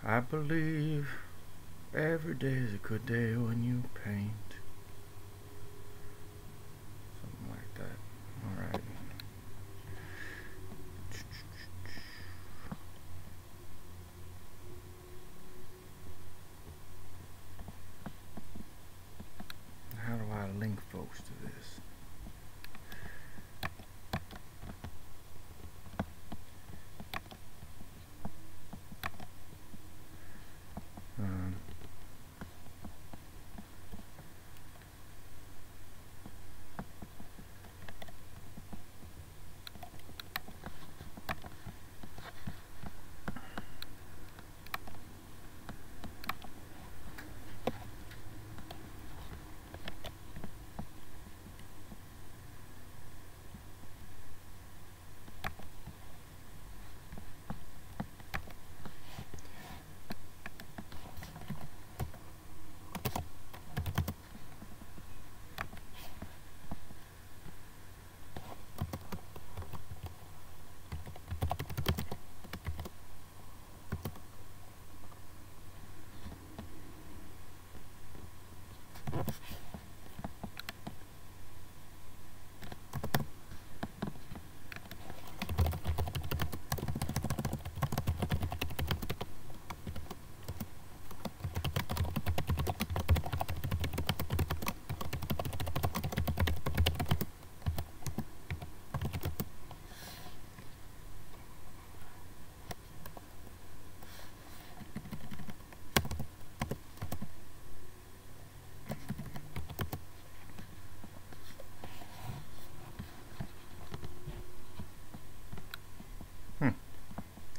I believe every day is a good day when you paint. Something like that. Alright. How do I link folks to this?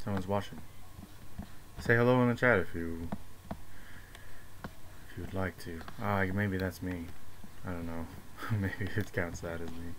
Someone's watching. Say hello in the chat if you would like to. Ah, maybe that's me. I don't know. Maybe it counts that as me.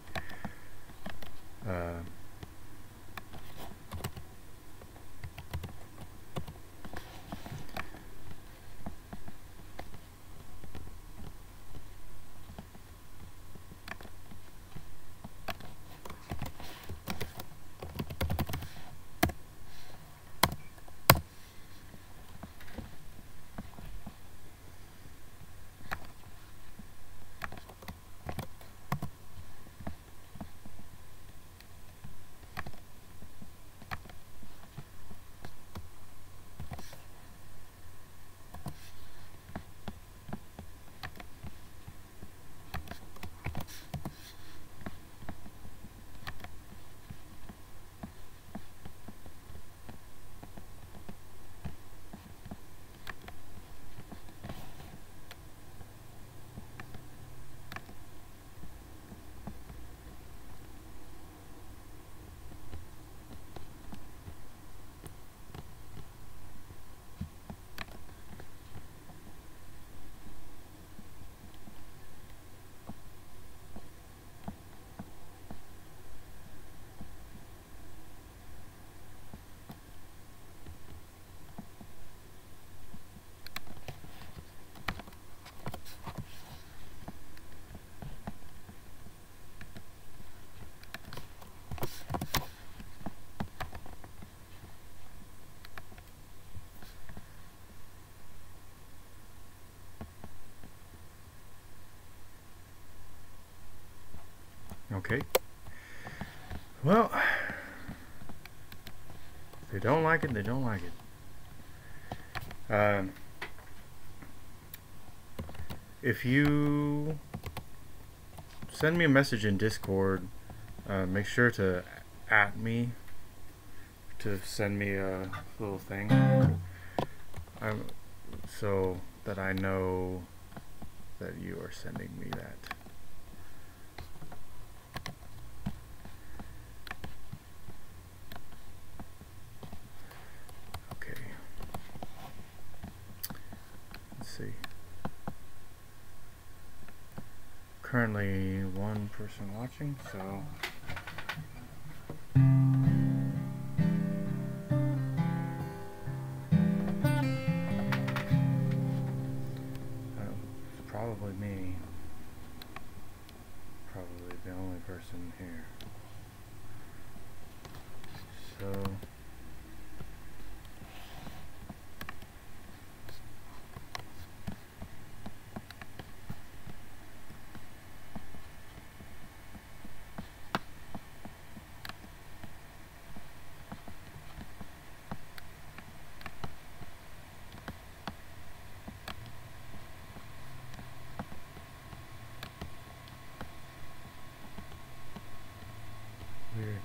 Okay. Well, if they don't like it, they don't like it. If you send me a message in Discord, make sure to @ me to send me a little thing, so that I know that you are sending me that. Currently one person watching, so it's probably me. Probably the only person here. here.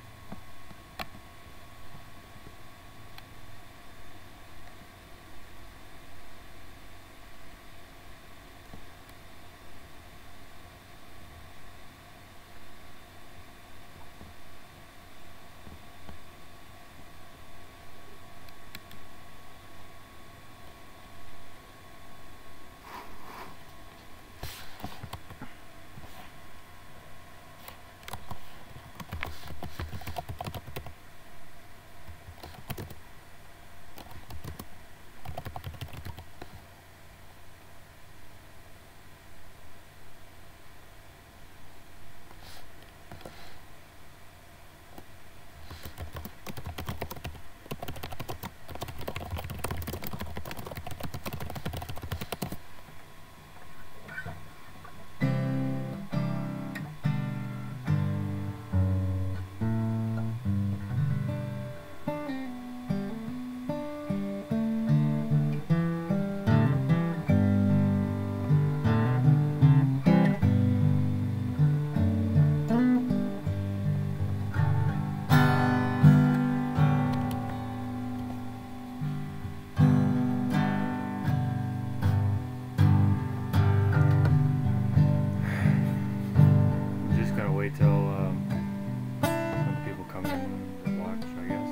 Till some people come in and watch, I guess.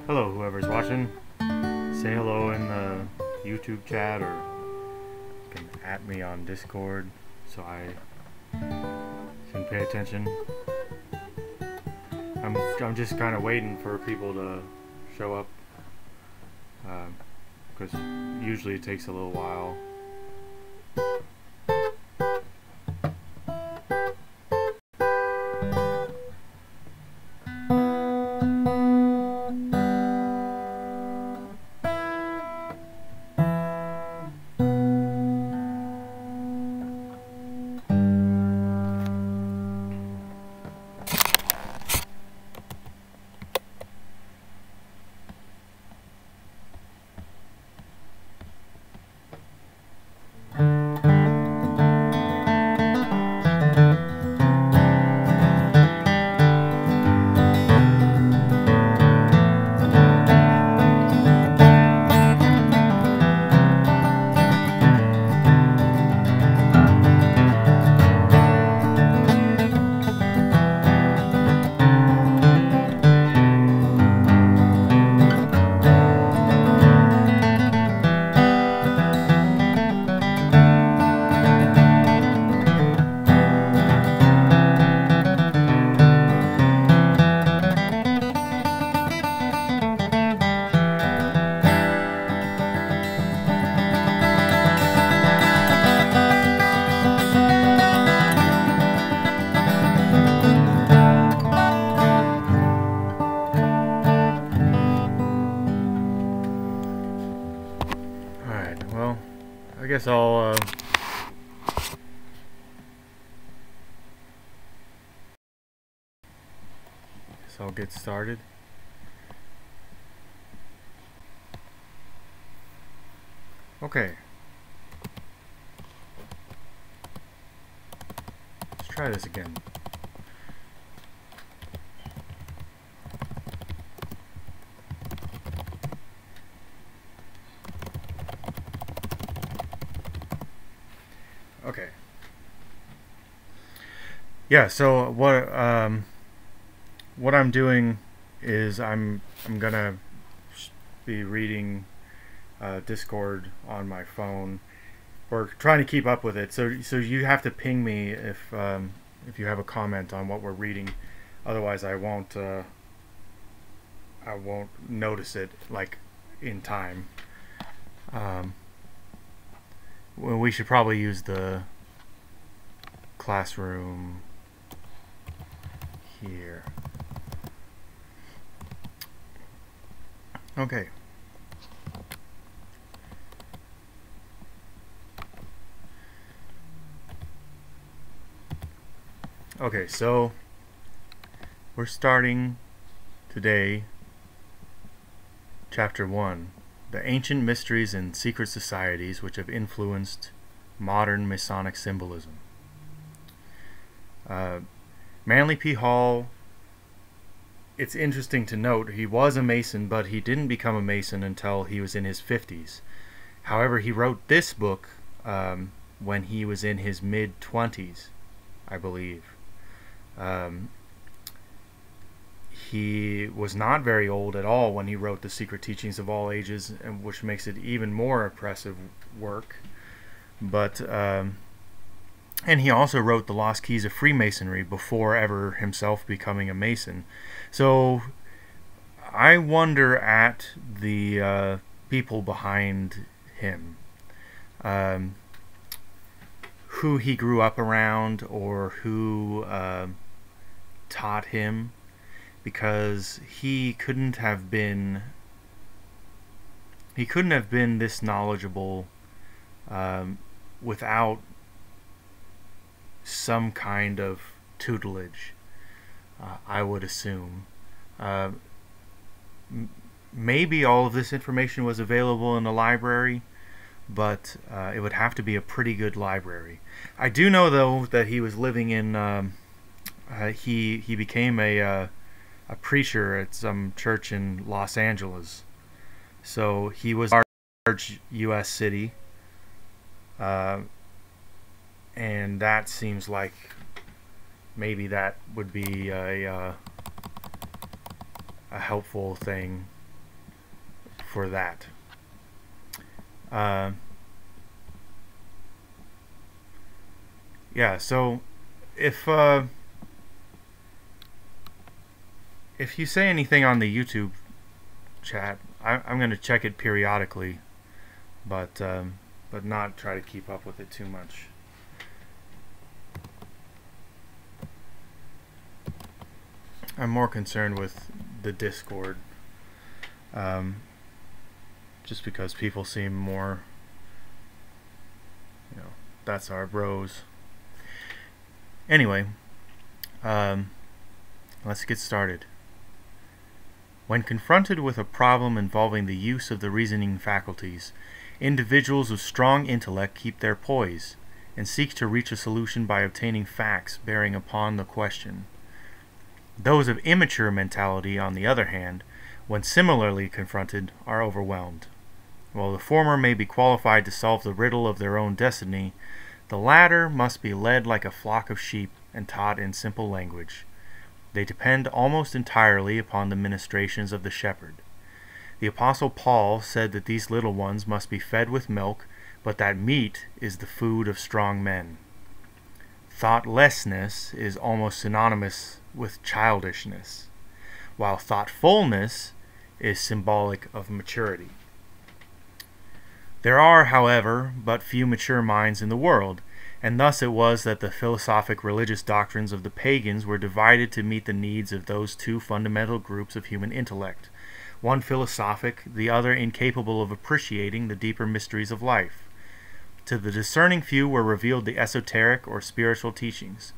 Hello, whoever's watching. Say hello in the YouTube chat, or you can at me on Discord so I can pay attention. I'm just kind of waiting for people to show up, because usually it takes a little while. I guess I'll get started. Okay. Let's try this again. Okay. Yeah, so what I'm doing is I'm gonna be reading Discord on my phone, or trying to keep up with it. So you have to ping me if you have a comment on what we're reading. Otherwise, I won't notice it like in time. Well, we should probably use the classroom here. Okay. Okay, so we're starting today Chapter 1, The Ancient Mysteries and Secret Societies Which Have Influenced Modern Masonic Symbolism. Manly P. Hall, it's interesting to note, he was a Mason, but he didn't become a Mason until he was in his 50s. However, he wrote this book when he was in his mid-20s, I believe. He was not very old at all when he wrote The Secret Teachings of All Ages, which makes it even more impressive work. But and he also wrote The Lost Keys of Freemasonry before ever himself becoming a Mason. So I wonder at the people behind him, who he grew up around or who taught him, because he couldn't have been this knowledgeable without some kind of tutelage, I would assume. Maybe all of this information was available in the library, but it would have to be a pretty good library. I do know, though, that he was living in he became a preacher at some church in Los Angeles. So he was in a large U.S. city, and that seems like maybe that would be a helpful thing for that. Yeah, so if you say anything on the YouTube chat, I'm going to check it periodically, but not try to keep up with it too much. I'm more concerned with the Discord, just because people seem more, that's our bros. Anyway, let's get started. When confronted with a problem involving the use of the reasoning faculties, individuals of strong intellect keep their poise and seek to reach a solution by obtaining facts bearing upon the question. Those of immature mentality, on the other hand, when similarly confronted, are overwhelmed. While the former may be qualified to solve the riddle of their own destiny, the latter must be led like a flock of sheep and taught in simple language. They depend almost entirely upon the ministrations of the shepherd. The Apostle Paul said that these little ones must be fed with milk, but that meat is the food of strong men. Thoughtlessness is almost synonymous with childishness, while thoughtfulness is symbolic of maturity. There are, however, but few mature minds in the world, and thus it was that the philosophic religious doctrines of the pagans were divided to meet the needs of those two fundamental groups of human intellect, one philosophic, the other incapable of appreciating the deeper mysteries of life. To the discerning few were revealed the esoteric or spiritual teachings,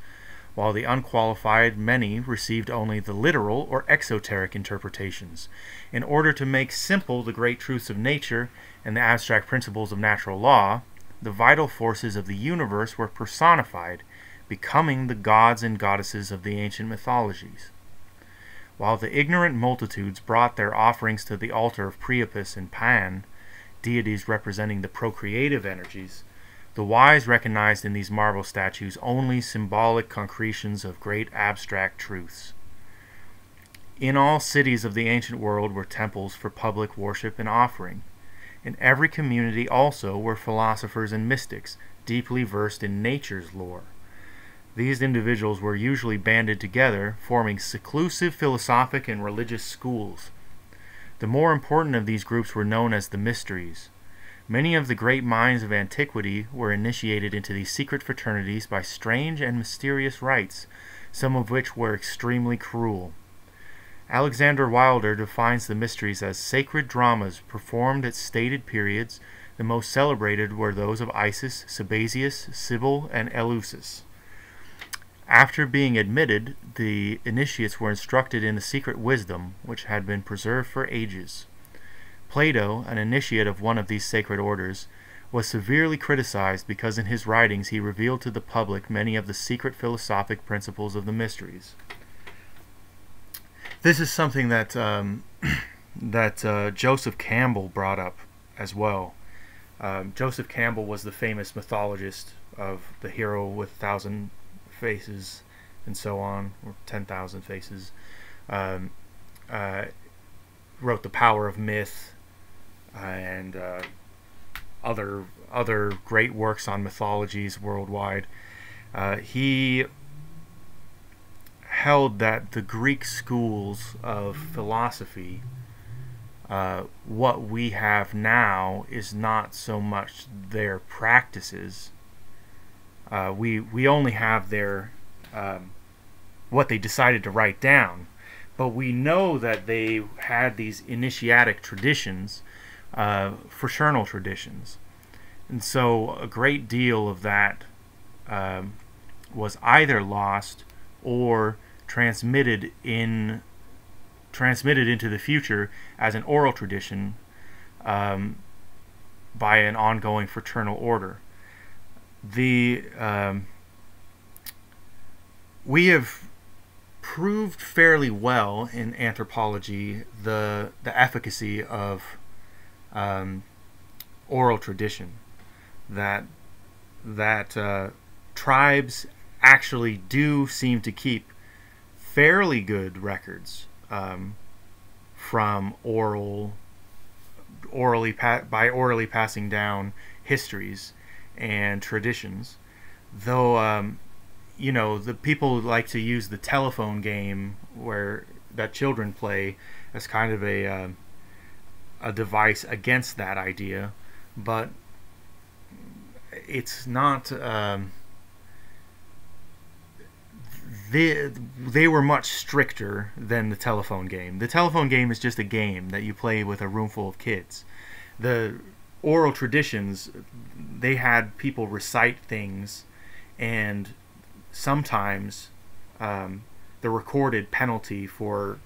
while the unqualified many received only the literal or exoteric interpretations. In order to make simple the great truths of nature and the abstract principles of natural law, the vital forces of the universe were personified, becoming the gods and goddesses of the ancient mythologies. While the ignorant multitudes brought their offerings to the altar of Priapus and Pan, deities representing the procreative energies, the wise recognized in these marble statues only symbolic concretions of great abstract truths. In all cities of the ancient world were temples for public worship and offering, In every community also were philosophers and mystics, deeply versed in nature's lore. These individuals were usually banded together, forming seclusive philosophic and religious schools. The more important of these groups were known as the mysteries. Many of the great minds of antiquity were initiated into these secret fraternities by strange and mysterious rites, some of which were extremely cruel. Alexander Wilder defines the mysteries as sacred dramas performed at stated periods. The most celebrated were those of Isis, Sabazius, Cybele, and Eleusis. After being admitted, the initiates were instructed in the secret wisdom, which had been preserved for ages. Plato, an initiate of one of these sacred orders, was severely criticized because in his writings he revealed to the public many of the secret philosophic principles of the mysteries. This is something that Joseph Campbell brought up as well. Joseph Campbell was the famous mythologist of the hero with 1,000 faces and so on, or 10,000 faces. Wrote The Power of Myth and other great works on mythologies worldwide. He held that the Greek schools of philosophy, what we have now, is not so much their practices. We only have their what they decided to write down, but we know that they had these initiatic traditions, fraternal traditions, and so a great deal of that was either lost or transmitted into the future as an oral tradition by an ongoing fraternal order. We have proved fairly well in anthropology the efficacy of oral tradition, that tribes actually do seem to keep fairly good records from orally passing down histories and traditions, though the people like to use the telephone game that children play as kind of a device against that idea, but it's not. They were much stricter than the telephone game. The telephone game is just a game that you play with a room full of kids. The oral traditions, they had people recite things, and sometimes the recorded penalty for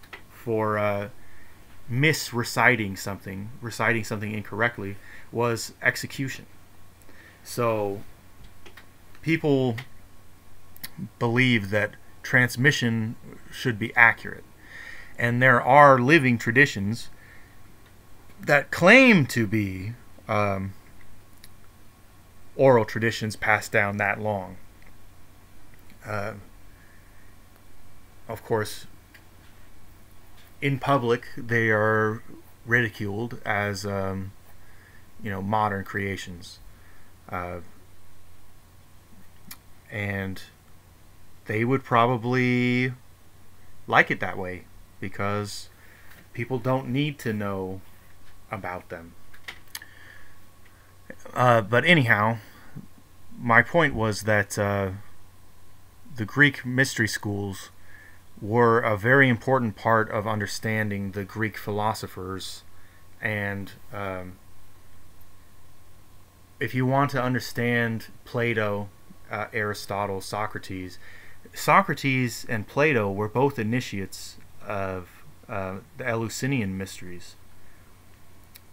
reciting something incorrectly was execution. So people believe that transmission should be accurate, and there are living traditions that claim to be oral traditions passed down that long. Of course, in public they are ridiculed as modern creations, and they would probably like it that way because people don't need to know about them. But anyhow, my point was that the Greek mystery schools were a very important part of understanding the Greek philosophers, and if you want to understand Plato, Aristotle, Socrates and Plato were both initiates of the Eleusinian mysteries,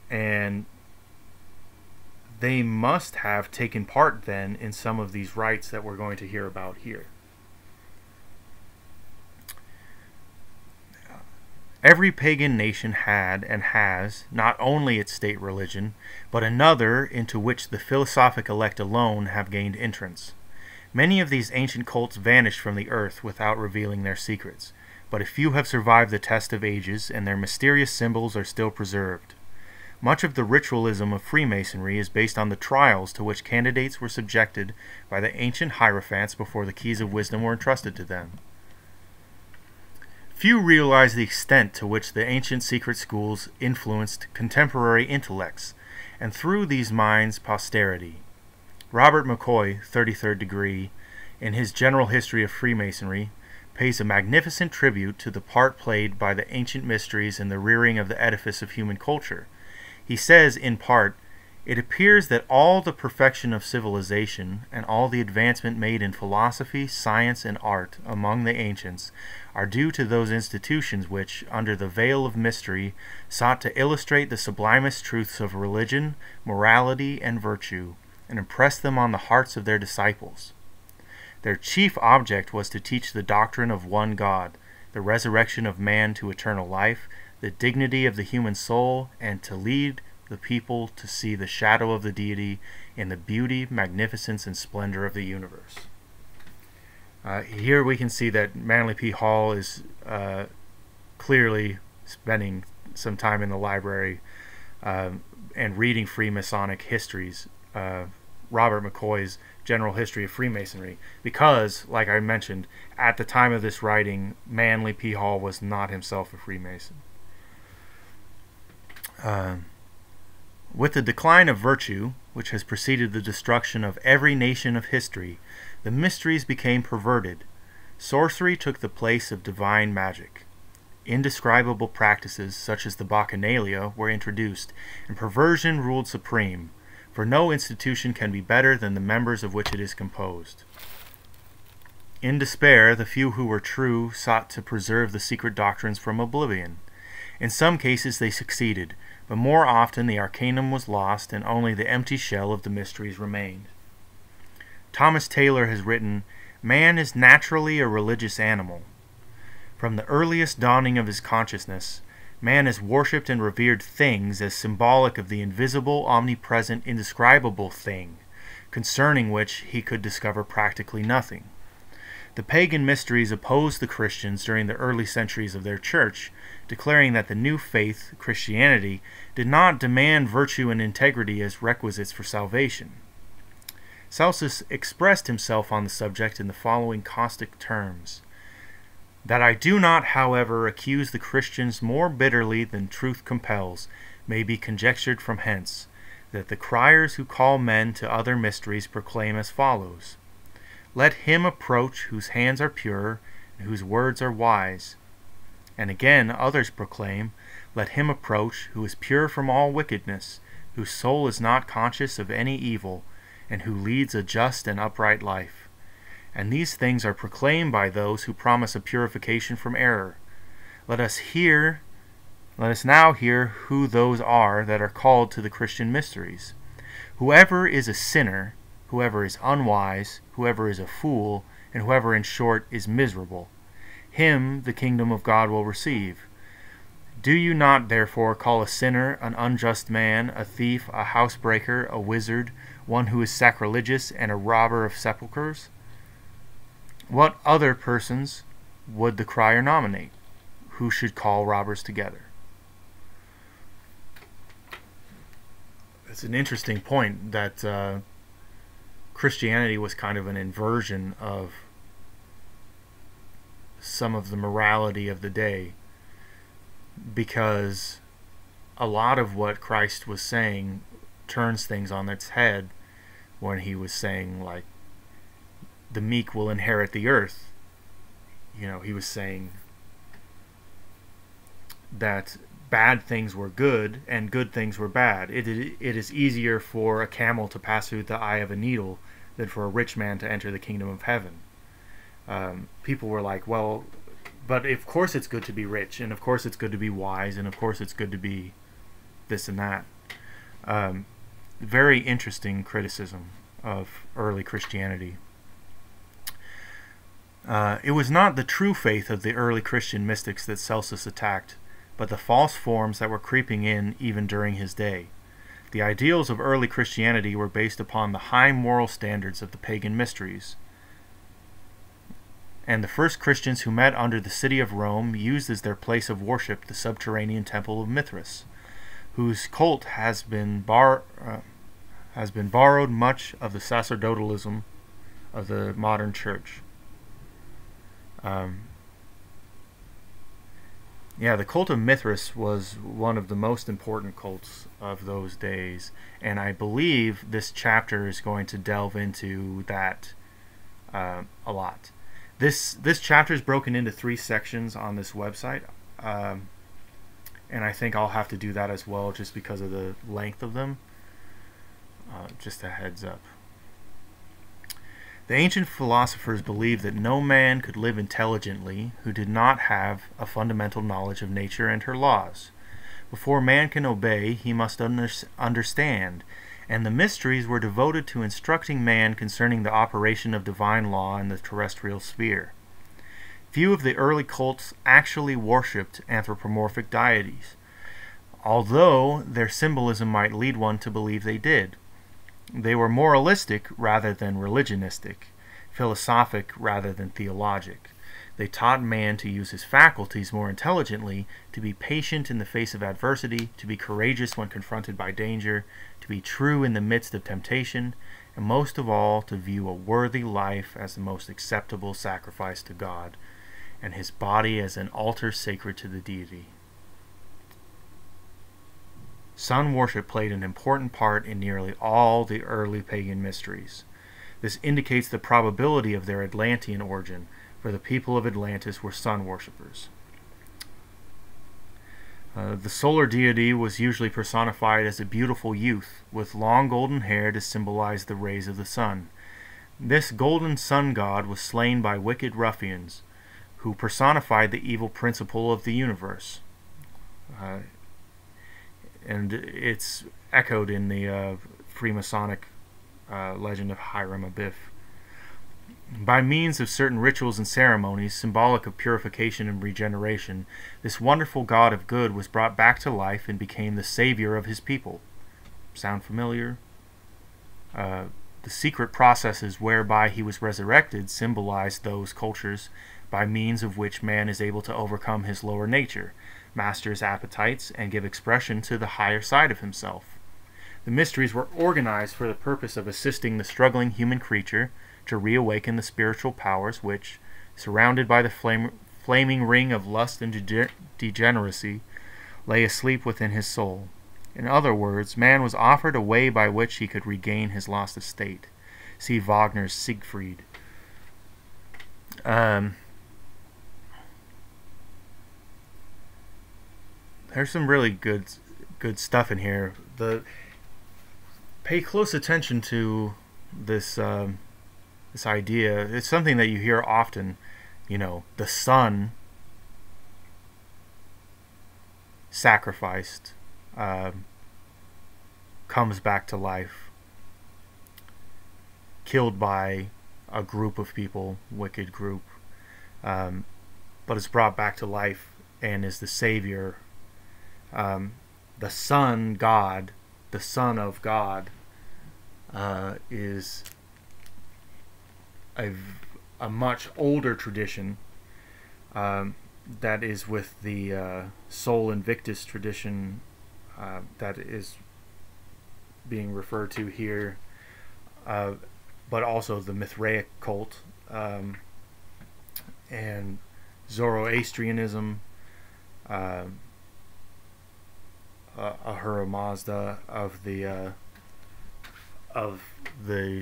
and they must have taken part then in some of these rites that we're going to hear about here. Every pagan nation had and has not only its state religion, but another into which the philosophic elect alone have gained entrance. Many of these ancient cults vanished from the earth without revealing their secrets, but a few have survived the test of ages, and their mysterious symbols are still preserved. Much of the ritualism of Freemasonry is based on the trials to which candidates were subjected by the ancient Hierophants before the keys of wisdom were entrusted to them. Few realize the extent to which the ancient secret schools influenced contemporary intellects, and through these minds posterity. Robert McCoy, 33rd degree, in his General History of Freemasonry, pays a magnificent tribute to the part played by the ancient mysteries in the rearing of the edifice of human culture. He says, in part, "It appears that all the perfection of civilization and all the advancement made in philosophy, science, and art among the ancients are due to those institutions which, under the veil of mystery, sought to illustrate the sublimest truths of religion, morality, and virtue, and impress them on the hearts of their disciples. Their chief object was to teach the doctrine of one God, the resurrection of man to eternal life, the dignity of the human soul, and to lead the people to see the shadow of the deity in the beauty, magnificence, and splendor of the universe." Here we can see that Manly P. Hall is clearly spending some time in the library and reading Freemasonic histories, Robert McCoy's General History of Freemasonry, because, like I mentioned, at the time of this writing, Manly P. Hall was not himself a Freemason. With the decline of virtue, which has preceded the destruction of every nation of history, the mysteries became perverted. Sorcery took the place of divine magic. Indescribable practices, such as the Bacchanalia, were introduced, and perversion ruled supreme, for no institution can be better than the members of which it is composed. In despair, the few who were true sought to preserve the secret doctrines from oblivion. In some cases they succeeded, but more often the arcanum was lost and only the empty shell of the mysteries remained. Thomas Taylor has written, "Man is naturally a religious animal. From the earliest dawning of his consciousness, man has worshipped and revered things as symbolic of the invisible, omnipresent, indescribable thing, concerning which he could discover practically nothing. The pagan mysteries opposed the Christians during the early centuries of their church, declaring that the new faith, Christianity, did not demand virtue and integrity as requisites for salvation." Celsus expressed himself on the subject in the following caustic terms: "That I do not, however, accuse the Christians more bitterly than truth compels, may be conjectured from hence, that the criers who call men to other mysteries proclaim as follows: Let him approach whose hands are pure, and whose words are wise. And again others proclaim, Let him approach who is pure from all wickedness, whose soul is not conscious of any evil, and who leads a just and upright life. And these things are proclaimed by those who promise a purification from error. Let us now hear who those are that are called to the Christian mysteries. Whoever is a sinner, whoever is unwise, whoever is a fool, and whoever, in short, is miserable, him the kingdom of God will receive. Do you not therefore call a sinner an unjust man, a thief, a housebreaker, a wizard, one who is sacrilegious, and a robber of sepulchres? What other persons would the crier nominate, who should call robbers together?" It's an interesting point that Christianity was kind of an inversion of some of the morality of the day, because a lot of what Christ was saying turns things on its head when he was saying, like, the meek will inherit the earth. You know, he was saying that bad things were good and good things were bad. It is easier for a camel to pass through the eye of a needle than for a rich man to enter the kingdom of heaven. People were like, well, but of course it's good to be rich, and of course it's good to be wise, and of course it's good to be this and that. Very interesting criticism of early Christianity. It was not the true faith of the early Christian mystics that Celsus attacked, but the false forms that were creeping in even during his day. The ideals of early Christianity were based upon the high moral standards of the pagan mysteries. And the first Christians who met under the city of Rome used as their place of worship the subterranean temple of Mithras, whose cult has been borrowed much of the sacerdotalism of the modern church. The cult of Mithras was one of the most important cults of those days, and I believe this chapter is going to delve into that a lot. This chapter is broken into 3 sections on this website, and I think I'll have to do that as well just because of the length of them. Just a heads up. The ancient philosophers believed that no man could live intelligently who did not have a fundamental knowledge of nature and her laws. Before man can obey, he must understand, and the mysteries were devoted to instructing man concerning the operation of divine law in the terrestrial sphere. Few of the early cults actually worshipped anthropomorphic deities, although their symbolism might lead one to believe they did. They were moralistic rather than religionistic, philosophic rather than theologic. They taught man to use his faculties more intelligently, to be patient in the face of adversity, to be courageous when confronted by danger, to be true in the midst of temptation, and most of all, to view a worthy life as the most acceptable sacrifice to God, and his body as an altar sacred to the deity. Sun worship played an important part in nearly all the early pagan mysteries. This indicates the probability of their Atlantean origin, for the people of Atlantis were sun worshippers. The solar deity was usually personified as a beautiful youth, with long golden hair to symbolize the rays of the sun. This golden sun god was slain by wicked ruffians, who personified the evil principle of the universe. And it's echoed in the Freemasonic legend of Hiram Abiff. By means of certain rituals and ceremonies, symbolic of purification and regeneration, this wonderful god of good was brought back to life and became the savior of his people. Sound familiar? The secret processes whereby he was resurrected symbolized those cultures by means of which man is able to overcome his lower nature, master his appetites, and give expression to the higher side of himself. The mysteries were organized for the purpose of assisting the struggling human creature to reawaken the spiritual powers which, surrounded by the flaming ring of lust and degeneracy, lay asleep within his soul. In other words, man was offered a way by which he could regain his lost estate. See Wagner's Siegfried. There's some really good stuff in here. Pay close attention to this this idea. It's something that you hear often. You know, the sun sacrificed comes back to life, killed by a group of people, wicked group, but is brought back to life and is the savior. The sun god, the son of God, is a much older tradition that is with the Sol Invictus tradition that is being referred to here, but also the Mithraic cult and Zoroastrianism, Ahura Mazda of the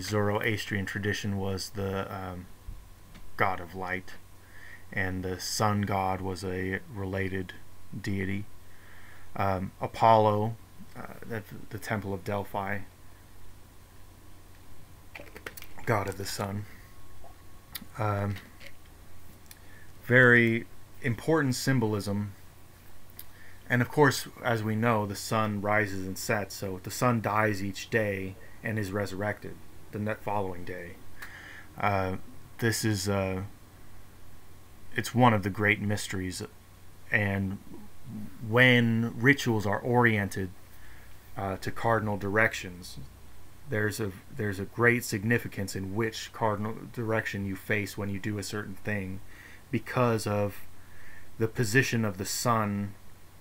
Zoroastrian tradition was the god of light, and the sun god was a related deity. Apollo, the Temple of Delphi, god of the sun. Very important symbolism. And of course, as we know, the sun rises and sets, so the sun dies each day and is resurrected the following day. This is it's one of the great mysteries, and when rituals are oriented to cardinal directions, there's a great significance in which cardinal direction you face when you do a certain thing, because of the position of the sun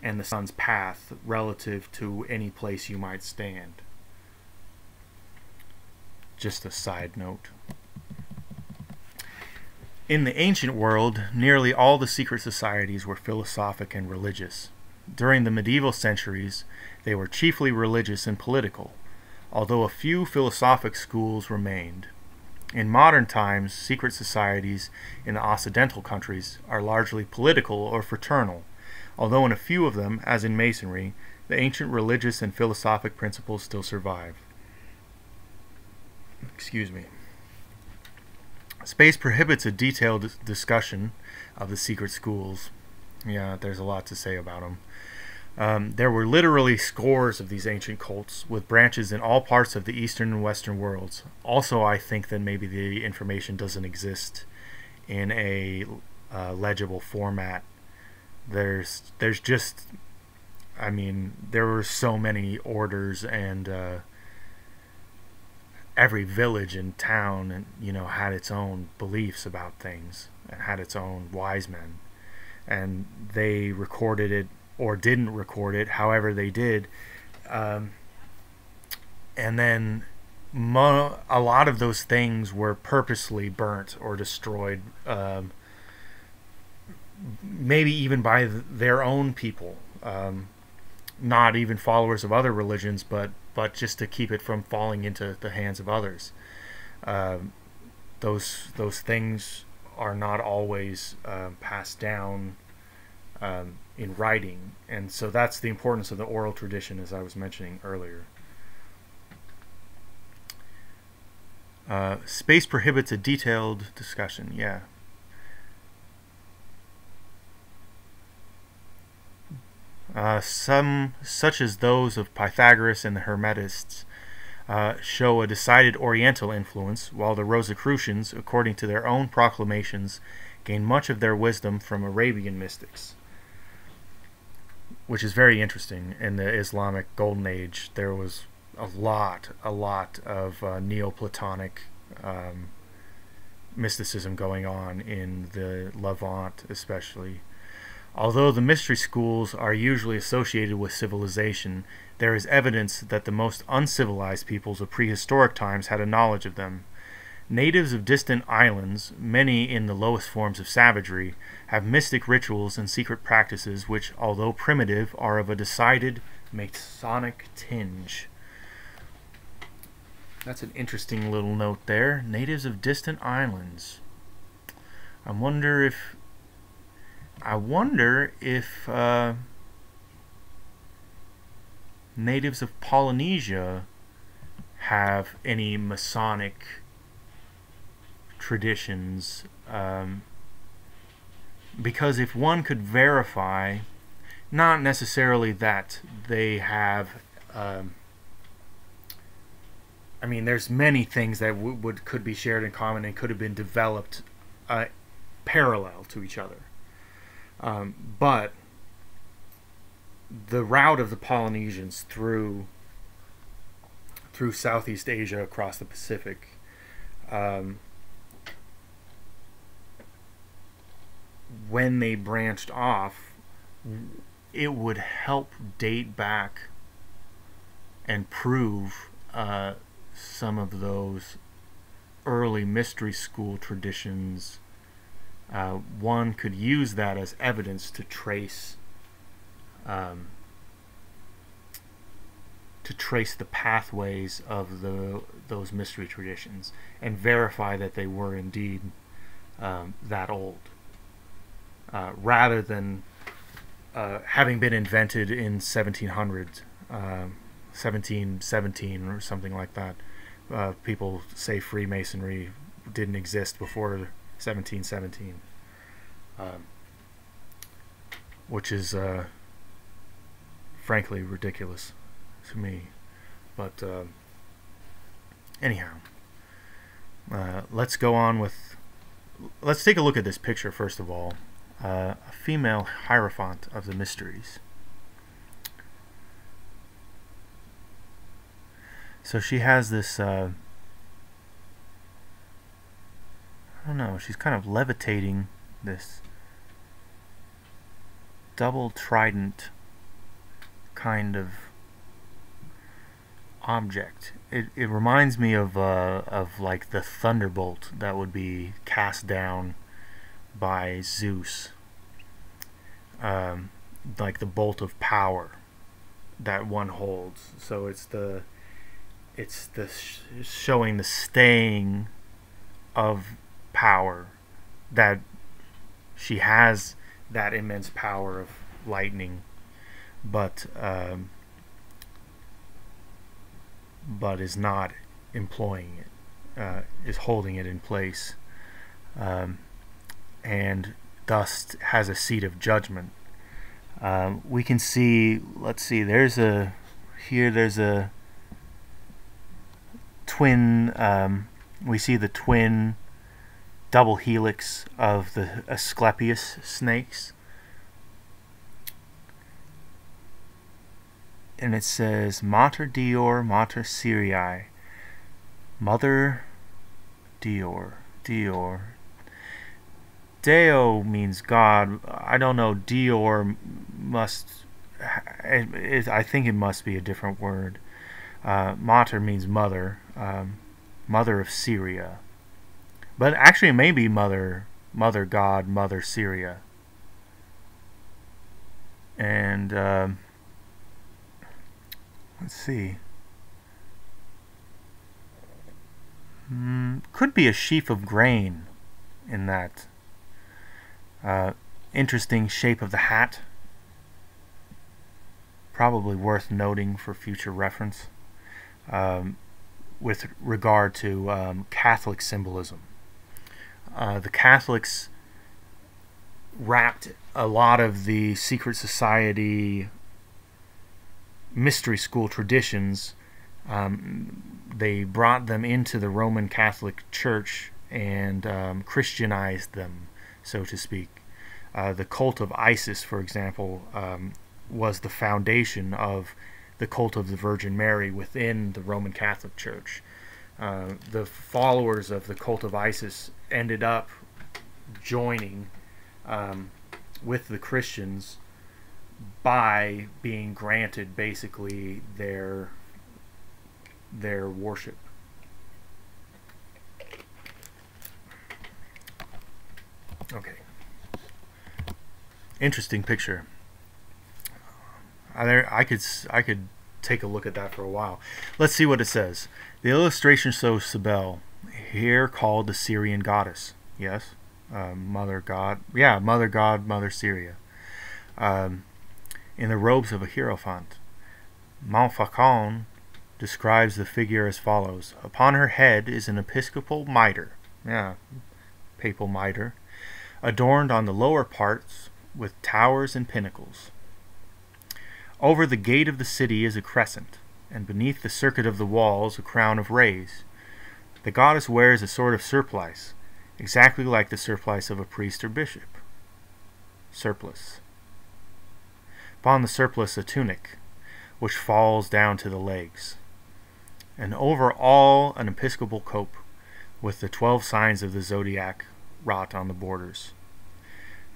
and the sun's path relative to any place you might stand. Just a side note. In the ancient world, nearly all the secret societies were philosophic and religious. During the medieval centuries, they were chiefly religious and political, although a few philosophic schools remained. In modern times, secret societies in the Occidental countries are largely political or fraternal, although in a few of them, as in Masonry, the ancient religious and philosophic principles still survive. Excuse me. Space prohibits a detailed discussion of the secret schools. Yeah, there's a lot to say about them. There were literally scores of these ancient cults, with branches in all parts of the Eastern and Western worlds. Also, I think that maybe the information doesn't exist in a legible format. There's just, I mean, there were so many orders, and every village and town, and had its own beliefs about things, and had its own wise men, and they recorded it or didn't record it, however they did, and then a lot of those things were purposely burnt or destroyed, maybe even by their own people, not even followers of other religions, but just to keep it from falling into the hands of others. Those things are not always passed down in writing, and so that's the importance of the oral tradition, as I was mentioning earlier. Space prohibits a detailed discussion. Yeah. Some, such as those of Pythagoras and the Hermetists, show a decided Oriental influence, while the Rosicrucians, according to their own proclamations, gain much of their wisdom from Arabian mystics. Which is very interesting. In the Islamic Golden Age, there was a lot of Neoplatonic mysticism going on in the Levant, especially. Although the mystery schools are usually associated with civilization, there is evidence that the most uncivilized peoples of prehistoric times had a knowledge of them. Natives of distant islands, many in the lowest forms of savagery, have mystic rituals and secret practices which, although primitive, are of a decided Masonic tinge. That's an interesting little note there. Natives of distant islands. I wonder if natives of Polynesia have any Masonic traditions, because if one could verify, not necessarily that they have, I mean, there's many things that could be shared in common and could have been developed parallel to each other. But the route of the Polynesians through Southeast Asia across the Pacific, when they branched off, it would help date back and prove some of those early mystery school traditions. One could use that as evidence to trace the pathways of those mystery traditions and verify that they were indeed that old, rather than having been invented in 1700, 1717 or something like that. People say Freemasonry didn't exist before 1717, which is frankly ridiculous to me. But anyhow, let's go on with, let's take a look at this picture first of all. A female Hierophant of the Mysteries. So she has this I don't know, she's kind of levitating this double trident kind of object. It reminds me of like the thunderbolt that would be cast down by Zeus, like the bolt of power that one holds. So it's the showing the staying of power, that she has that immense power of lightning, but is not employing it, is holding it in place, and thus has a seat of judgment. We can see, let's see, there's a twin, we see the twin double helix of the Asclepius snakes, and it says Mater Dior, Mater Syriae, Mother Dior. Deo means God. I don't know. Dior I think it must be a different word. Mater means mother, mother of Syria. But actually it may be mother God, mother Syria. And let's see. Could be a sheaf of grain in that. Interesting shape of the hat. Probably worth noting for future reference, with regard to Catholic symbolism. The Catholics wrapped a lot of the secret society mystery school traditions, they brought them into the Roman Catholic Church and Christianized them, so to speak. The cult of Isis, for example, was the foundation of the cult of the Virgin Mary within the Roman Catholic Church. The followers of the cult of Isis ended up joining with the Christians by being granted basically their worship. Okay. Interesting picture. I could take a look at that for a while. Let's see what it says. The illustration shows Cybele, here called the Syrian goddess. Yes, Mother God. Yeah, Mother God, Mother Syria. In the robes of a Hierophant. Montfaucon describes the figure as follows. Upon her head is an episcopal mitre. Yeah, papal mitre. Adorned on the lower parts with towers and pinnacles. Over the gate of the city is a crescent, and beneath the circuit of the walls a crown of rays. The goddess wears a sort of surplice, exactly like the surplice of a priest or bishop. Surplice. Upon the surplice a tunic, which falls down to the legs. And over all an episcopal cope, with the 12 signs of the zodiac wrought on the borders.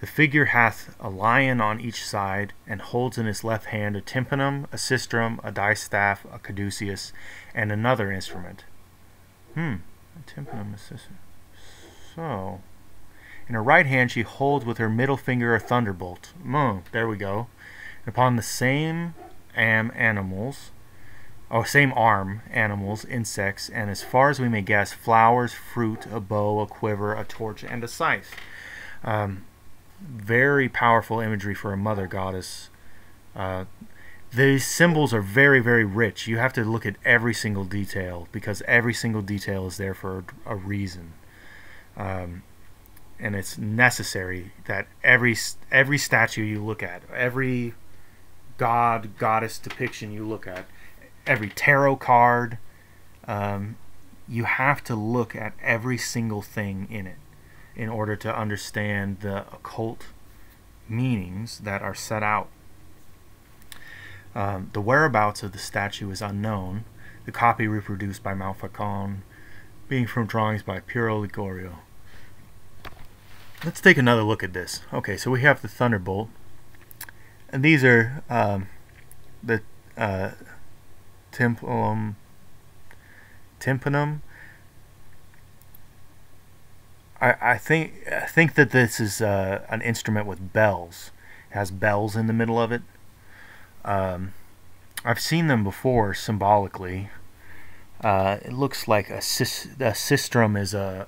The figure hath a lion on each side, and holds in his left hand a tympanum, a sistrum, a distaff, a caduceus, and another instrument. A tympanum, a sistrum. So, in her right hand she holds with her middle finger a thunderbolt. There we go. And upon the same arm, animals, insects, and as far as we may guess, flowers, fruit, a bow, a quiver, a torch, and a scythe. Very powerful imagery for a mother goddess. These symbols are very, very rich. You have to look at every single detail, because every single detail is there for a reason. And it's necessary that every statue you look at, every god, goddess depiction you look at, every tarot card, you have to look at every single thing in it in order to understand the occult meanings that are set out. The whereabouts of the statue is unknown, the copy reproduced by Montfaucon being from drawings by Piero Ligorio. Let's take another look at this. Okay, so we have the thunderbolt, and these are the tympanum. I think that this is an instrument with bells. It has bells in the middle of it. I've seen them before symbolically. It looks like a sistrum is a.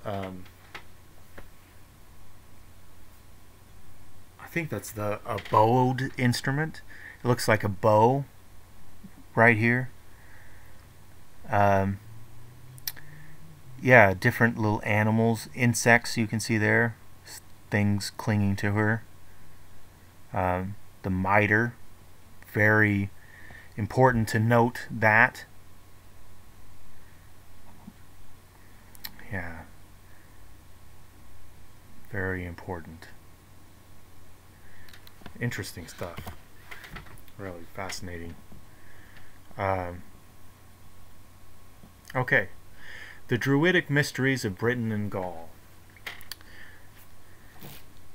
I think that's a bowed instrument. It looks like a bow right here. Yeah, different little animals, insects you can see there, things clinging to her. The mitre, very important to note that. Yeah, very important. Interesting stuff. Really fascinating. Okay. The Druidic mysteries of Britain and Gaul.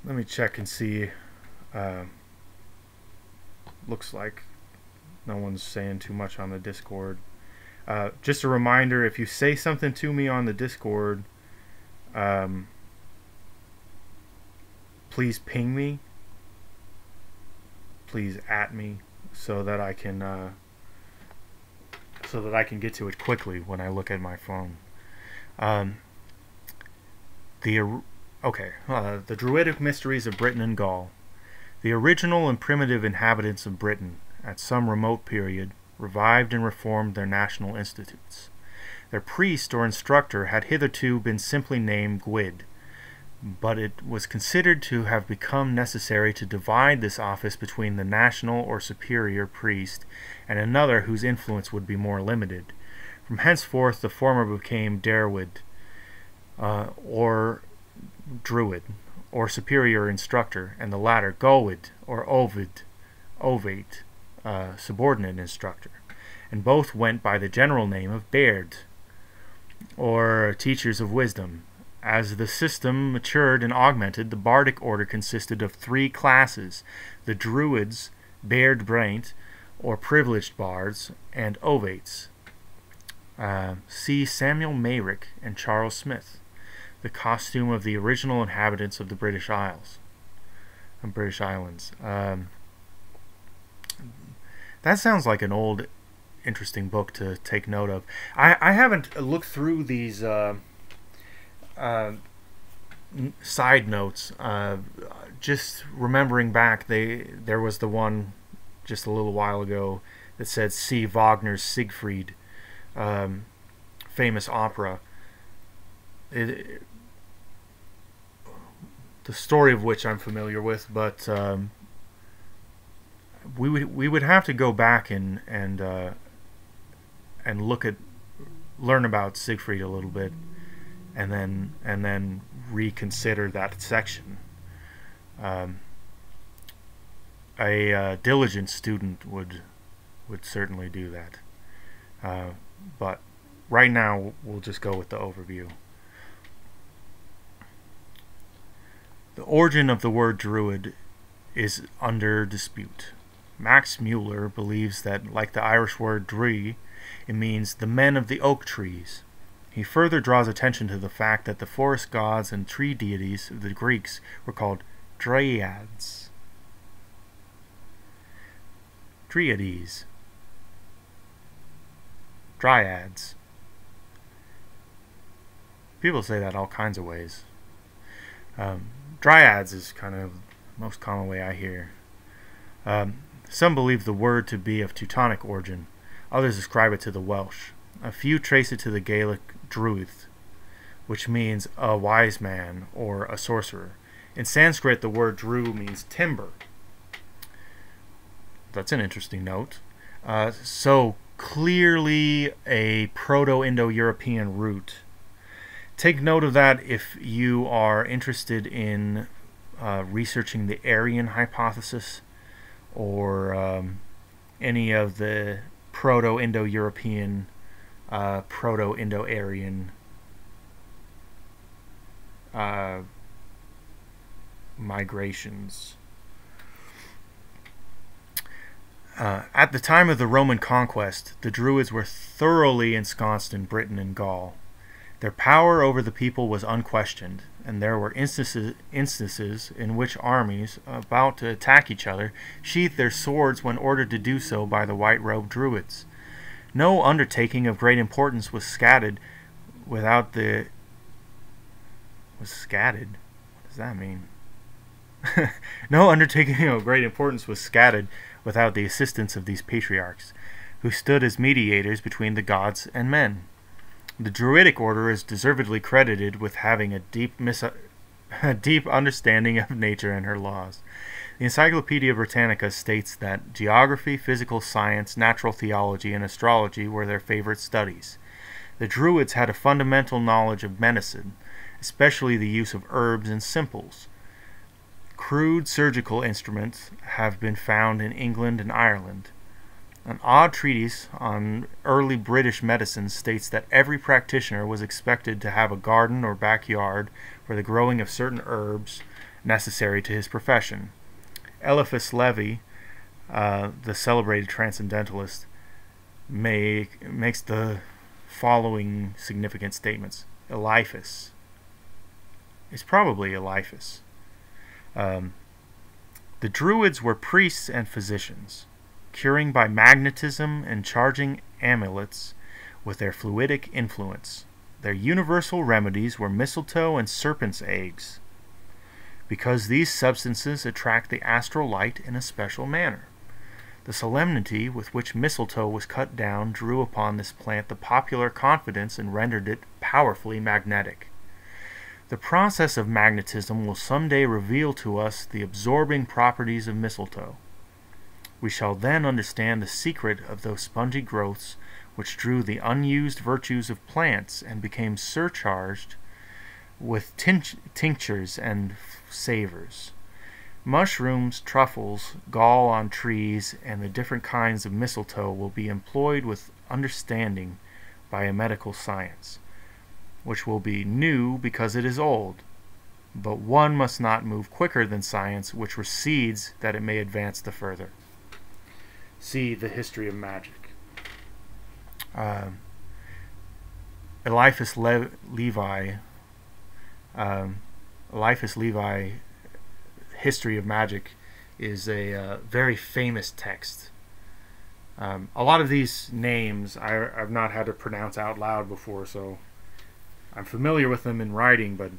Let me check and see. Looks like no one's saying too much on the Discord. Just a reminder, if you say something to me on the Discord, please ping me. Please at me so that I can get to it quickly when I look at my phone. The Druidic mysteries of Britain and Gaul. The original and primitive inhabitants of Britain, at some remote period, revived and reformed their national institutes. Their priest or instructor had hitherto been simply named Gwyd, but it was considered to have become necessary to divide this office between the national or superior priest and another whose influence would be more limited. From henceforth the former became Derwid, or Druid, or superior instructor, and the latter Golwyd, or Ovate, subordinate instructor, and both went by the general name of Baird, or teachers of wisdom. As the system matured and augmented, the bardic order consisted of 3 classes: the Druids, Baird Braint, or privileged bards, and Ovates. See Samuel Mayrick and Charles Smith, The Costume of the Original Inhabitants of the British Isles. British Islands. That sounds like an old, interesting book to take note of. I haven't looked through these side notes. Just remembering back, there was the one just a little while ago that said see Wagner's Siegfried, famous opera. The story of which I'm familiar with, but we would have to go back and learn about Siegfried a little bit, and then reconsider that section. A diligent student would certainly do that. But right now we'll just go with the overview. The origin of the word Druid is under dispute. Max Mueller believes that, like the Irish word Dree, it means the men of the oak trees. He further draws attention to the fact that the forest gods and tree deities of the Greeks were called Dryads. Dryads. People say that all kinds of ways. Dryads is kind of the most common way I hear. Some believe the word to be of Teutonic origin. Others ascribe it to the Welsh. A few trace it to the Gaelic Druid, which means a wise man or a sorcerer. In Sanskrit, the word Dru means timber. That's an interesting note. So clearly a Proto-Indo-European root. Take note of that if you are interested in researching the Aryan hypothesis, or any of the Proto-Indo-European, Proto-Indo-Aryan migrations. At the time of the Roman conquest, the Druids were thoroughly ensconced in Britain and Gaul. Their power over the people was unquestioned, and there were instances in which armies, about to attack each other, sheathed their swords when ordered to do so by the white-robed Druids. No undertaking of great importance was scattered without the... Was scattered? What does that mean? No undertaking of great importance was scattered without the assistance of these patriarchs, who stood as mediators between the gods and men. The Druidic order is deservedly credited with having a deep understanding of nature and her laws. The Encyclopedia Britannica states that geography, physical science, natural theology, and astrology were their favorite studies. The Druids had a fundamental knowledge of medicine, especially the use of herbs and simples. Crude surgical instruments have been found in England and Ireland. An odd treatise on early British medicine states that every practitioner was expected to have a garden or backyard for the growing of certain herbs necessary to his profession. Eliphas Levi, the celebrated transcendentalist, makes the following significant statements. Eliphas. It's probably Eliphas. The Druids were priests and physicians, curing by magnetism and charging amulets with their fluidic influence. Their universal remedies were mistletoe and serpent's eggs, because these substances attract the astral light in a special manner. The solemnity with which mistletoe was cut down drew upon this plant the popular confidence and rendered it powerfully magnetic. The process of magnetism will someday reveal to us the absorbing properties of mistletoe. We shall then understand the secret of those spongy growths which drew the unused virtues of plants and became surcharged with tinctures and savors. Mushrooms, truffles, gall on trees, and the different kinds of mistletoe will be employed with understanding by a medical science, which will be new because it is old. But one must not move quicker than science, which recedes that it may advance the further. See the history of magic. Eliphas Levi, History of Magic, is a very famous text. A lot of these names I've not had to pronounce out loud before, so I'm familiar with them in writing, but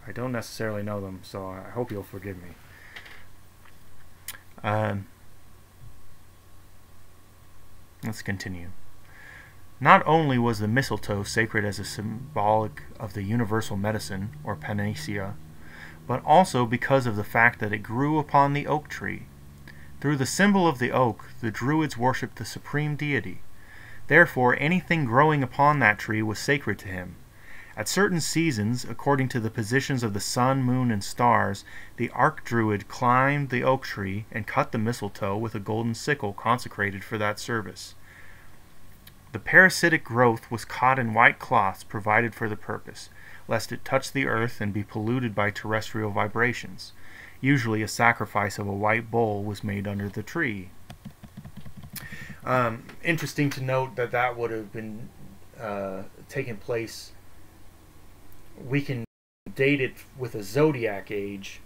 I don't necessarily know them, so I hope you'll forgive me. Let's continue. Not only was the mistletoe sacred as a symbolic of the universal medicine, or panacea, but also because of the fact that it grew upon the oak tree. Through the symbol of the oak, the Druids worshipped the supreme deity. Therefore, anything growing upon that tree was sacred to him. At certain seasons, according to the positions of the sun, moon, and stars, the archdruid climbed the oak tree and cut the mistletoe with a golden sickle consecrated for that service. The parasitic growth was caught in white cloths provided for the purpose, lest it touch the earth and be polluted by terrestrial vibrations. Usually a sacrifice of a white bull was made under the tree. Interesting to note that that would have been taken place. We can date it with a zodiac age.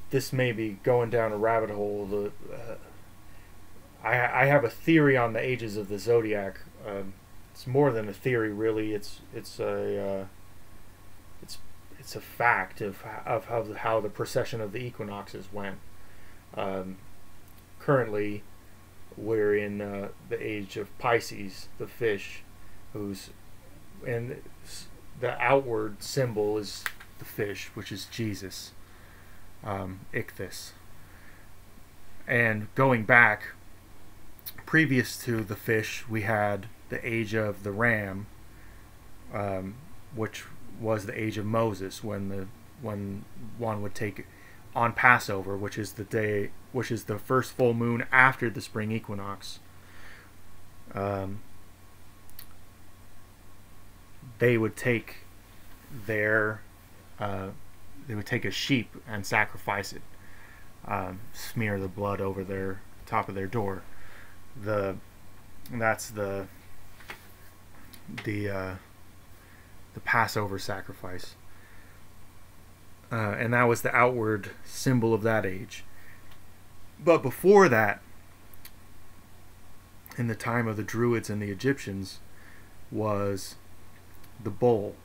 This may be going down a rabbit hole. I have a theory on the ages of the zodiac. It's more than a theory, really. It's a fact of how the precession of the equinoxes went. Currently, we're in the age of Pisces, the fish, and the outward symbol is the fish, which is Jesus, Ichthys. And going back, previous to the fish, we had the age of the ram, which was the age of Moses, when one would take on Passover, which is the first full moon after the spring equinox. They would take a sheep and sacrifice it smear the blood over their top of their door. That's the Passover sacrifice, and that was the outward symbol of that age. But before that, in the time of the Druids and the Egyptians, was the bull.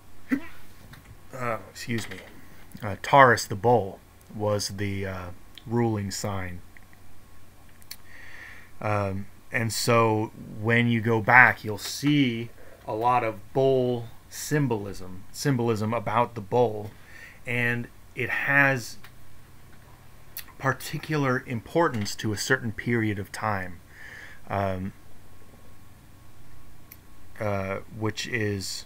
Excuse me. Taurus the bull was the ruling sign. And so when you go back, you'll see a lot of bull symbolism about the bull, and it has particular importance to a certain period of time, which is,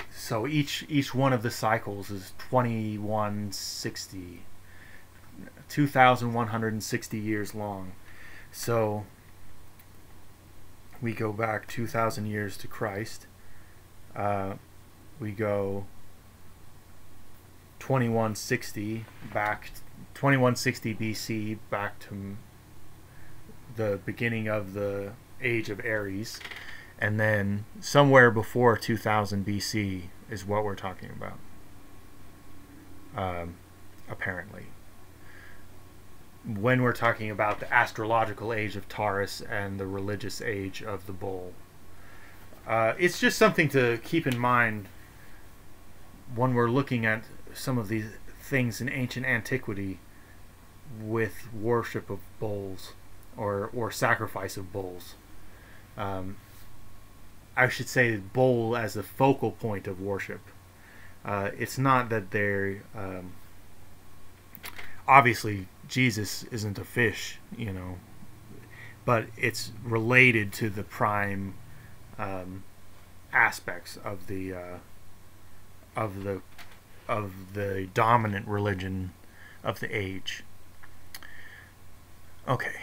so each one of the cycles is 2,160 years long. So we go back 2,000 years to Christ. We go 2160 BC back to the beginning of the age of Aries, and then somewhere before 2000 BC is what we're talking about, apparently, when we're talking about the astrological age of Taurus and the religious age of the bull. It's just something to keep in mind when we're looking at some of these things in ancient antiquity with worship of bulls, or sacrifice of bulls. I should say bull as the focal point of worship. It's not that they're obviously Jesus isn't a fish, you know, but it's related to the prime aspects of the dominant religion of the age. Okay.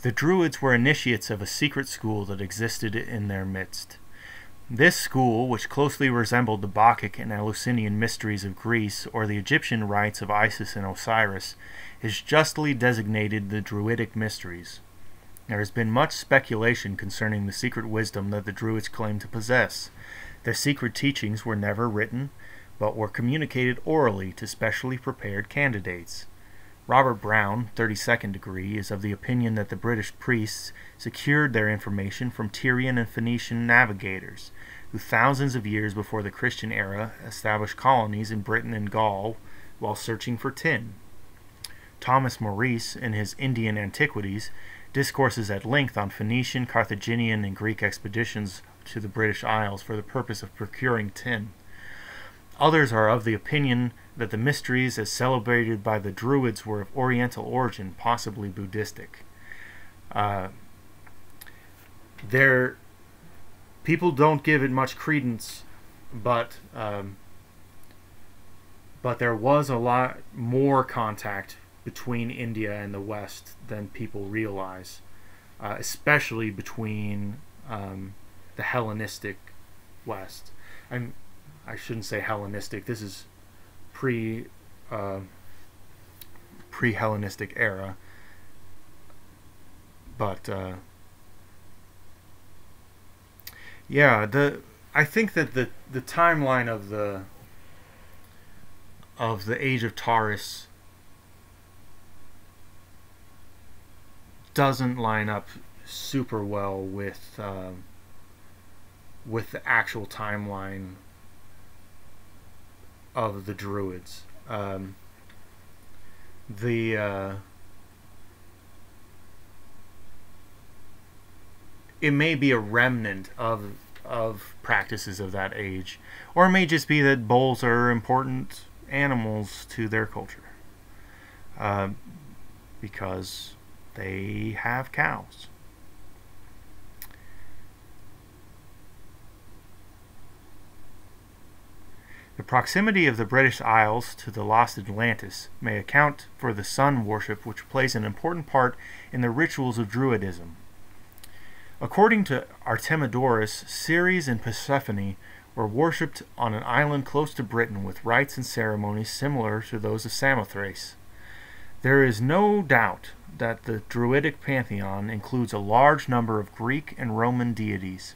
The Druids were initiates of a secret school that existed in their midst. This school, which closely resembled the Bacchic and Eleusinian mysteries of Greece or the Egyptian rites of Isis and Osiris, is justly designated the Druidic mysteries. There has been much speculation concerning the secret wisdom that the Druids claimed to possess. Their secret teachings were never written, but were communicated orally to specially prepared candidates. Robert Brown, 32nd degree, is of the opinion that the British priests secured their information from Tyrian and Phoenician navigators, who thousands of years before the Christian era established colonies in Britain and Gaul while searching for tin. Thomas Maurice, in his Indian Antiquities, discourses at length on Phoenician, Carthaginian, and Greek expeditions to the British Isles for the purpose of procuring tin. Others are of the opinion that the mysteries as celebrated by the Druids were of Oriental origin, possibly Buddhistic. People don't give it much credence, but there was a lot more contact between India and the West than people realize, especially between the Hellenistic West. I shouldn't say Hellenistic. This is pre-Hellenistic era, but yeah, I think that the timeline of the age of Taurus doesn't line up super well with the actual timeline of the Druids. It may be a remnant of practices of that age, or it may just be that bulls are important animals to their culture, because they have cows. The proximity of the British Isles to the lost Atlantis may account for the sun worship, which plays an important part in the rituals of Druidism. According to Artemidorus, Ceres and Persephone were worshipped on an island close to Britain with rites and ceremonies similar to those of Samothrace. There is no doubt that the Druidic pantheon includes a large number of Greek and Roman deities.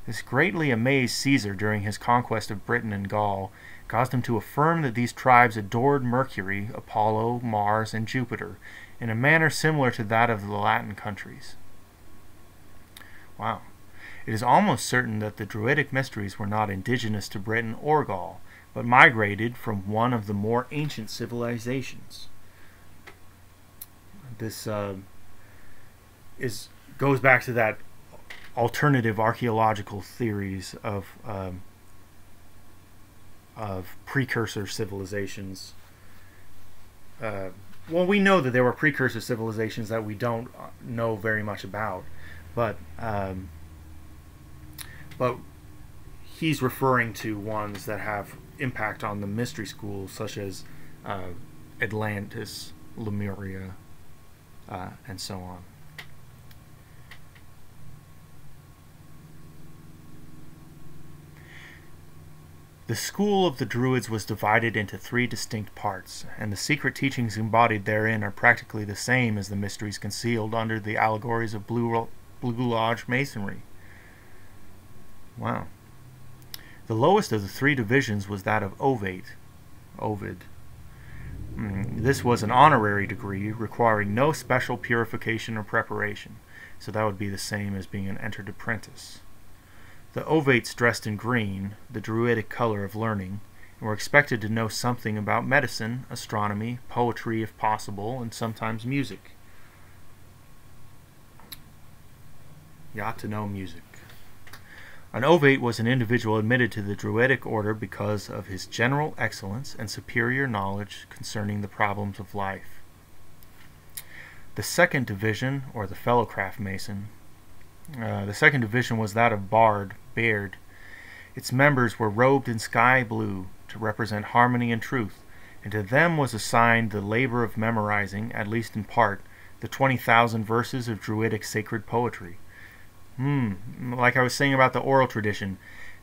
This greatly amazed Caesar during his conquest of Britain and Gaul, caused him to affirm that these tribes adored Mercury, Apollo, Mars, and Jupiter in a manner similar to that of the Latin countries. Wow. It is almost certain that the Druidic mysteries were not indigenous to Britain or Gaul, but migrated from one of the more ancient civilizations. This goes back to that alternative archaeological theories of precursor civilizations. Well, we know that there were precursor civilizations that we don't know very much about, but he's referring to ones that have impact on the mystery schools, such as Atlantis, Lemuria, and so on. The school of the Druids was divided into 3 distinct parts, and the secret teachings embodied therein are practically the same as the mysteries concealed under the allegories of Blue Lodge masonry. Wow. The lowest of the 3 divisions was that of Ovid. This was an honorary degree requiring no special purification or preparation, so that would be the same as being an entered apprentice. The Ovates dressed in green, the Druidic color of learning, and were expected to know something about medicine, astronomy, poetry if possible, and sometimes music. You ought to know music. An Ovate was an individual admitted to the Druidic order because of his general excellence and superior knowledge concerning the problems of life. The second division, or the Fellowcraft Mason, the second division was that of Baird. Its members were robed in sky blue to represent harmony and truth, and to them was assigned the labor of memorizing, at least in part, the 20,000 verses of Druidic sacred poetry. Like I was saying about the oral tradition,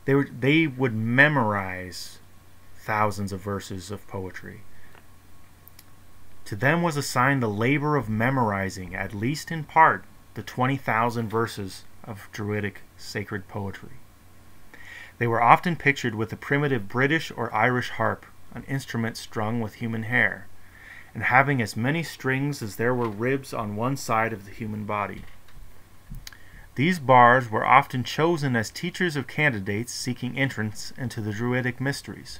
they would memorize thousands of verses of poetry. To them was assigned the labor of memorizing, at least in part, the 20,000 verses of Druidic sacred poetry. They were often pictured with a primitive British or Irish harp, an instrument strung with human hair, and having as many strings as there were ribs on one side of the human body. These bards were often chosen as teachers of candidates seeking entrance into the Druidic mysteries.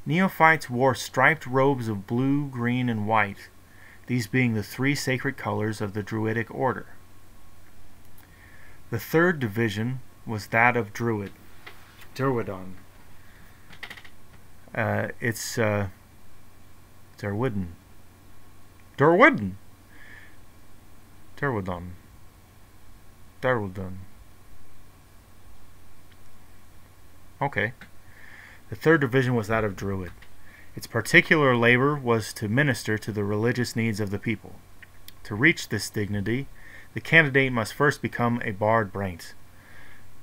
Neophytes wore striped robes of blue, green, and white, these being the 3 sacred colors of the Druidic order. The third division was that of Druidon. It's Derwidon. Okay. The third division was that of Druid. Its particular labor was to minister to the religious needs of the people. To reach this dignity, the candidate must first become a bard brent.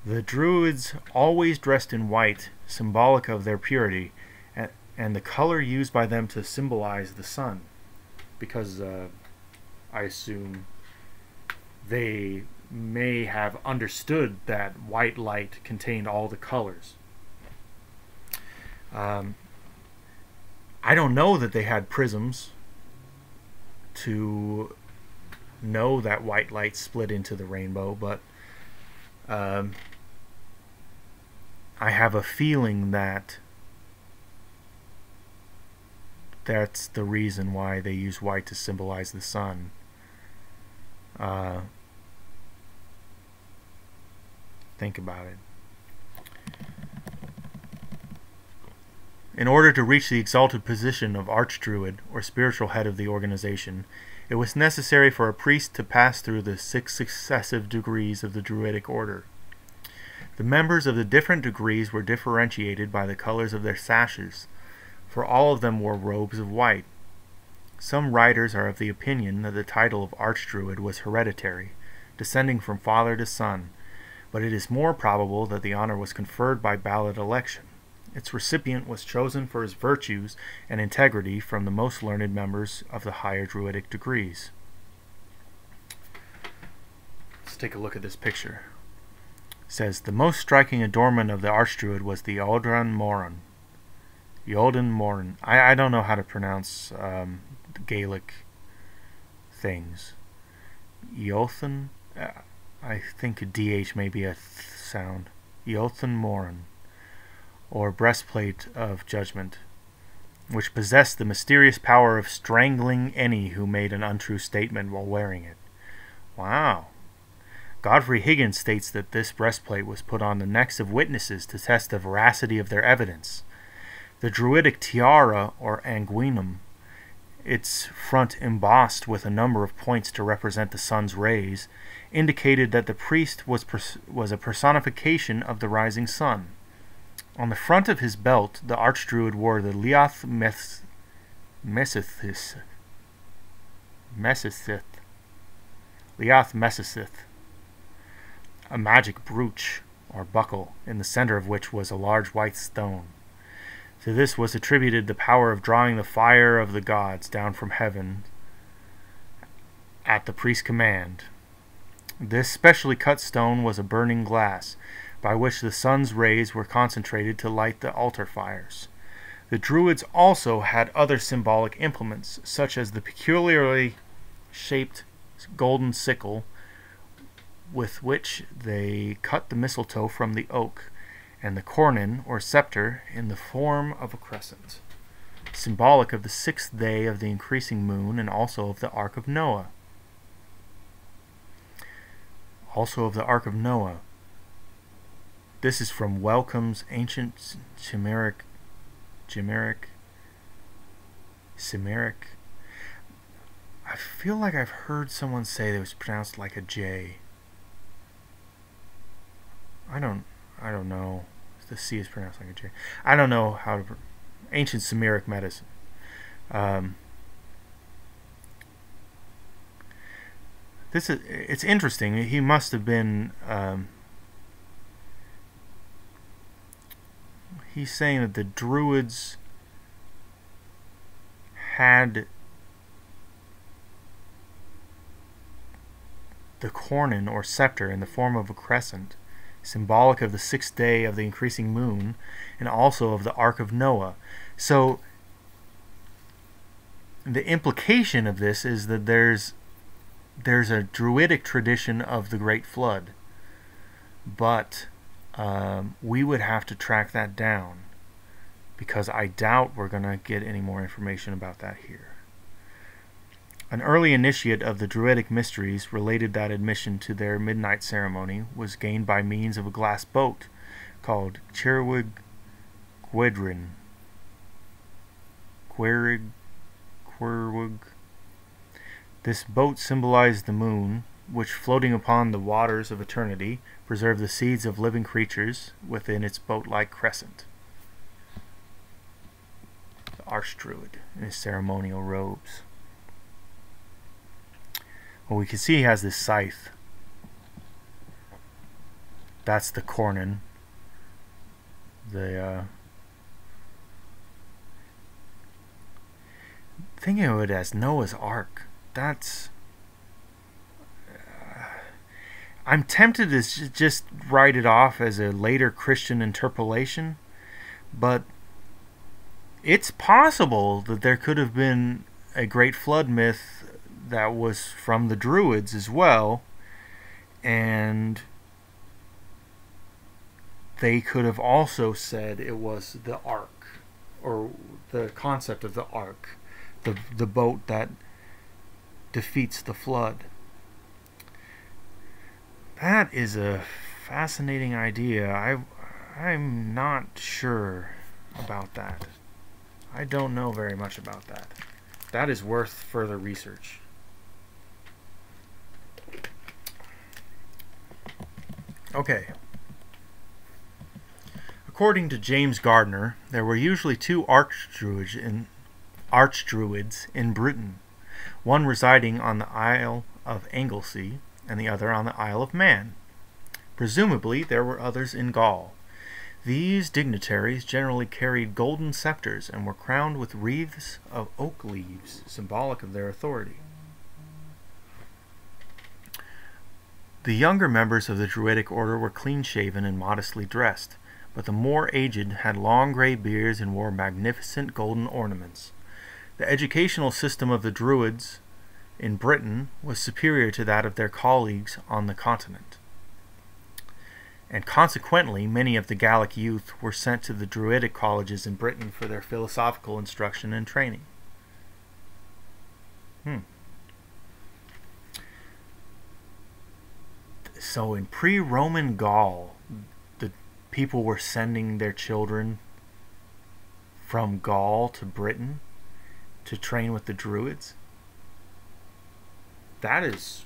The Druids always dressed in white, symbolic of their purity, and the color used by them to symbolize the sun, because I assume they may have understood that white light contained all the colors. I don't know that they had prisms to know that white light split into the rainbow, but I have a feeling that that's the reason why they use white to symbolize the sun. Think about it. In order to reach the exalted position of Archdruid, or spiritual head of the organization, it was necessary for a priest to pass through the 6 successive degrees of the Druidic order. The members of the different degrees were differentiated by the colors of their sashes, for all of them wore robes of white. Some writers are of the opinion that the title of Archdruid was hereditary, descending from father to son, but it is more probable that the honor was conferred by ballot election. Its recipient was chosen for his virtues and integrity from the most learned members of the higher Druidic degrees. Let's take a look at this picture. It says, the most striking adornment of the Archdruid was the Eodran Moran. Eodran Moran. I don't know how to pronounce Gaelic things. Eothan? I think a DH may be a sound. Eothan Moran, or breastplate of judgment, which possessed the mysterious power of strangling any who made an untrue statement while wearing it. Wow. Godfrey Higgins states that this breastplate was put on the necks of witnesses to test the veracity of their evidence. The Druidic tiara, or anguinum, its front embossed with a number of points to represent the sun's rays, indicated that the priest was a personification of the rising sun. On the front of his belt, the Archdruid wore the Liath Mesithith, Liath Mesithith, a magic brooch or buckle, in the center of which was a large white stone. To this was attributed the power of drawing the fire of the gods down from heaven at the priest's command. This specially cut stone was a burning glass, by which the sun's rays were concentrated to light the altar fires. The Druids also had other symbolic implements, such as the peculiarly shaped golden sickle with which they cut the mistletoe from the oak, and the cornon, or scepter, in the form of a crescent, symbolic of the 6th day of the increasing moon and also of the Ark of Noah. This is from Wellcome's Ancient Chimeric. I feel like I've heard someone say that it was pronounced like a J. I don't know. The C is pronounced like a J. I don't know how to. Ancient Sumeric medicine. It's interesting. He must have been. He's saying that the Druids had the cornon or scepter in the form of a crescent, symbolic of the 6th day of the increasing moon, and also of the Ark of Noah. So the implication of this is that there's a Druidic tradition of the Great Flood, but we would have to track that down, because I doubt we're going to get any more information about that here. An early initiate of the Druidic mysteries related that admission to their midnight ceremony was gained by means of a glass boat called Chirwig Gwydrin. This boat symbolized the moon, which, floating upon the waters of eternity, preserved the seeds of living creatures within its boat-like crescent. The Archdruid in his ceremonial robes. Well, we can see he has this scythe. That's the cornon. Thinking of it as Noah's Ark. That's... I'm tempted to just write it off as a later Christian interpolation, but it's possible that there could have been a great flood myth that was from the Druids as well, and they could have also said it was the Ark, or the concept of the Ark, the boat that defeats the flood. That is a fascinating idea. I'm not sure about that. I don't know very much about that. That is worth further research. Okay. According to James Gardner, there were usually 2 archdruids in Britain, one residing on the Isle of Anglesey and the other on the Isle of Man. Presumably there were others in Gaul. These dignitaries generally carried golden scepters and were crowned with wreaths of oak leaves, symbolic of their authority. The younger members of the Druidic order were clean-shaven and modestly dressed, but the more aged had long gray beards and wore magnificent golden ornaments. The educational system of the Druids in Britain was superior to that of their colleagues on the continent, and consequently many of the Gallic youth were sent to the Druidic colleges in Britain for their philosophical instruction and training. So in pre-Roman Gaul, the people were sending their children from Gaul to Britain to train with the Druids. That is...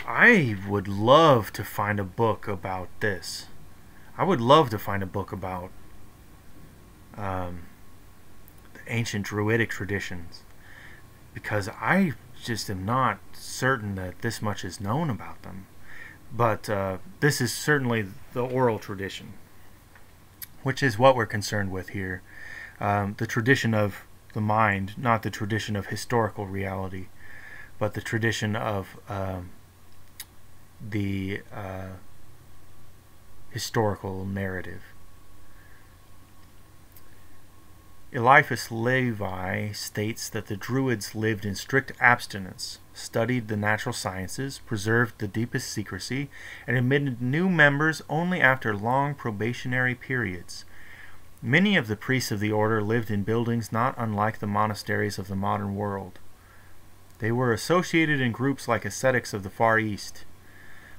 I would love to find a book about this. I would love to find a book about the ancient Druidic traditions, because I just am not certain that this much is known about them. But this is certainly the oral tradition, which is what we're concerned with here. The tradition of the mind, not the tradition of historical reality, but the tradition of the historical narrative. Eliphas Levi states that the Druids lived in strict abstinence, studied the natural sciences, preserved the deepest secrecy, and admitted new members only after long probationary periods. Many of the priests of the order lived in buildings not unlike the monasteries of the modern world. They were associated in groups like ascetics of the Far East.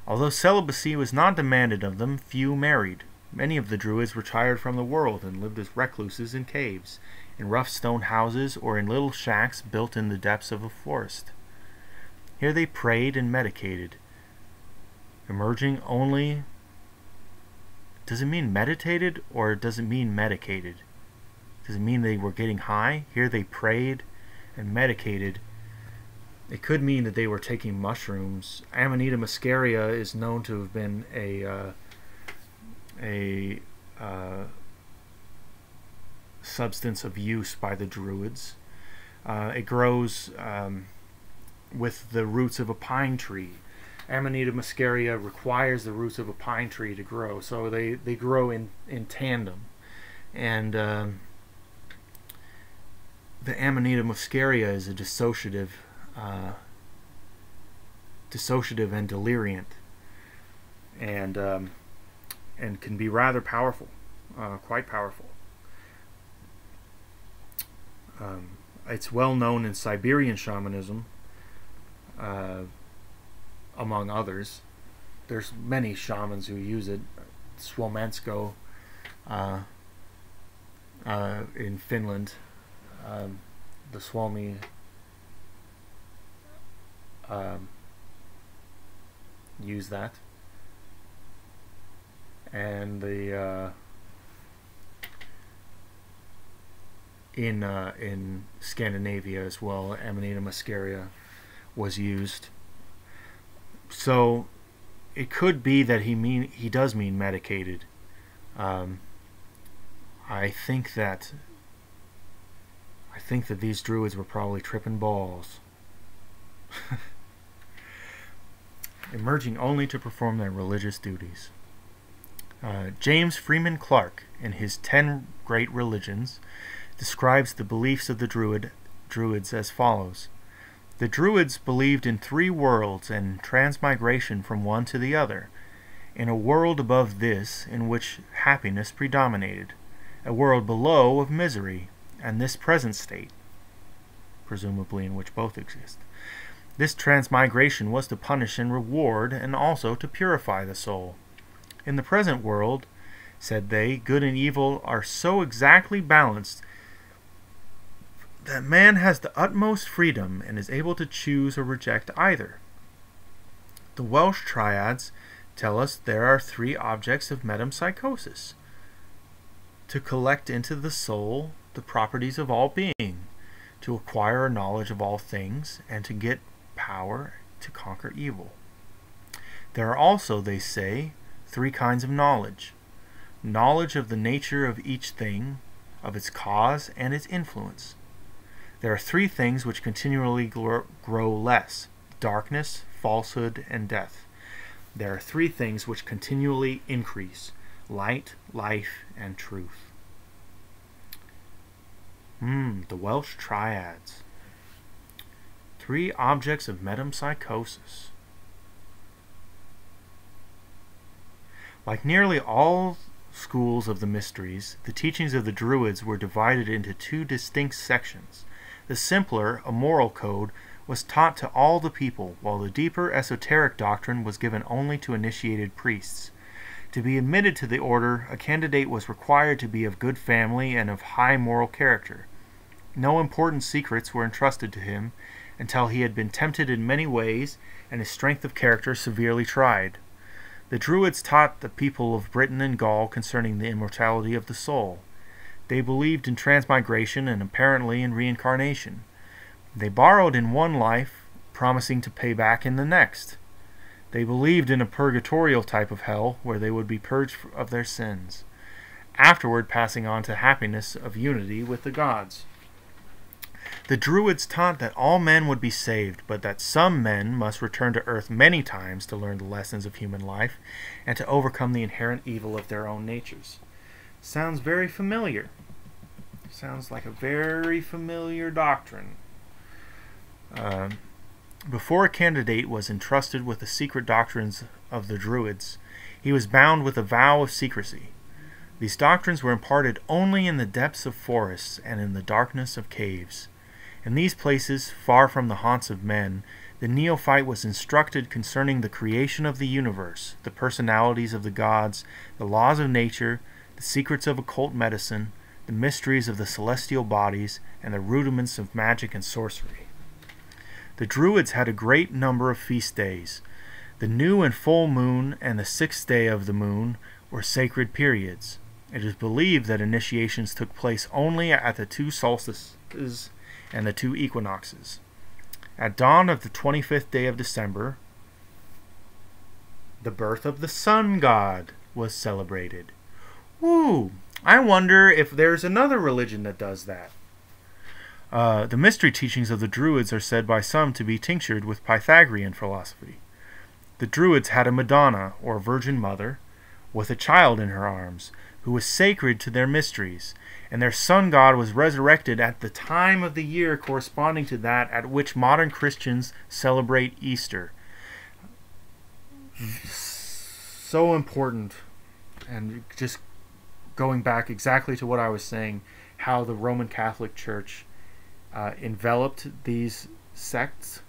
Although celibacy was not demanded of them, few married. Many of the Druids retired from the world and lived as recluses in caves, in rough stone houses, or in little shacks built in the depths of a forest. Here they prayed and meditated, emerging only... Does it mean meditated, or does it mean medicated? Does it mean they were getting high? Here they prayed and medicated. It could mean that they were taking mushrooms. Amanita muscaria is known to have been a substance of use by the Druids. It grows with the roots of a pine tree. Amanita muscaria requires the roots of a pine tree to grow, so they grow in tandem. And the Amanita muscaria is a dissociative and deliriant, and can be rather powerful, quite powerful. It's well known in Siberian shamanism, among others. There's many shamans who use it. Suomensko in Finland, the Suomi use that, and the in Scandinavia as well, Amanita muscaria was used. So it could be that he does mean medicated. I think that these Druids were probably tripping balls. Emerging only to perform their religious duties. James Freeman Clarke, in his 10 Great Religions, describes the beliefs of the Druids as follows. The Druids believed in 3 worlds and transmigration from one to the other, in a world above this in which happiness predominated, a world below of misery, and this present state, presumably in which both exist. This transmigration was to punish and reward, and also to purify the soul. In the present world, said they, good and evil are so exactly balanced that man has the utmost freedom and is able to choose or reject either. The Welsh triads tell us there are 3 objects of metempsychosis: to collect into the soul the properties of all being, to acquire a knowledge of all things, and to get power to conquer evil. There are also, they say, 3 kinds of knowledge. Knowledge of the nature of each thing, of its cause and its influence. There are 3 things which continually grow less: darkness, falsehood, and death. There are 3 things which continually increase: light, life, and truth. The Welsh triads. 3 objects of metempsychosis. Like nearly all schools of the mysteries, the teachings of the Druids were divided into 2 distinct sections. The simpler, a moral code, was taught to all the people, while the deeper esoteric doctrine was given only to initiated priests. To be admitted to the order, a candidate was required to be of good family and of high moral character. No important secrets were entrusted to him until he had been tempted in many ways and his strength of character severely tried. The Druids taught the people of Britain and Gaul concerning the immortality of the soul. They believed in transmigration and apparently in reincarnation. They borrowed in one life, promising to pay back in the next. They believed in a purgatorial type of hell where they would be purged of their sins, afterward passing on to happiness of unity with the gods. The Druids taught that all men would be saved, but that some men must return to earth many times to learn the lessons of human life and to overcome the inherent evil of their own natures. Sounds very familiar. Sounds like a very familiar doctrine. Before a candidate was entrusted with the secret doctrines of the Druids, he was bound with a vow of secrecy. These doctrines were imparted only in the depths of forests and in the darkness of caves. In these places, far from the haunts of men, the neophyte was instructed concerning the creation of the universe, the personalities of the gods, the laws of nature, the secrets of occult medicine, the mysteries of the celestial bodies, and the rudiments of magic and sorcery. The Druids had a great number of feast days. The new and full moon and the 6th day of the moon were sacred periods. It is believed that initiations took place only at the 2 solstices and the 2 equinoxes. At dawn of the 25th day of December, the birth of the sun god was celebrated. Woo! I wonder if there's another religion that does that. The mystery teachings of the Druids are said by some to be tinctured with Pythagorean philosophy. The Druids had a Madonna, or Virgin Mother, with a child in her arms, who was sacred to their mysteries, and their sun god was resurrected at the time of the year corresponding to that at which modern Christians celebrate Easter. So important, and just going back exactly to what I was saying, how the Roman Catholic Church enveloped these sects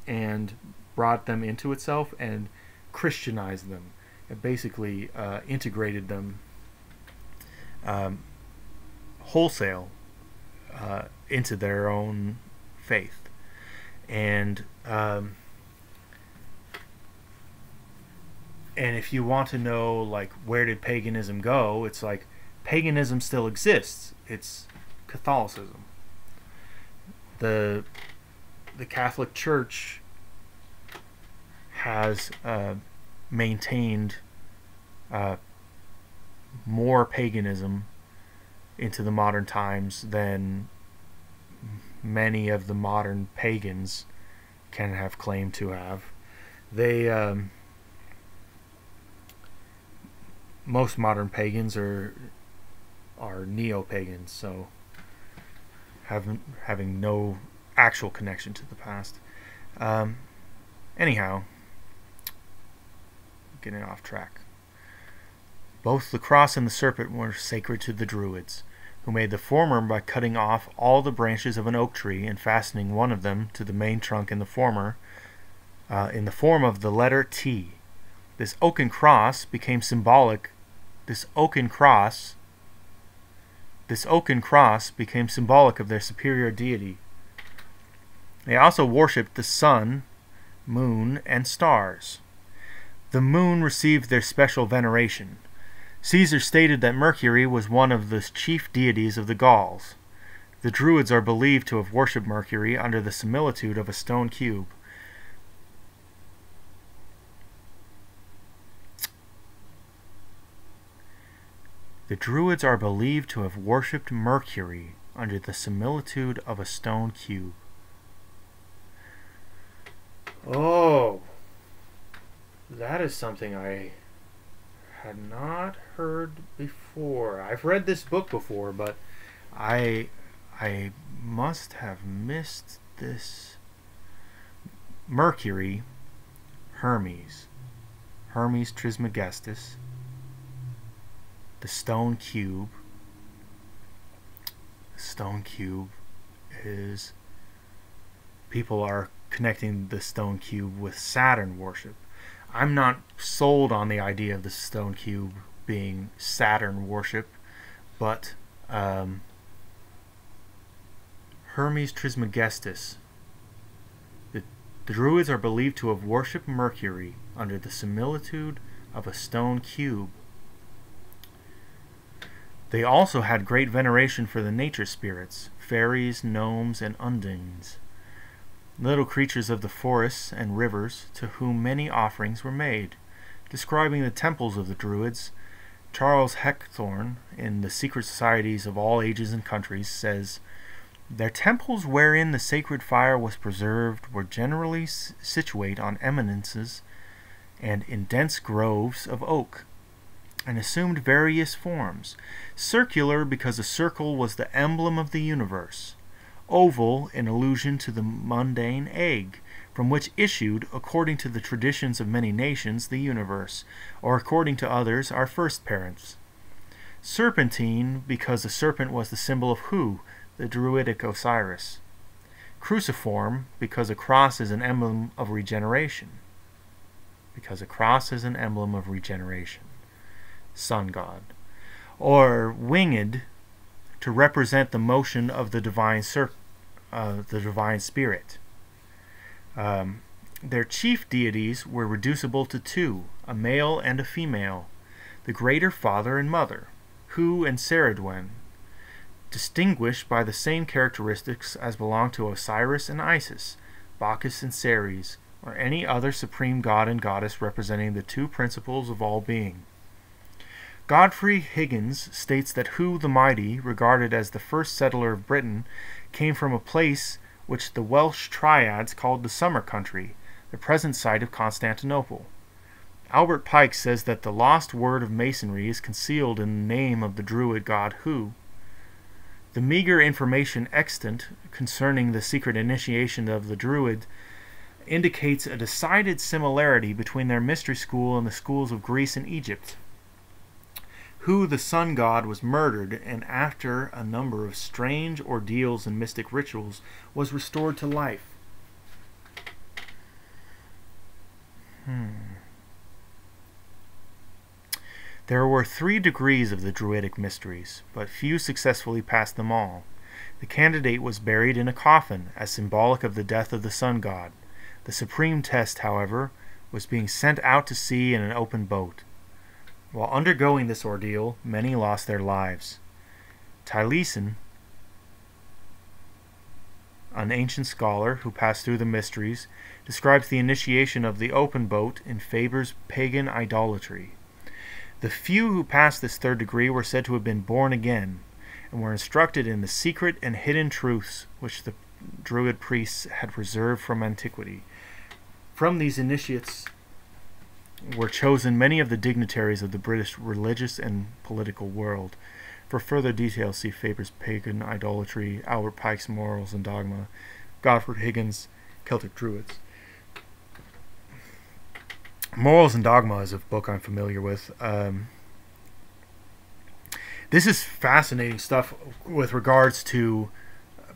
and brought them into itself and Christianized them. It basically integrated them wholesale into their own faith. And if you want to know, like, where did paganism go, it's like paganism still exists. It's Catholicism. The Catholic Church has maintained more paganism into the modern times than many of the modern pagans can have claimed to have. They most modern pagans are neo-pagans, so having no actual connection to the past. Anyhow, getting off track. Both the cross and the serpent were sacred to the Druids, who made the former by cutting off all the branches of an oak tree and fastening one of them to the main trunk in the former, in the form of the letter T. This oaken cross became symbolic. This oaken cross became symbolic of their superior deity. They also worshipped the sun, moon, and stars. The moon received their special veneration. Caesar stated that Mercury was one of the chief deities of the Gauls. The Druids are believed to have worshipped Mercury under the similitude of a stone cube. The Druids are believed to have worshipped Mercury under the similitude of a stone cube. Oh, that is something I had not heard before. I've read this book before, but I must have missed this. Mercury, Hermes Trismegistus, the stone cube. The stone cube is, people are connecting the stone cube with Saturn worship. I'm not sold on the idea of the stone cube being Saturn worship, but Hermes Trismegistus. The Druids are believed to have worshipped Mercury under the similitude of a stone cube. They also had great veneration for the nature spirits, fairies, gnomes, and undines, little creatures of the forests and rivers, to whom many offerings were made. Describing the temples of the Druids, Charles Heckthorne, in The Secret Societies of All Ages and Countries, says, "Their temples wherein the sacred fire was preserved were generally situate on eminences and in dense groves of oak, and assumed various forms, circular because a circle was the emblem of the universe, oval in allusion to the mundane egg, from which issued, according to the traditions of many nations, the universe, or according to others, our first parents, serpentine because the serpent was the symbol of Hu, the Druidic Osiris, cruciform because a cross is an emblem of regeneration, sun god, or winged to represent the motion of the divine spirit. Their chief deities were reducible to two, a male and a female, the greater father and mother, Hu and Saradwen, distinguished by the same characteristics as belong to Osiris and Isis, Bacchus and Ceres, or any other supreme god and goddess representing the two principles of all being. Godfrey Higgins states that Hu the Mighty, regarded as the first settler of Britain, came from a place which the Welsh triads called the Summer Country, the present site of Constantinople. Albert Pike says that the lost word of masonry is concealed in the name of the Druid god Hu. The meager information extant concerning the secret initiation of the Druid indicates a decided similarity between their mystery school and the schools of Greece and Egypt. Hu, the sun god, was murdered, and after a number of strange ordeals and mystic rituals, was restored to life. There were 3 degrees of the Druidic mysteries, but few successfully passed them all. The candidate was buried in a coffin, as symbolic of the death of the sun god. The supreme test, however, was being sent out to sea in an open boat. While undergoing this ordeal, many lost their lives. Taliesin, an ancient scholar who passed through the mysteries, describes the initiation of the open boat in Faber's pagan idolatry. The few who passed this 3rd degree were said to have been born again, and were instructed in the secret and hidden truths which the Druid priests had reserved from antiquity. From these initiates were chosen many of the dignitaries of the British religious and political world. For further details, see Faber's Pagan Idolatry, Albert Pike's Morals and Dogma, Godfrey Higgins' Celtic Druids. Morals and Dogma is a book I'm familiar with. This is fascinating stuff with regards to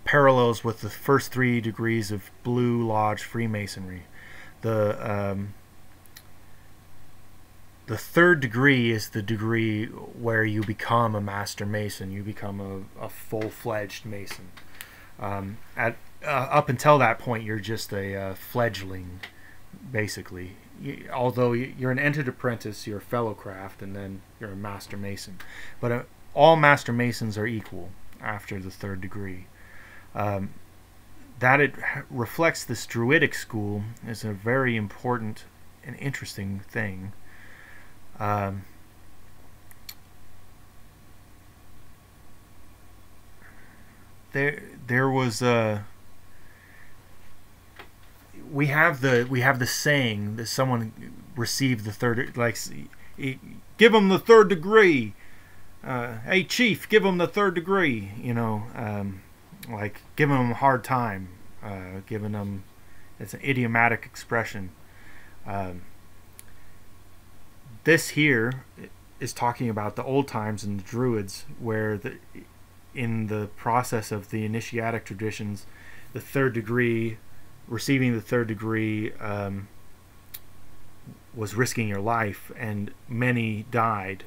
parallels with the first 3 degrees of Blue Lodge Freemasonry. The 3rd degree is the degree where you become a master mason. You become a full-fledged mason. Up until that point, you're just a fledgling, basically. Although you're an entered apprentice, you're a fellow craft, and then you're a master mason. But all master masons are equal after the 3rd degree. That it reflects this Druidic school is a very important and interesting thing. there was we have the saying that someone received the third, like, give them the third degree. Hey chief, give them the third degree. You know, like giving them a hard time, giving them. It's an idiomatic expression. This here is talking about the old times and the Druids, where in the process of the initiatic traditions, the third degree, receiving the third degree, was risking your life, and many died.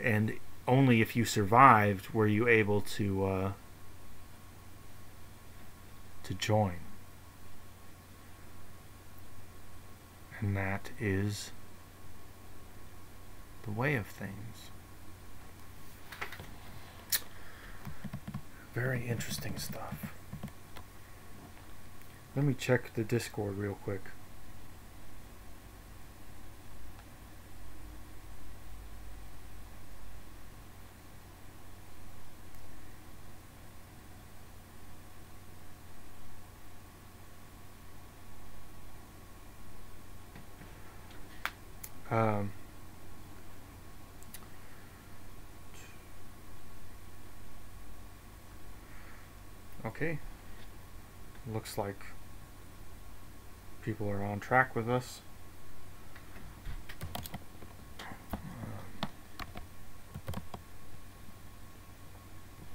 And only if you survived were you able to join. And that is the way of things. Very interesting stuff. Let me check the Discord real quick. Okay, looks like people are on track with us.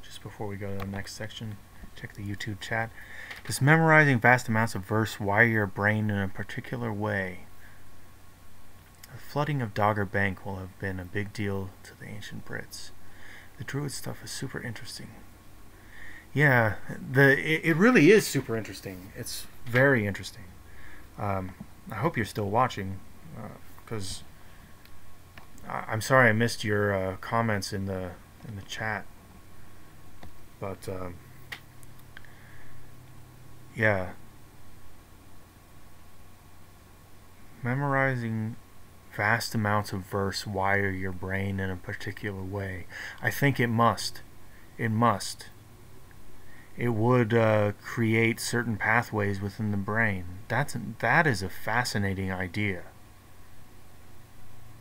Just before we go to the next section, check the YouTube chat. Does memorizing vast amounts of verse wire your brain in a particular way? The flooding of Dogger Bank will have been a big deal to the ancient Brits. The Druid stuff is super interesting. Yeah, it really is super interesting. It's very interesting. I hope you're still watching, because I'm sorry I missed your comments in the chat. But yeah, memorizing vast amounts of verse wire your brain in a particular way. I think it must. It must. It would create certain pathways within the brain. That is a fascinating idea.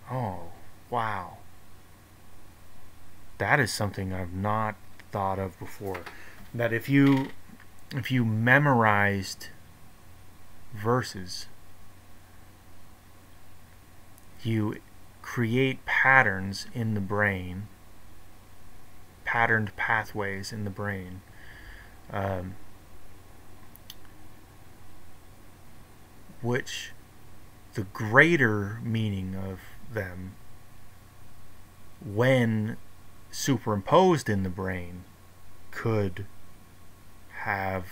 Oh, wow. That is something I've not thought of before. That if you memorized verses, you create patterns in the brain, patterned pathways in the brain. Which the greater meaning of them, when superimposed in the brain, could have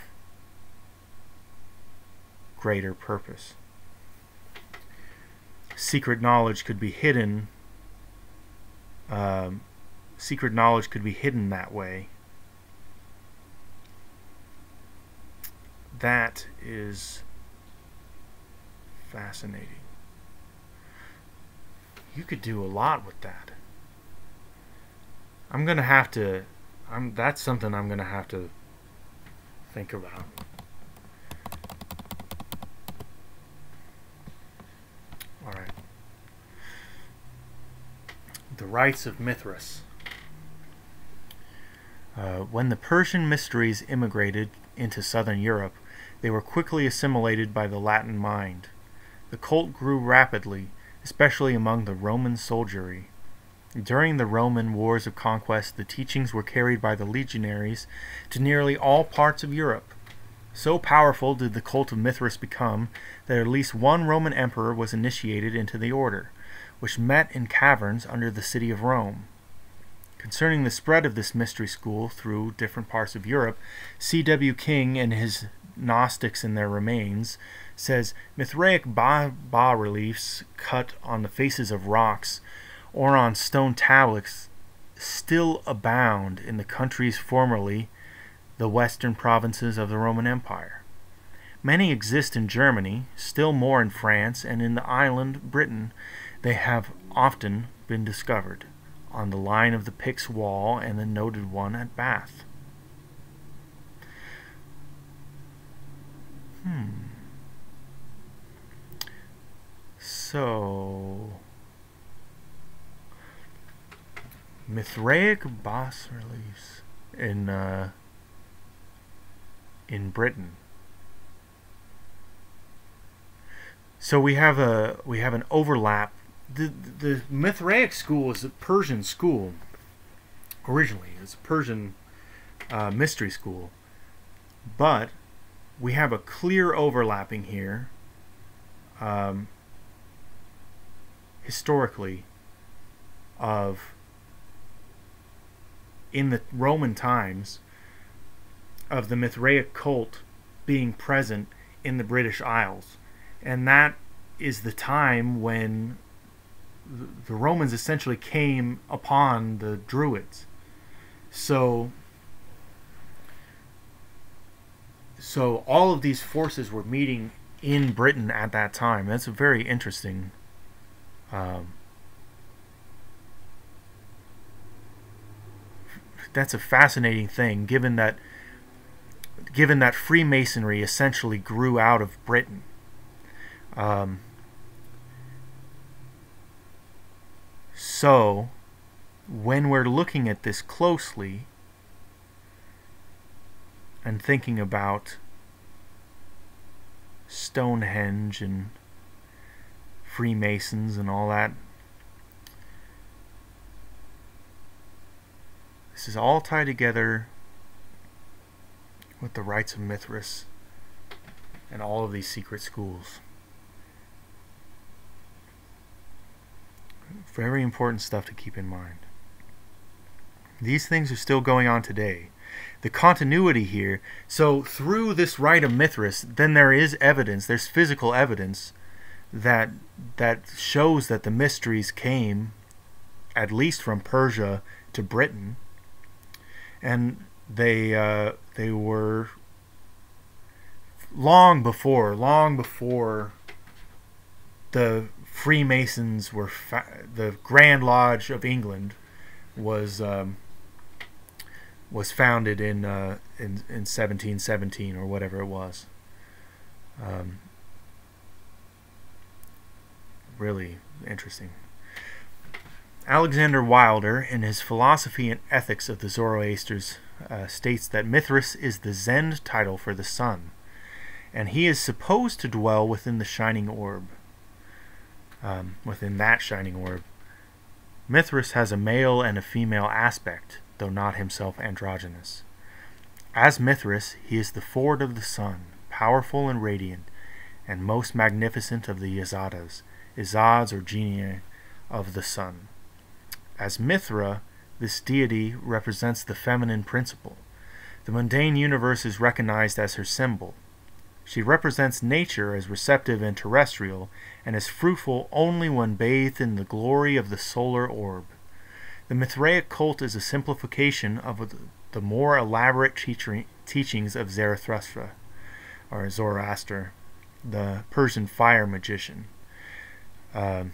greater purpose. Secret knowledge could be hidden. Secret knowledge could be hidden that way. That is fascinating. You could do a lot with that. I'm gonna have to. That's something I'm gonna have to think about. All right. The rites of Mithras. When the Persian mysteries immigrated into southern Europe, they were quickly assimilated by the Latin mind. The cult grew rapidly, especially among the Roman soldiery. During the Roman wars of conquest, the teachings were carried by the legionaries to nearly all parts of Europe. So powerful did the cult of Mithras become that at least one Roman emperor was initiated into the order, which met in caverns under the city of Rome. Concerning the spread of this mystery school through different parts of Europe, C.W. King, in his Gnostics and Their Remains, says Mithraic bas-reliefs cut on the faces of rocks or on stone tablets still abound in the countries formerly the western provinces of the Roman Empire. Many exist in Germany, still more in France, and in the island Britain they have often been discovered. on the line of the Picts wall and the noted one at Bath. So, Mithraic bas reliefs in Britain. So we have an overlap. The Mithraic school is a Persian school originally. It's a Persian mystery school, but we have a clear overlapping here historically of, in the Roman times, of the Mithraic cult being present in the British Isles. And that is the time when the Romans essentially came upon the Druids. So all of these forces were meeting in Britain at that time. That's a very interesting that's a fascinating thing, given that Freemasonry essentially grew out of Britain. So when we're looking at this closely and thinking about Stonehenge and Freemasons and all that, this is all tied together with the rites of Mithras and all of these secret schools. Very important stuff to keep in mind. These things are still going on today. The continuity here, so through this rite of Mithras, then there is evidence, there's physical evidence that shows that the mysteries came at least from Persia to Britain, and they were long before the Freemasons were the Grand Lodge of England was founded in 1717 or whatever it was. Really interesting. Alexander Wilder, in his Philosophy and Ethics of the Zoroasters, states that Mithras is the Zend title for the sun, and he is supposed to dwell within the shining orb. Within that shining orb. Mithras has a male and a female aspect, though not himself androgynous. As Mithras, he is the forward of the sun, powerful and radiant, and most magnificent of the Izadas or genii of the sun. As Mithra, this deity represents the feminine principle. The mundane universe is recognized as her symbol. She represents nature as receptive and terrestrial, and is fruitful only when bathed in the glory of the solar orb. The Mithraic cult is a simplification of the more elaborate teachings of Zarathustra, or Zoroaster, the Persian fire magician, about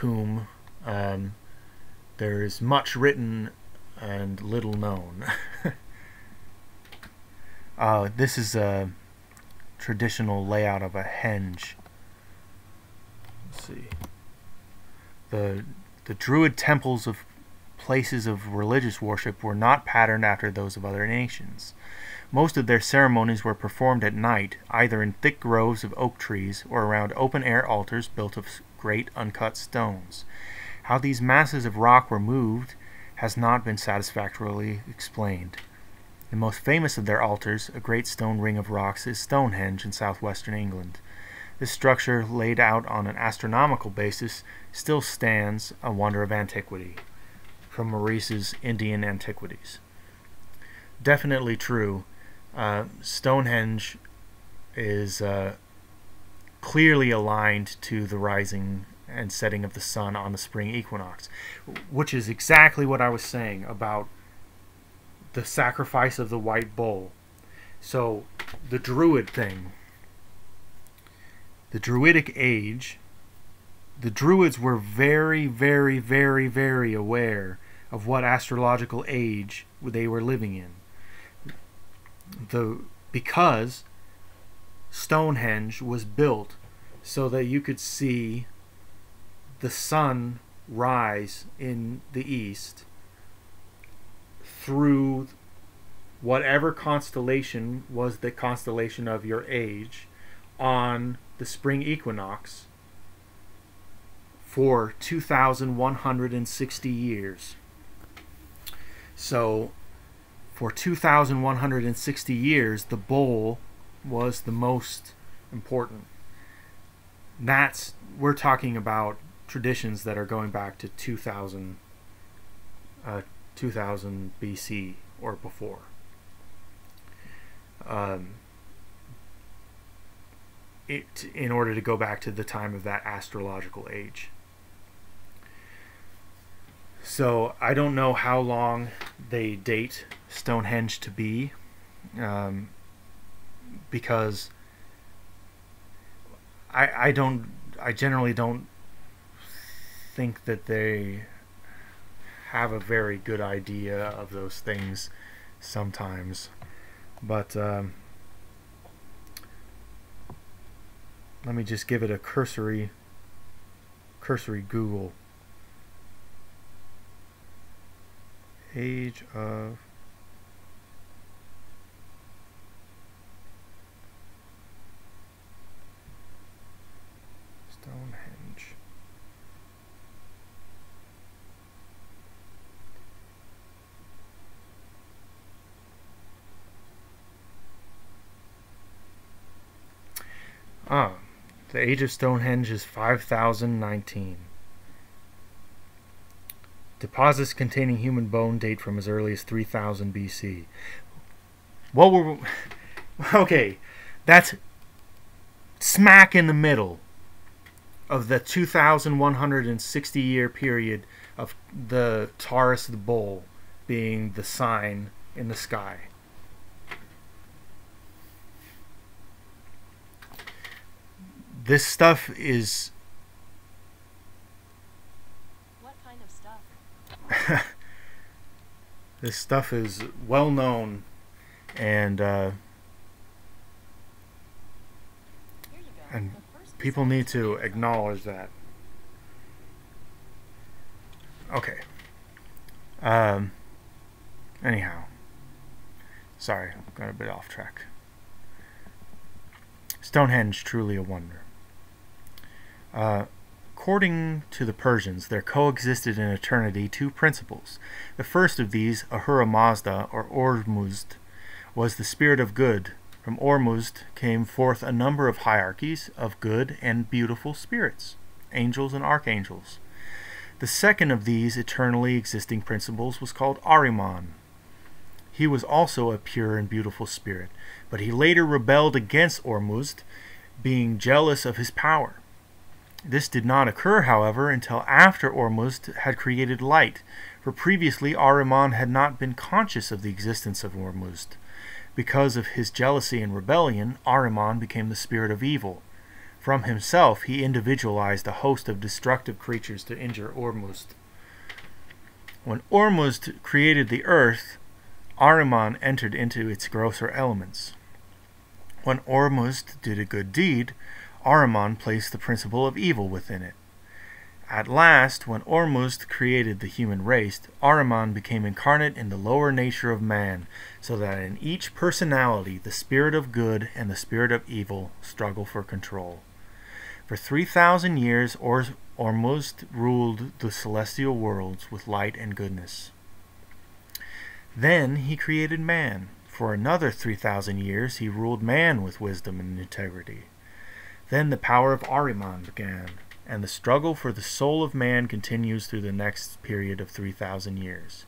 whom there is much written and little known. This is a traditional layout of a henge. Let's see. The Druid temples of places of religious worship were not patterned after those of other nations. Most of their ceremonies were performed at night, either in thick groves of oak trees or around open-air altars built of great uncut stones. How these masses of rock were moved has not been satisfactorily explained. The most famous of their altars, a great stone ring of rocks, is Stonehenge in southwestern England. This structure, laid out on an astronomical basis, still stands, a wonder of antiquity, from Maurice's Indian Antiquities. Definitely true. Stonehenge is clearly aligned to the rising and setting of the sun on the spring equinox, which is exactly what I was saying about the sacrifice of the white bull. So the Druid thing, the Druidic age, the Druids were very, very, very, very aware of what astrological age they were living in. Because Stonehenge was built so that you could see the sun rise in the east through whatever constellation was the constellation of your age on the spring equinox for 2,160 years. So for 2,160 years, the bull was the most important. We're talking about traditions that are going back to 2000 BC or before. In order to go back to the time of that astrological age. So I don't know how long they date Stonehenge to be, because I generally don't think that they have a very good idea of those things sometimes. But let me just give it a cursory Google. Age of Stonehenge. The age of Stonehenge is 5019. Deposits containing human bone date from as early as 3000 BC. Okay, that's smack in the middle of the 2,160 year period of the Taurus the bull being the sign in the sky. This stuff is... What kind of stuff? This stuff is well known, and people need to acknowledge that. Okay. Anyhow, sorry, got a bit off track. Stonehenge, truly a wonder. According to the Persians, there coexisted in eternity two principles. The first of these, Ahura Mazda, or Ormuzd, was the spirit of good. From Ormuzd came forth a number of hierarchies of good and beautiful spirits, angels and archangels. The second of these eternally existing principles was called Ahriman. He was also a pure and beautiful spirit, but he later rebelled against Ormuzd, being jealous of his power. This did not occur, however, until after Ormuzd had created light, for previously Ahriman had not been conscious of the existence of Ormuzd. Because of his jealousy and rebellion, Ahriman became the spirit of evil. From himself, he individualized a host of destructive creatures to injure Ormuzd. When Ormuzd created the earth, Ahriman entered into its grosser elements. When Ormuzd did a good deed, Ahriman placed the principle of evil within it. At last, when Ormuzd created the human race, Ahriman became incarnate in the lower nature of man, so that in each personality the spirit of good and the spirit of evil struggle for control. For 3,000 years, Ormuzd ruled the celestial worlds with light and goodness. Then he created man. For another 3,000 years he ruled man with wisdom and integrity. Then the power of Ahriman began, and the struggle for the soul of man continues through the next period of 3,000 years.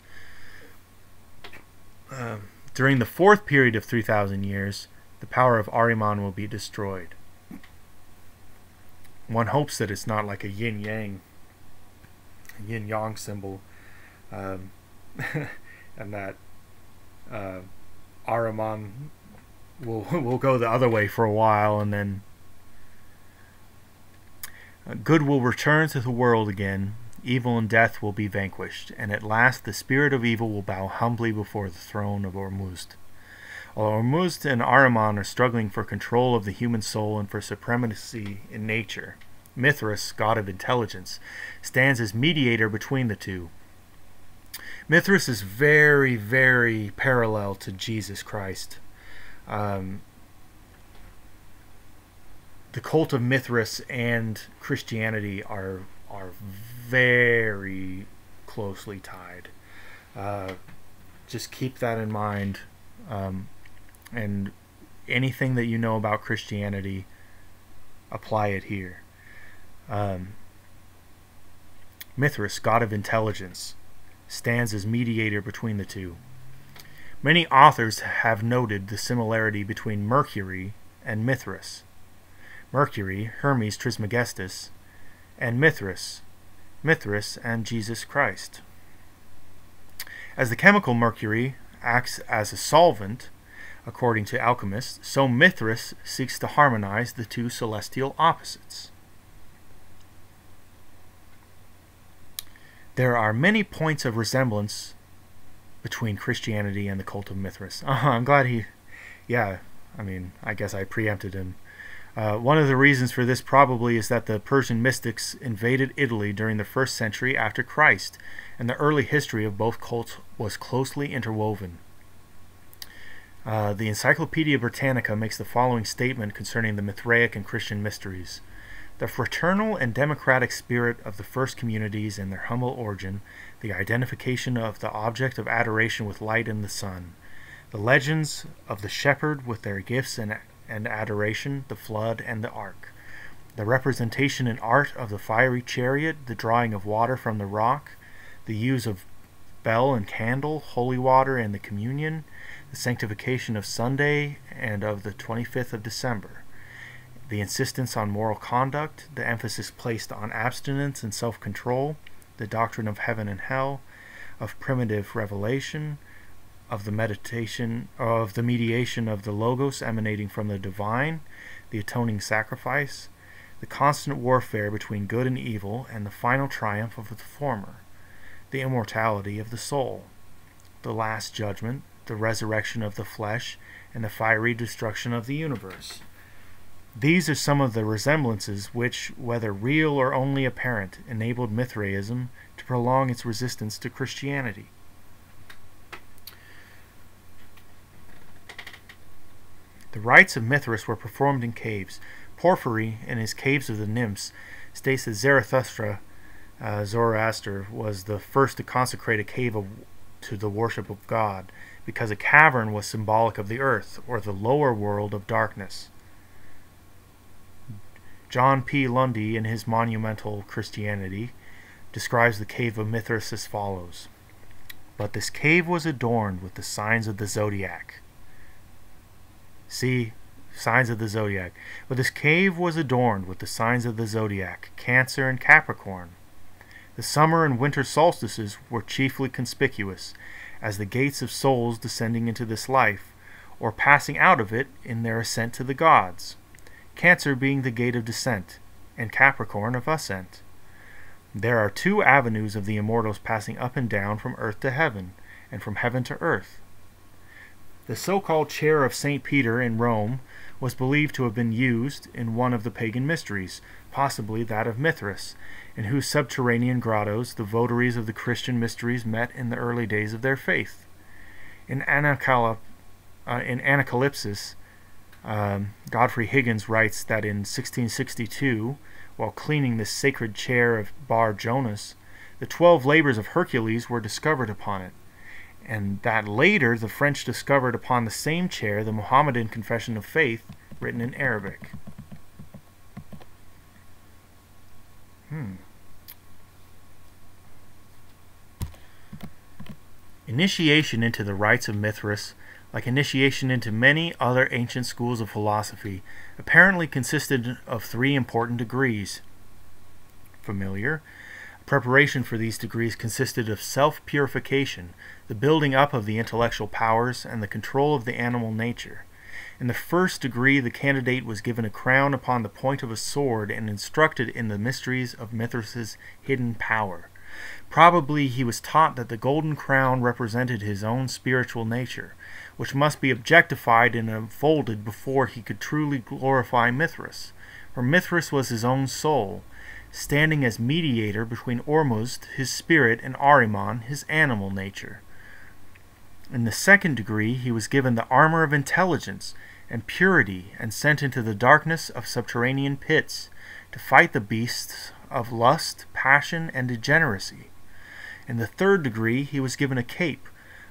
During the fourth period of 3,000 years, the power of Ahriman will be destroyed. One hopes that it's not like a yin-yang symbol, and that Ahriman will go the other way for a while, and then Good will return to the world again, evil and death will be vanquished, and at last the spirit of evil will bow humbly before the throne of Ormuzd. While Ormuzd and Ahriman are struggling for control of the human soul and for supremacy in nature, Mithras, god of intelligence, stands as mediator between the two. Mithras is very, very parallel to Jesus Christ. The cult of Mithras and Christianity are very closely tied. Just keep that in mind. And anything that you know about Christianity, apply it here. Mithras, god of intelligence, stands as mediator between the two. Many authors have noted the similarity between Mercury and Mithras. Mercury, Hermes Trismegistus, and Mithras, Mithras and Jesus Christ. As the chemical mercury acts as a solvent, according to alchemists, so Mithras seeks to harmonize the two celestial opposites. There are many points of resemblance between Christianity and the cult of Mithras. I'm glad he... Yeah, I mean, I guess I preempted him. One of the reasons for this probably is that the Persian mystics invaded Italy during the 1st century after Christ, and the early history of both cults was closely interwoven. The Encyclopedia Britannica makes the following statement concerning the Mithraic and Christian mysteries. The fraternal and democratic spirit of the first communities and their humble origin, the identification of the object of adoration with light and the sun, the legends of the shepherd with their gifts and adoration, the flood and the ark, the representation in art of the fiery chariot, the drawing of water from the rock, the use of bell and candle, holy water and the communion, the sanctification of Sunday and of the 25th of December, the insistence on moral conduct, the emphasis placed on abstinence and self-control, the doctrine of heaven and hell, of primitive revelation, of the meditation, of the mediation of the Logos emanating from the divine, the atoning sacrifice, the constant warfare between good and evil, and the final triumph of the former, the immortality of the soul, the last judgment, the resurrection of the flesh, and the fiery destruction of the universe. These are some of the resemblances which, whether real or only apparent, enabled Mithraism to prolong its resistance to Christianity. The rites of Mithras were performed in caves. Porphyry, in his Caves of the Nymphs, states that Zarathustra, Zoroaster, was the first to consecrate a cave to the worship of God, because a cavern was symbolic of the earth, or the lower world of darkness. John P. Lundy, in his Monumental Christianity, describes the cave of Mithras as follows. But this cave was adorned with the signs of the zodiac. See, signs of the zodiac. But this cave was adorned with the signs of the zodiac, Cancer and Capricorn. The summer and winter solstices were chiefly conspicuous, as the gates of souls descending into this life, or passing out of it in their ascent to the gods. Cancer being the gate of descent, and Capricorn of ascent. There are two avenues of the immortals passing up and down from earth to heaven, and from heaven to earth. The so-called chair of St. Peter in Rome was believed to have been used in one of the pagan mysteries, possibly that of Mithras, in whose subterranean grottos the votaries of the Christian mysteries met in the early days of their faith. In Anacalypsis, Godfrey Higgins writes that in 1662, while cleaning this sacred chair of Bar Jonas, the 12 labors of Hercules were discovered upon it, and that later the French discovered upon the same chair the Mohammedan Confession of Faith written in Arabic. Initiation into the rites of Mithras, like initiation into many other ancient schools of philosophy, apparently consisted of 3 important degrees. Familiar. Preparation for these degrees consisted of self-purification, the building up of the intellectual powers, and the control of the animal nature. In the first degree, the candidate was given a crown upon the point of a sword and instructed in the mysteries of Mithras's hidden power. Probably he was taught that the golden crown represented his own spiritual nature, which must be objectified and unfolded before he could truly glorify Mithras. For Mithras was his own soul, standing as mediator between Ormuzd, his spirit, and Ahriman, his animal nature. In the second degree, he was given the armor of intelligence and purity and sent into the darkness of subterranean pits to fight the beasts of lust, passion, and degeneracy. In the third degree, he was given a cape,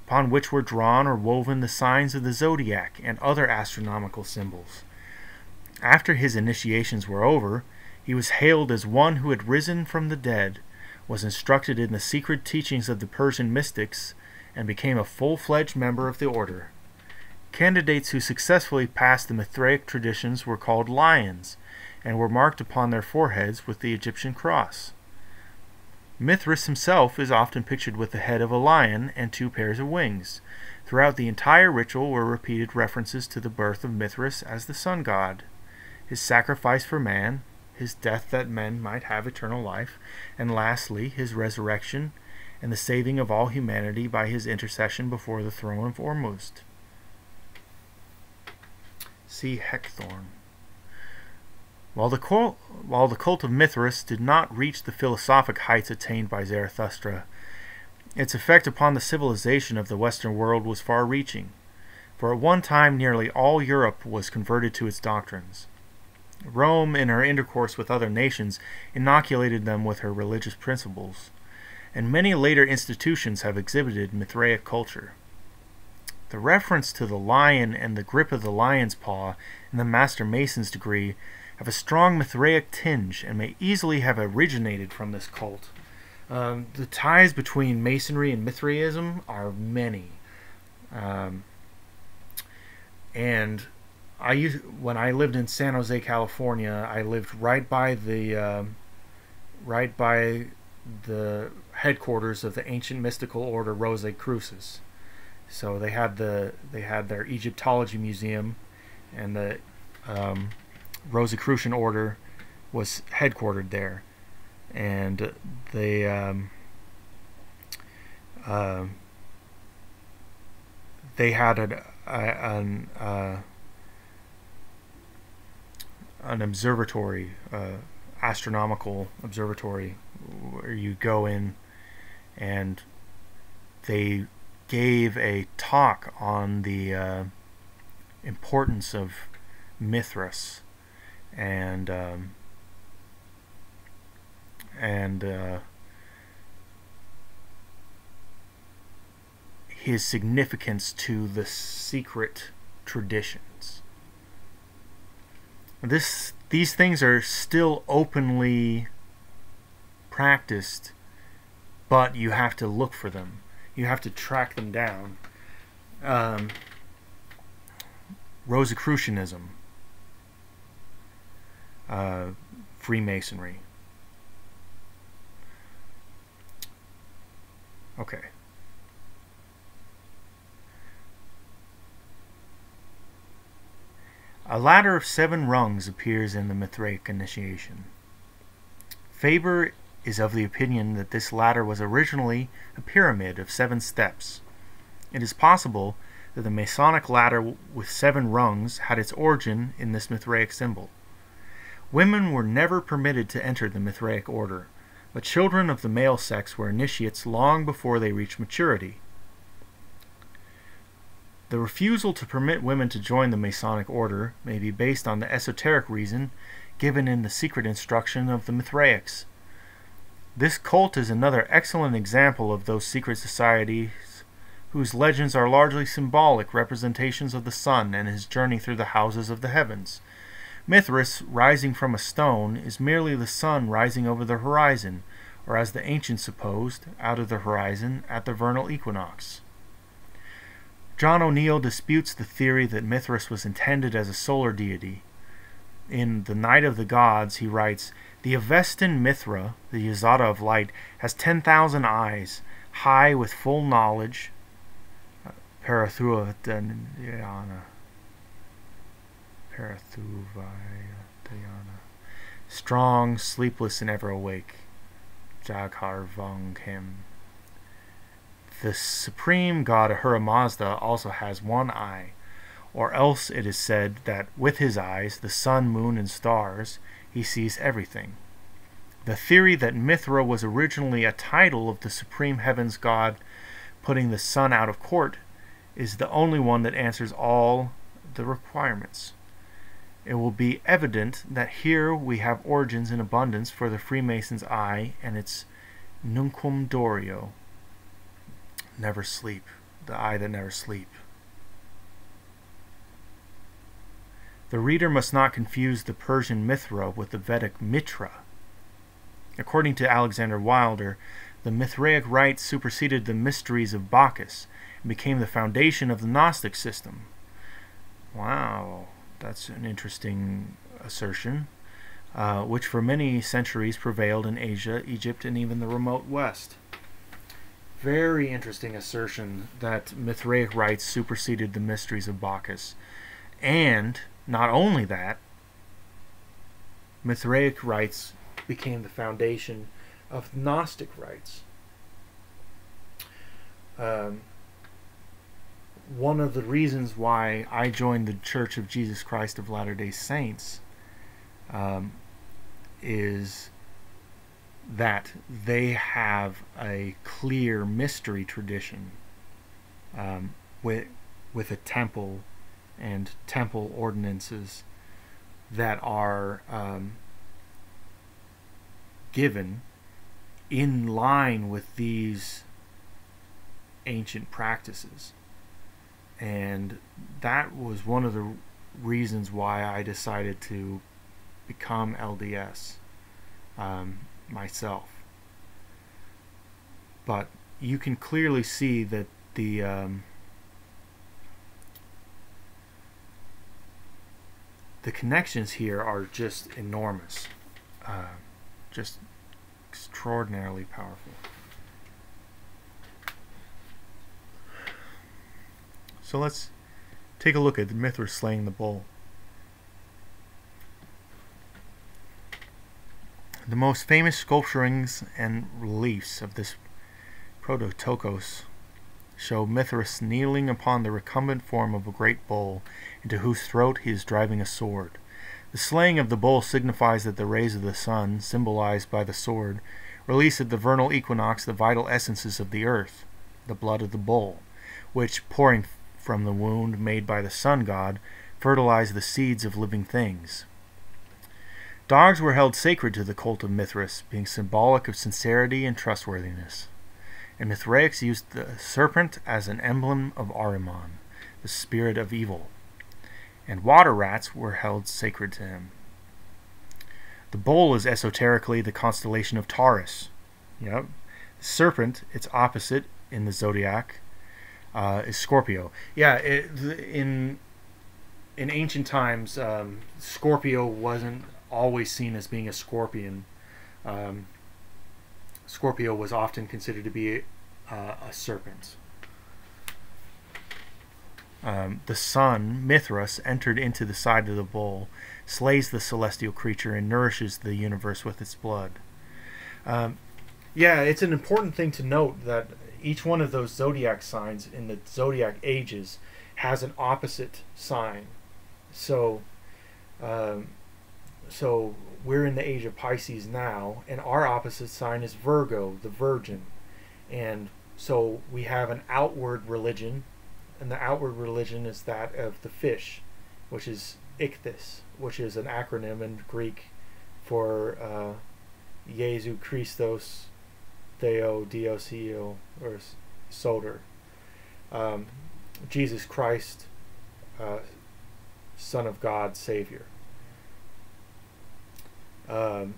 upon which were drawn or woven the signs of the zodiac and other astronomical symbols. After his initiations were over, he was hailed as one who had risen from the dead, was instructed in the secret teachings of the Persian mystics, and became a full-fledged member of the order. Candidates who successfully passed the Mithraic traditions were called lions, and were marked upon their foreheads with the Egyptian cross. Mithras himself is often pictured with the head of a lion and 2 pairs of wings. Throughout the entire ritual were repeated references to the birth of Mithras as the sun god, his sacrifice for man, his death that men might have eternal life, and lastly, his resurrection and the saving of all humanity by his intercession before the throne of Ormuzd. See Heckthorn. While the cult of Mithras did not reach the philosophic heights attained by Zarathustra, its effect upon the civilization of the Western world was far-reaching, for at one time nearly all Europe was converted to its doctrines. Rome, in her intercourse with other nations, inoculated them with her religious principles, and many later institutions have exhibited Mithraic culture. The reference to the lion and the grip of the lion's paw in the Master Mason's degree have a strong Mithraic tinge and may easily have originated from this cult. The ties between Masonry and Mithraism are many. And when I lived in San Jose, California, I lived right by the headquarters of the ancient mystical order Rosicrucis. So they had their Egyptology museum, and the Rosicrucian order was headquartered there, and they had an observatory, astronomical observatory, where you go in, and they gave a talk on the importance of Mithras and his significance to the secret traditions. These things are still openly practiced, but you have to look for them. You have to track them down. Rosicrucianism, Freemasonry. Okay. A ladder of 7 rungs appears in the Mithraic initiation. Faber is of the opinion that this ladder was originally a pyramid of 7 steps. It is possible that the Masonic ladder with 7 rungs had its origin in this Mithraic symbol. Women were never permitted to enter the Mithraic order, but children of the male sex were initiates long before they reached maturity. The refusal to permit women to join the Masonic order may be based on the esoteric reason given in the secret instruction of the Mithraics. This cult is another excellent example of those secret societies whose legends are largely symbolic representations of the sun and his journey through the houses of the heavens. Mithras, rising from a stone, is merely the sun rising over the horizon, or as the ancients supposed, out of the horizon at the vernal equinox. John O'Neill disputes the theory that Mithras was intended as a solar deity. In The Night of the Gods, he writes, "The Avestan Mithra, the Yazata of light, has 10,000 eyes, high with full knowledge, Parathuvaya Dhyana. Strong, sleepless, and ever awake. Jagharvanghem. The supreme god Ahura Mazda also has one eye, or else it is said that with his eyes, the sun, moon, and stars, he sees everything. The theory that Mithra was originally a title of the supreme heavens god putting the sun out of court is the only one that answers all the requirements. It will be evident that here we have origins in abundance for the Freemason's eye and its nunquam dorio, never sleep, the eye that never sleep. The reader must not confuse the Persian Mithra with the Vedic Mitra. According to Alexander Wilder, the Mithraic rites superseded the mysteries of Bacchus and became the foundation of the Gnostic system. Wow, that's an interesting assertion, which for many centuries prevailed in Asia, Egypt, and even the remote West. Very interesting assertion that Mithraic rites superseded the mysteries of Bacchus. And not only that, Mithraic rites became the foundation of Gnostic rites. One of the reasons why I joined the Church of Jesus Christ of Latter-day Saints is that they have a clear mystery tradition with a temple and temple ordinances that are given in line with these ancient practices. And that was one of the reasons why I decided to become LDS myself. But you can clearly see that the connections here are just enormous, just extraordinarily powerful. So let's take a look at Mithras slaying the bull. The most famous sculpturings and reliefs of this Prototokos show Mithras kneeling upon the recumbent form of a great bull, into whose throat he is driving a sword. The slaying of the bull signifies that the rays of the sun, symbolized by the sword, release at the vernal equinox the vital essences of the earth, the blood of the bull, which, pouring from the wound made by the sun god, fertilize the seeds of living things. Dogs were held sacred to the cult of Mithras, being symbolic of sincerity and trustworthiness. And Mithraics used the serpent as an emblem of Ahriman, the spirit of evil. And water rats were held sacred to him. The bull is esoterically the constellation of Taurus. Yep. The serpent, its opposite in the zodiac, is Scorpio. Yeah, in ancient times, Scorpio wasn't always seen as being a scorpion. Scorpio was often considered to be a serpent. The sun, Mithras, entered into the side of the bull, slays the celestial creature, and nourishes the universe with its blood. Yeah, it's an important thing to note that each one of those zodiac signs in the zodiac ages has an opposite sign. So we're in the age of Pisces now, and our opposite sign is Virgo, the Virgin. And so we have an outward religion, and the outward religion is that of the fish, which is Ichthys, which is an acronym in Greek for Jesu Christos Theo Dios Io, or Soter. Jesus Christ, Son of God, Savior. And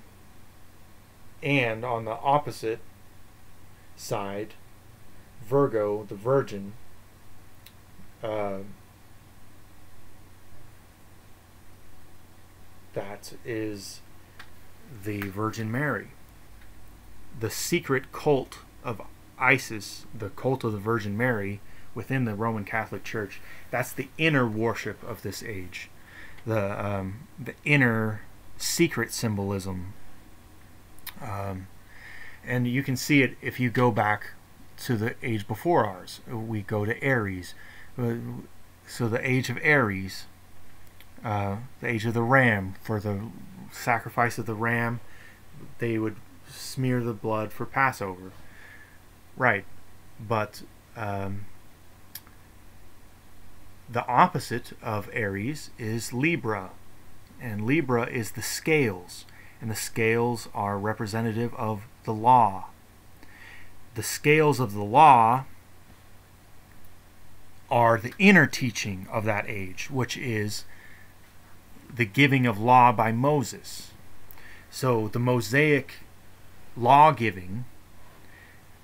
on the opposite side, Virgo, the Virgin, that is the Virgin Mary. The secret cult of Isis, the cult of the Virgin Mary, within the Roman Catholic Church, that's the inner worship of this age. the inner secret symbolism. And you can see it if you go back to the age before ours. We go to Aries. So the age of Aries, the age of the ram, for the sacrifice of the ram, they would smear the blood for Passover. Right. But the opposite of Aries is Libra. And Libra is the scales. And the scales are representative of the law. The scales of the law are the inner teaching of that age, which is the giving of law by Moses. So the Mosaic law giving,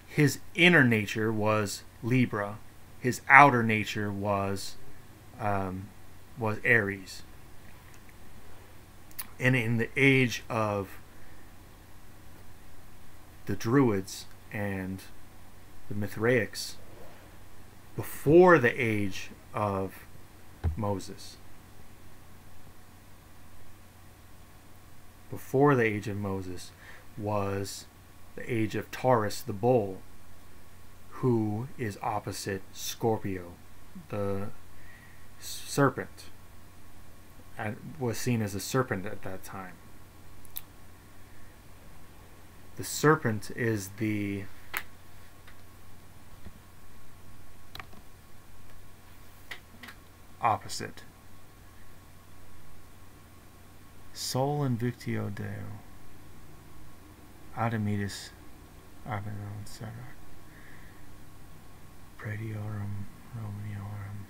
his inner nature was Libra, his outer nature was Aries. And in the age of the Druids and the Mithraics, before the age of Moses, was the age of Taurus the bull, who is opposite Scorpio, the serpent, and was seen as a serpent at that time. The serpent is the opposite. Sol invictio Deo. Adamitis Abenon Serat. Prediorum Romaniorum.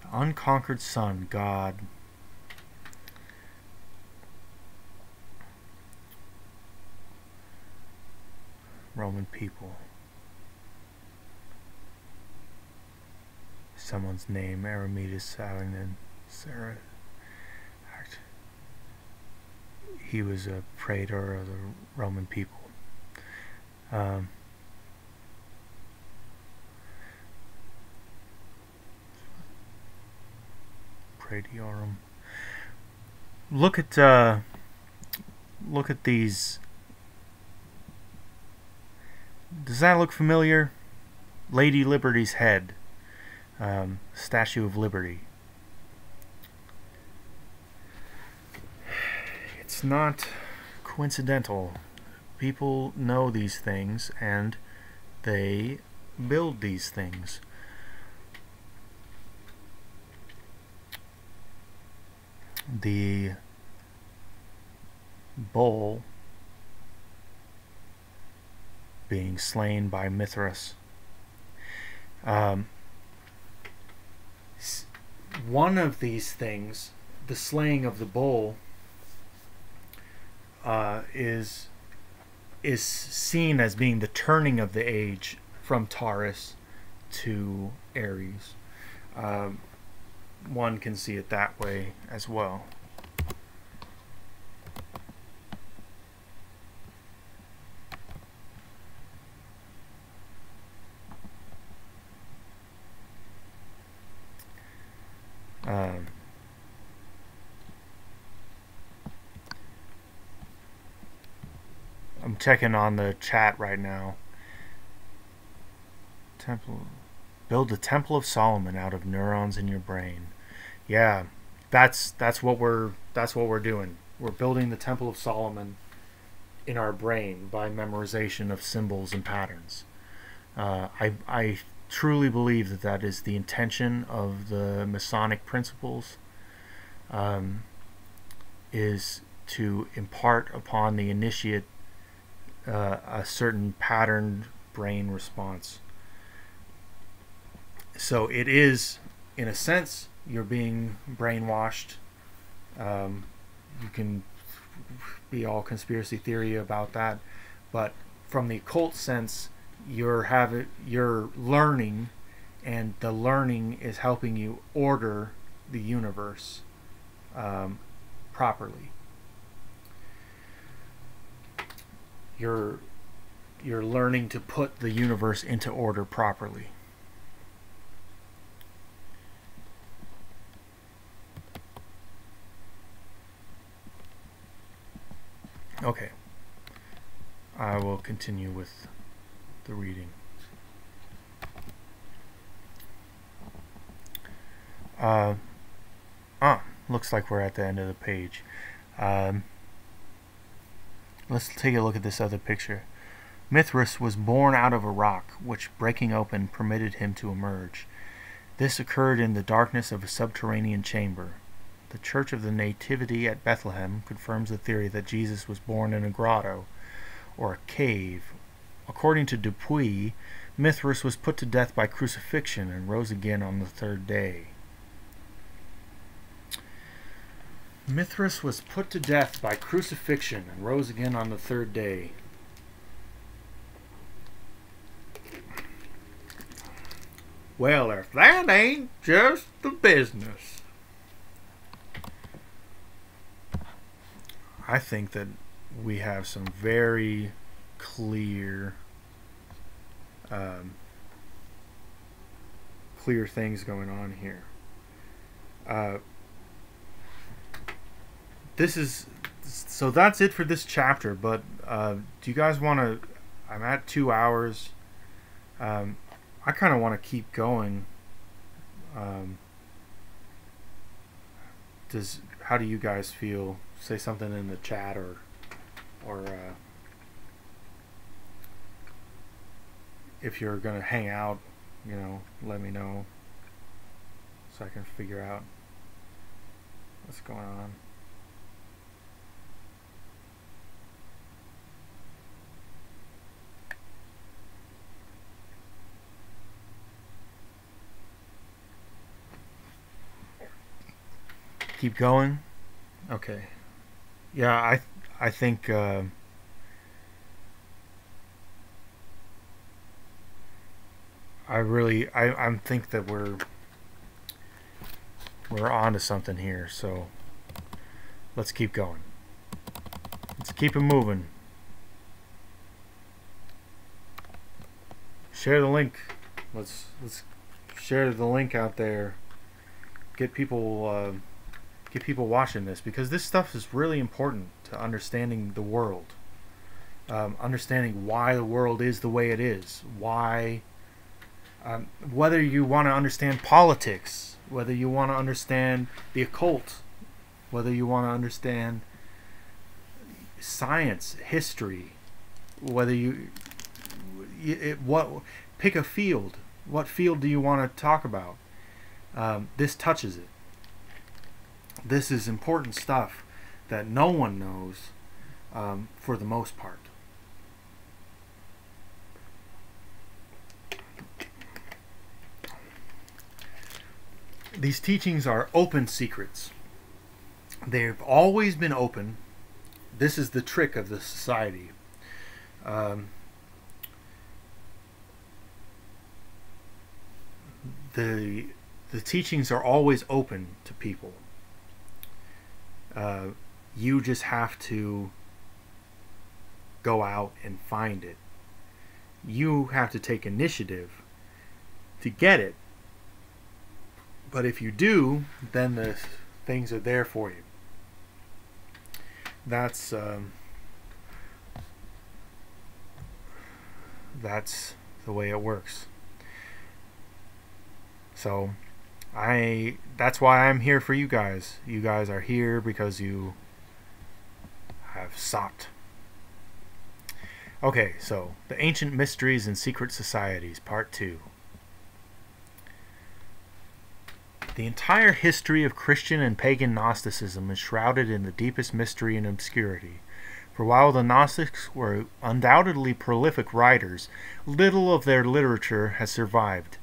The unconquered sun, God. Roman people. Someone's name, Aramedes Salignan Sarah. He was a praetor of the Roman people. Praediorum. Look at these. Does that look familiar? Lady Liberty's head. Statue of Liberty. It's not coincidental. People know these things and they build these things. The bull being slain by Mithras. One of these things, the slaying of the bull, is seen as being the turning of the age from Taurus to Aries. One can see it that way as well. I'm checking on the chat right now. Build the Temple of Solomon out of neurons in your brain. Yeah, that's what we're doing. We're building the Temple of Solomon in our brain by memorization of symbols and patterns. I truly believe that that is the intention of the Masonic principles. Is to impart upon the initiate a certain patterned brain response. So it is, in a sense, you're being brainwashed. You can be all conspiracy theory about that, but from the occult sense, you're learning, and the learning is helping you order the universe properly. You're learning to put the universe into order properly. Okay. I will continue with the reading. Looks like we're at the end of the page. Let's take a look at this other picture. Mithras was born out of a rock, which, breaking open, permitted him to emerge. This occurred in the darkness of a subterranean chamber. The Church of the Nativity at Bethlehem confirms the theory that Jesus was born in a grotto, or a cave. According to Dupuy, Mithras was put to death by crucifixion and rose again on the third day. Mithras was put to death by crucifixion and rose again on the third day. Well, if that ain't just the business. I think that we have some very clear things going on here. So that's it for this chapter, but do you guys want to... I'm at 2 hours. I kind of want to keep going. How do you guys feel? Say something in the chat, or if you're gonna hang out, let me know so I can figure out what's going on. Keep going. Okay. Yeah, I think I think that we're on to something here. So let's keep going. Let's keep it moving. Share the link. Let's share the link out there. Get people watching this, because this stuff is really important to understanding the world, understanding why the world is the way it is, why, whether you want to understand politics, whether you want to understand the occult, whether you want to understand science, history, whether pick a field. What field do you want to talk about? This touches it. This is important stuff that no one knows, for the most part. These teachings are open secrets. They've always been open. This is the trick of the society. The teachings are always open to people. You just have to go out and find it. You have to take initiative to get it. But if you do, then the things are there for you. That's the way it works. So that's why I'm here for you guys. You guys are here because you have sought. Okay, so the Ancient Mysteries and Secret Societies, Part 2. The entire history of Christian and pagan Gnosticism is shrouded in the deepest mystery and obscurity. For while the Gnostics were undoubtedly prolific writers, little of their literature has survived.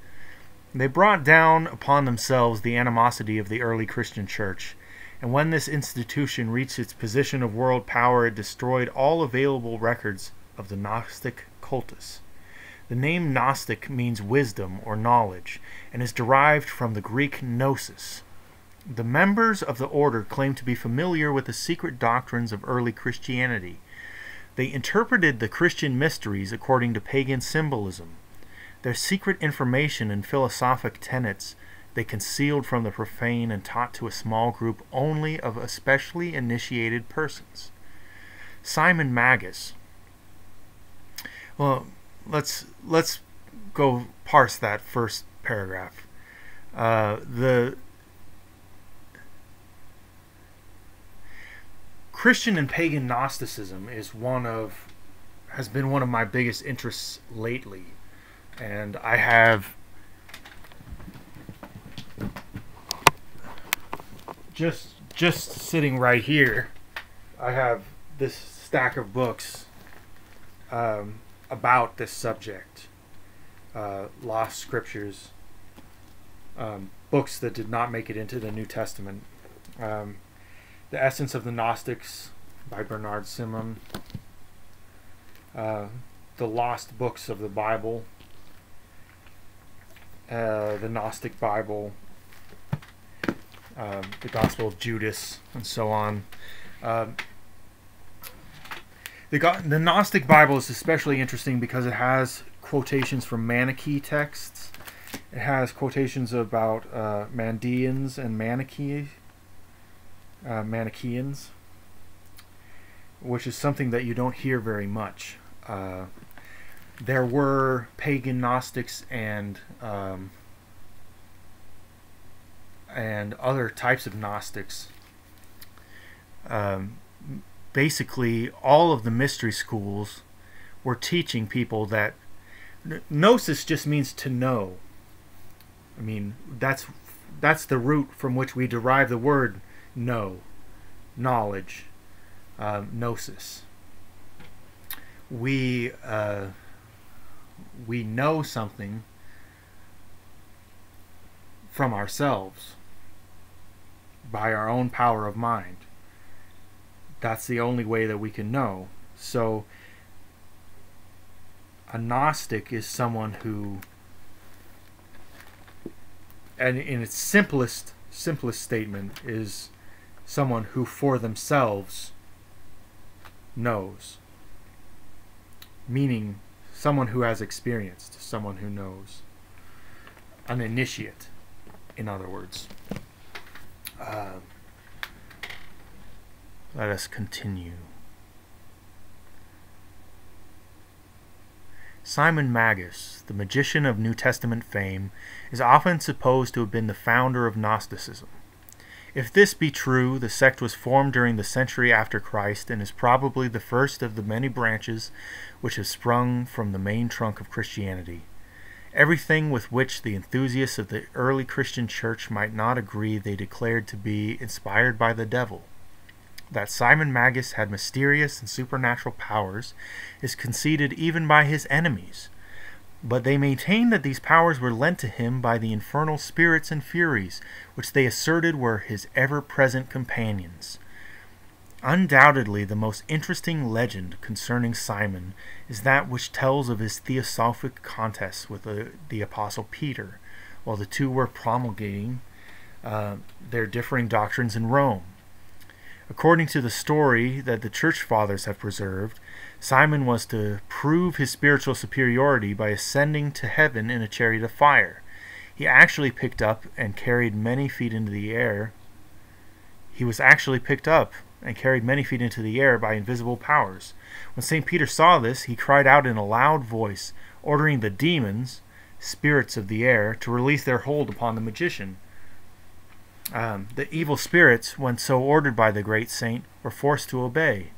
They brought down upon themselves the animosity of the early Christian Church, and when this institution reached its position of world power, it destroyed all available records of the Gnostic cultus. The name Gnostic means wisdom or knowledge, and is derived from the Greek gnosis. The members of the order claim to be familiar with the secret doctrines of early Christianity. They interpreted the Christian mysteries according to pagan symbolism. Their secret information and philosophic tenets they concealed from the profane and taught to a small group only of especially initiated persons. Simon Magus. Well, let's go parse that first paragraph. The Christian and pagan Gnosticism has been one of my biggest interests lately, and I have just sitting right here, I have this stack of books about this subject, lost scriptures, books that did not make it into the New Testament. The Essence of the Gnostics by Bernard Simon. The Lost Books of the Bible. The Gnostic Bible. The Gospel of Judas, and so on. The Gnostic Bible is especially interesting because it has quotations from Manichae texts. It has quotations about Mandeans and Manichaeans, which is something that you don't hear very much. There were pagan Gnostics and other types of Gnostics. Basically, all of the mystery schools were teaching people that gnosis just means to know. I mean, that's the root from which we derive the word know, knowledge, gnosis. We know something from ourselves by our own power of mind. That's the only way that we can know. So a Gnostic is someone who, and in its simplest statement, is someone who for themselves knows. Meaning someone who has experienced, someone who knows. An initiate, in other words. Let us continue. Simon Magus, the magician of New Testament fame, is often supposed to have been the founder of Gnosticism. If this be true, the sect was formed during the century after Christ and is probably the first of the many branches which have sprung from the main trunk of Christianity. Everything with which the enthusiasts of the early Christian church might not agree they declared to be inspired by the devil. That Simon Magus had mysterious and supernatural powers is conceded even by his enemies, but they maintain that these powers were lent to him by the infernal spirits and furies, which they asserted were his ever-present companions. Undoubtedly, the most interesting legend concerning Simon is that which tells of his theosophic contests with the Apostle Peter, while the two were promulgating their differing doctrines in Rome. According to the story that the church fathers have preserved, Simon was to prove his spiritual superiority by ascending to heaven in a chariot of fire. He actually picked up and carried many feet into the air. He was actually picked up and carried many feet into the air by invisible powers. When St. Peter saw this, he cried out in a loud voice, ordering the demons, spirits of the air, to release their hold upon the magician. The evil spirits, when so ordered by the great saint, were forced to obey.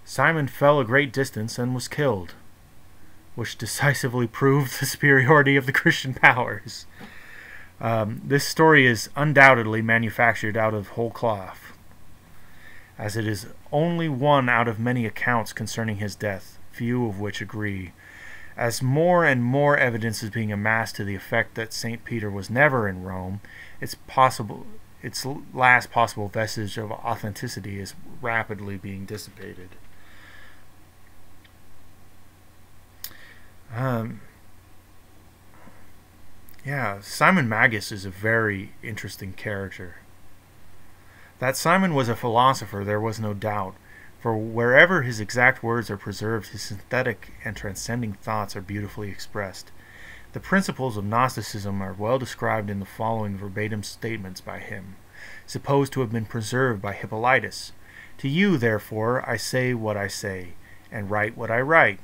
Simon fell a great distance and was killed, which decisively proved the superiority of the Christian powers. This story is undoubtedly manufactured out of whole cloth, as it is only one out of many accounts concerning his death, few of which agree. As more and more evidence is being amassed to the effect that St. Peter was never in Rome, its last possible vestige of authenticity is rapidly being dissipated. Simon Magus is a very interesting character. That Simon was a philosopher there was no doubt, for wherever his exact words are preserved, his synthetic and transcending thoughts are beautifully expressed. The principles of Gnosticism are well described in the following verbatim statements by him, supposed to have been preserved by Hippolytus. To you, therefore, I say what I say, and write what I write.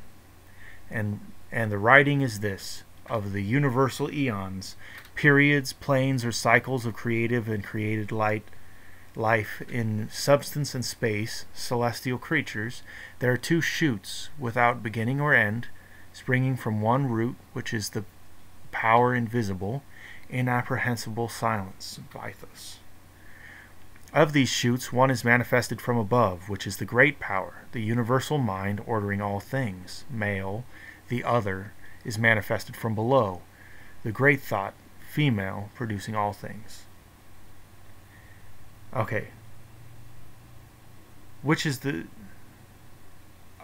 And the writing is this: of the universal eons, periods, planes, or cycles of creative and created life in substance and space, celestial creatures, there are two shoots without beginning or end, springing from one root, which is the power invisible, inapprehensible silence, Bythos. Of these shoots, one is manifested from above, which is the great power, the universal mind ordering all things, male. The other is manifested from below, the great thought, female, producing all things. Okay. Which is the...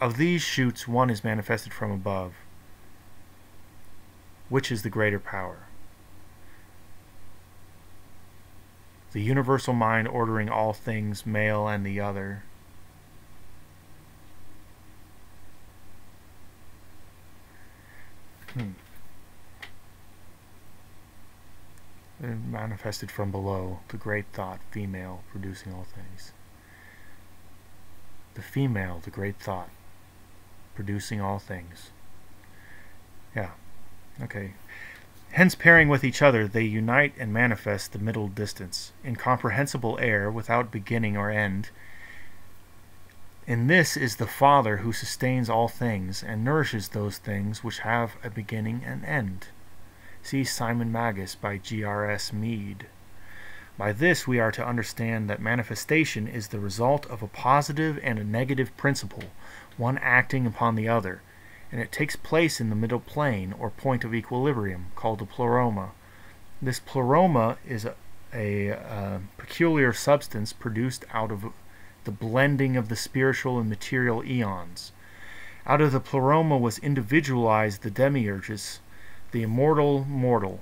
Of these shoots, one is manifested from above. Which is the greater power? The universal mind ordering all things, male, and the other. Manifested from below, the great thought, female, producing all things. The female, the great thought, producing all things. Yeah, okay. Hence, pairing with each other, they unite and manifest the middle distance, incomprehensible air without beginning or end. In this is the Father who sustains all things and nourishes those things which have a beginning and end. See Simon Magus by G.R.S. Mead. By this we are to understand that manifestation is the result of a positive and a negative principle, one acting upon the other, and it takes place in the middle plane, or point of equilibrium, called the pleroma. This pleroma is a peculiar substance produced out of the blending of the spiritual and material eons. Out of the pleroma was individualized the demiurges, the immortal mortal,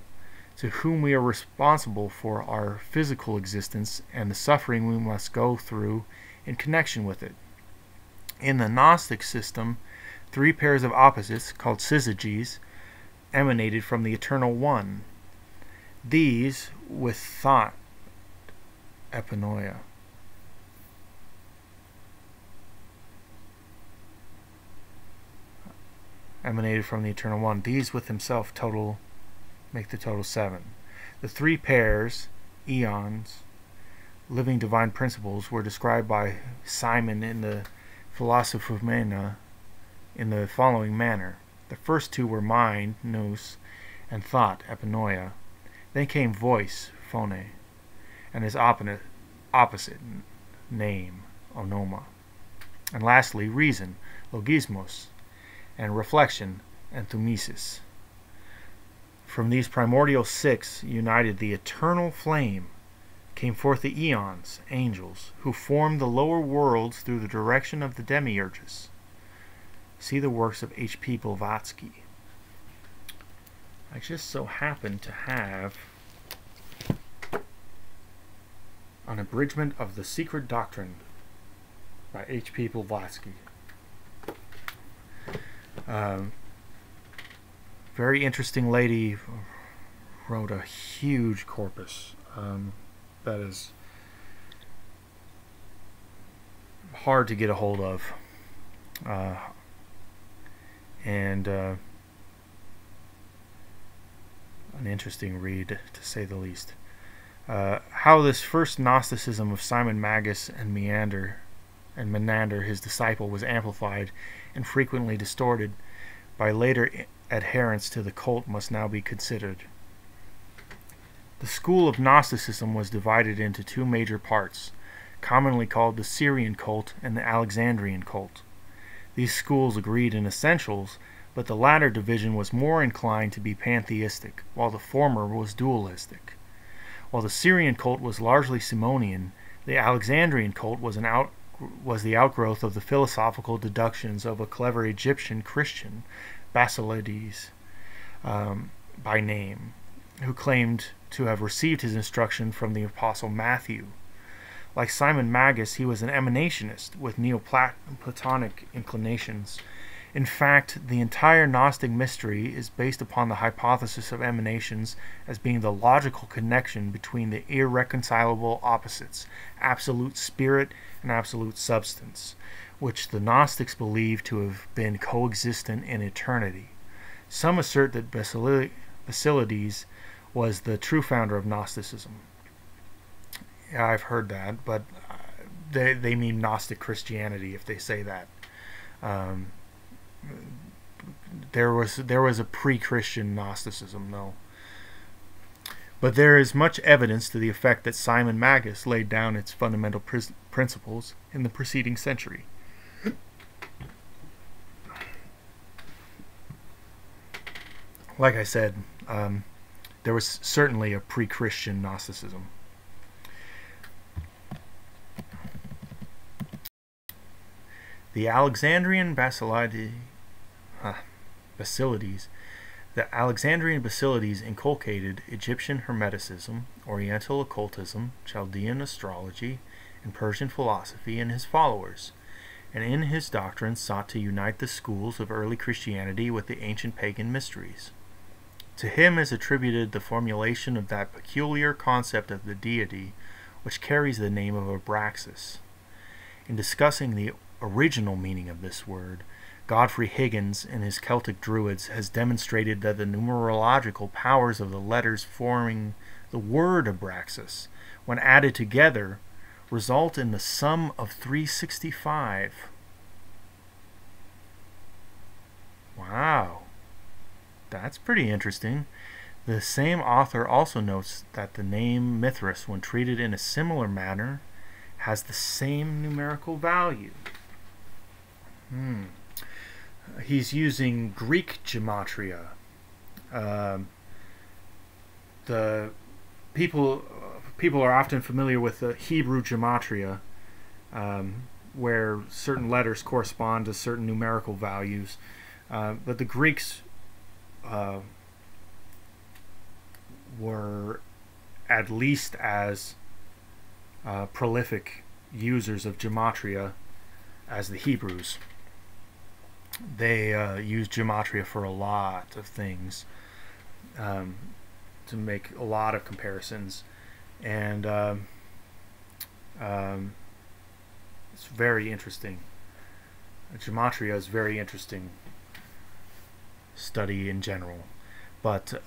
to whom we are responsible for our physical existence and the suffering we must go through in connection with it. In the Gnostic system, three pairs of opposites, called syzygies, emanated from the Eternal One. These, with thought, epinoia, emanated from the Eternal One. These with himself make the total 7. The three pairs, eons, living divine principles, were described by Simon in the Philosophumena in the following manner. The first two were mind, nous, and thought, epinoia. Then came voice, phone, and his opposite, name, onoma. And lastly, reason, logismos, and reflection, enthumesis. From these primordial 6, united the eternal flame, came forth the eons, angels, who formed the lower worlds through the direction of the demiurges. See the works of H.P. Blavatsky. I just so happen to have An Abridgment of the Secret Doctrine by H.P. Blavatsky. Very interesting lady, wrote a huge corpus that is hard to get a hold of, and an interesting read, to say the least. How this first Gnosticism of Simon Magus and Menander, his disciple, was amplified and frequently distorted by later adherents to the cult must now be considered. The school of Gnosticism was divided into two major parts, commonly called the Syrian cult and the Alexandrian cult. These schools agreed in essentials, but the latter division was more inclined to be pantheistic, while the former was dualistic. While the Syrian cult was largely Simonian, the Alexandrian cult was the outgrowth of the philosophical deductions of a clever Egyptian Christian, Basilides by name, who claimed to have received his instruction from the Apostle Matthew. Like Simon Magus, he was an emanationist with Neoplatonic inclinations, In fact, the entire Gnostic mystery is based upon the hypothesis of emanations as being the logical connection between the irreconcilable opposites, absolute spirit and absolute substance, which the Gnostics believe to have been coexistent in eternity. Some assert that Basilides was the true founder of Gnosticism. Yeah, I've heard that, but they mean Gnostic Christianity if they say that. There was a pre-Christian Gnosticism, though. But there is much evidence to the effect that Simon Magus laid down its fundamental principles in the preceding century. Like I said, there was certainly a pre-Christian Gnosticism. The Alexandrian Basilides, the Alexandrian Basilides inculcated Egyptian Hermeticism, Oriental occultism, Chaldean astrology, and Persian philosophy in his followers, and in his doctrine sought to unite the schools of early Christianity with the ancient pagan mysteries. To him is attributed the formulation of that peculiar concept of the deity which carries the name of Abraxas. In discussing the original meaning of this word, Godfrey Higgins in his Celtic Druids has demonstrated that the numerological powers of the letters forming the word Abraxas, when added together, result in the sum of 365. Wow, that's pretty interesting. The same author also notes that the name Mithras, when treated in a similar manner, has the same numerical value. He's using Greek gematria. The people are often familiar with the Hebrew gematria, where certain letters correspond to certain numerical values, but the Greeks were at least as prolific users of gematria as the Hebrews. They use gematria for a lot of things, to make a lot of comparisons, and it's very interesting. Gematria is very interesting study in general, but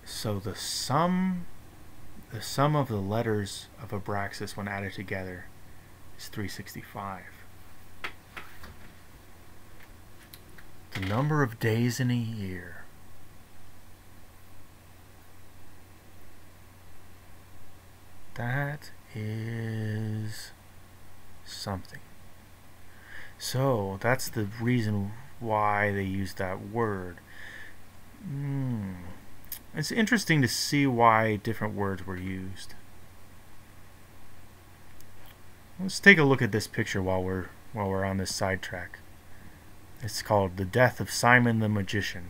so the sum of the letters of Abraxas when added together is 365. The number of days in a year. That is something. So that's the reason why they use that word. It's interesting to see why different words were used. Let's take a look at this picture while we're on this sidetrack. It's called The Death of Simon the Magician.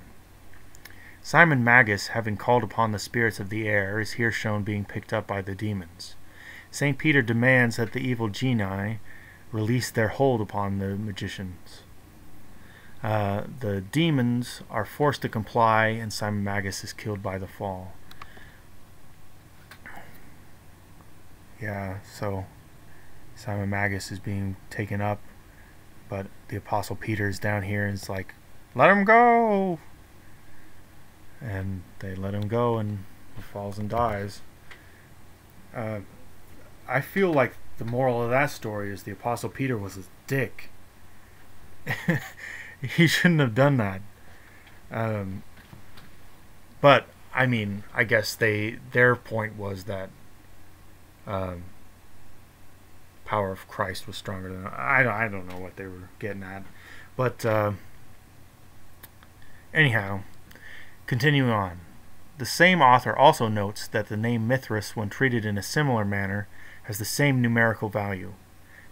Simon Magus, having called upon the spirits of the air, is here shown being picked up by the demons. St. Peter demands that the evil genii release their hold upon the magicians. The demons are forced to comply, and Simon Magus is killed by the fall. Yeah, so Simon Magus is being taken up, but the Apostle Peter is down here and it's like, let him go! And they let him go, and he falls and dies. I feel like the moral of that story is the Apostle Peter was a dick. He shouldn't have done that. But I mean, I guess their point was that power of Christ was stronger than I don't know what they were getting at, but anyhow, continuing on. The same author also notes that the name Mithras, when treated in a similar manner, has the same numerical value.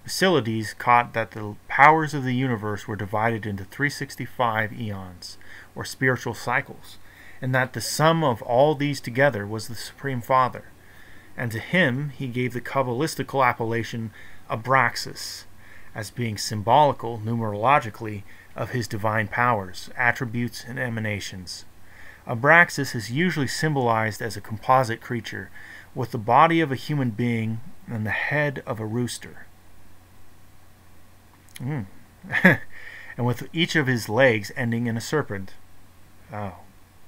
Basilides caught that the powers of the universe were divided into 365 eons, or spiritual cycles, and that the sum of all these together was the Supreme Father, and to him he gave the Kabbalistical appellation Abraxas, as being symbolical, numerologically, of his divine powers, attributes, and emanations. Abraxas is usually symbolized as a composite creature, with the body of a human being and the head of a rooster. And with each of his legs ending in a serpent. Oh,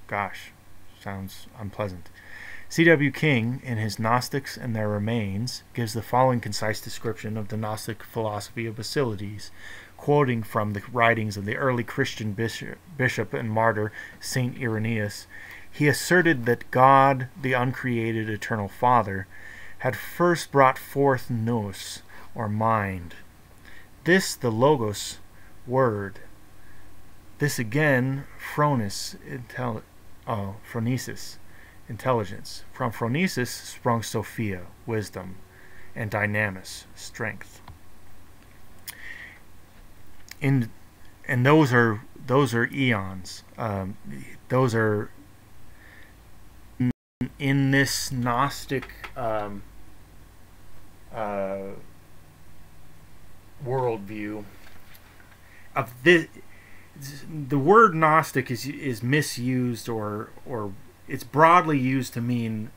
gosh, sounds unpleasant. C.W. King, in his Gnostics and Their Remains, gives the following concise description of the Gnostic philosophy of Basilides, quoting from the writings of the early Christian bishop and martyr Saint Irenaeus. He asserted that God, the uncreated eternal Father, had first brought forth nous, or mind. This the Logos, word. This again, phronesis, intelligence. From phronesis sprung Sophia, wisdom, and dynamis, strength. And those are eons. Those are in this Gnostic worldview. Of this, the word Gnostic is misused, or it's broadly used to mean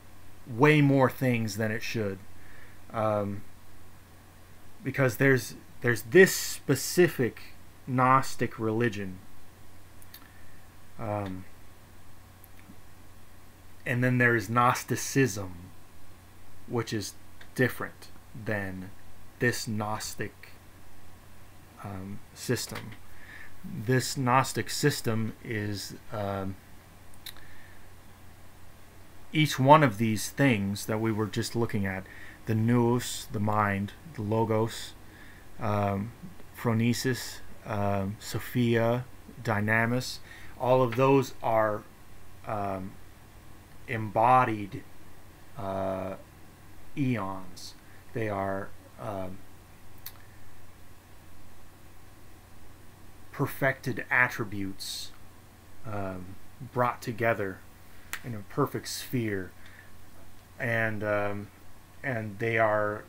way more things than it should, because there's this specific Gnostic religion, and then there's Gnosticism, which is different than this Gnostic system. This Gnostic system is each one of these things that we were just looking at: the nous, the mind; the logos, phronesis, Sophia, dynamis. All of those are embodied eons. They are perfected attributes brought together in a perfect sphere, and they are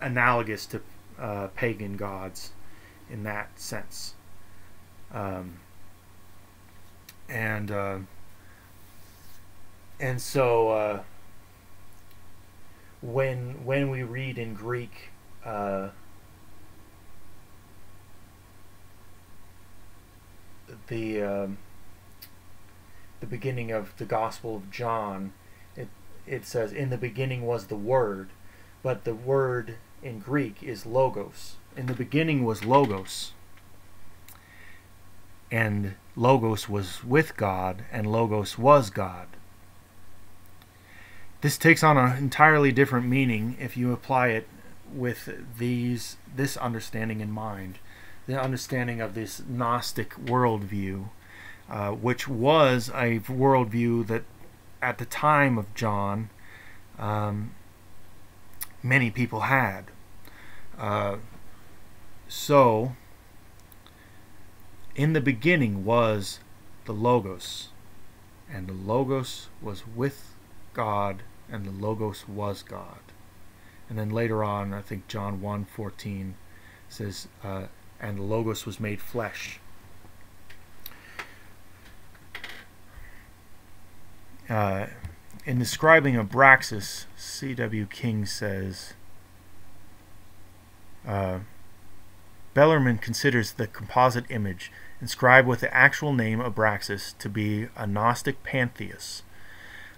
analogous to pagan gods in that sense, and so when we read in Greek the beginning of the Gospel of John, it says, "In the beginning was the Word," but the word in Greek is logos. In the beginning was logos, and logos was with God, and logos was God. This takes on an entirely different meaning if you apply it with this understanding in mind, the understanding of this Gnostic worldview, which was a worldview that at the time of John many people had. So in the beginning was the Logos, and the Logos was with God, and the Logos was God. And then later on, I think John 1:14 says, and the Logos was made flesh. In describing Abraxas, C.W. King says, Bellarmine considers the composite image inscribed with the actual name Abraxas to be a Gnostic pantheos,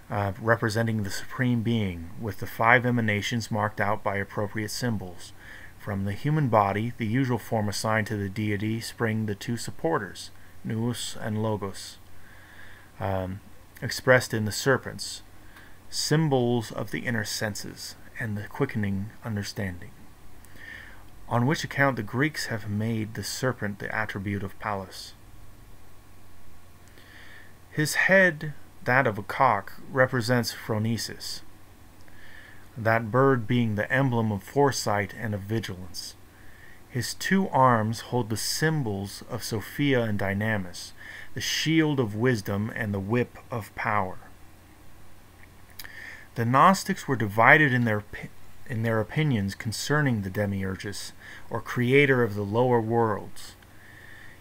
representing the Supreme Being, with the 5 emanations marked out by appropriate symbols. From the human body, the usual form assigned to the deity, spring the 2 supporters, nous and logos, expressed in the serpents, symbols of the inner senses and the quickening understanding. On which account the Greeks have made the serpent the attribute of Pallas. His head, that of a cock, represents phronesis, that bird being the emblem of foresight and of vigilance. His 2 arms hold the symbols of Sophia and Dynamis, the shield of wisdom and the whip of power. The Gnostics were divided in their opinions concerning the Demiurgus, or creator of the lower worlds.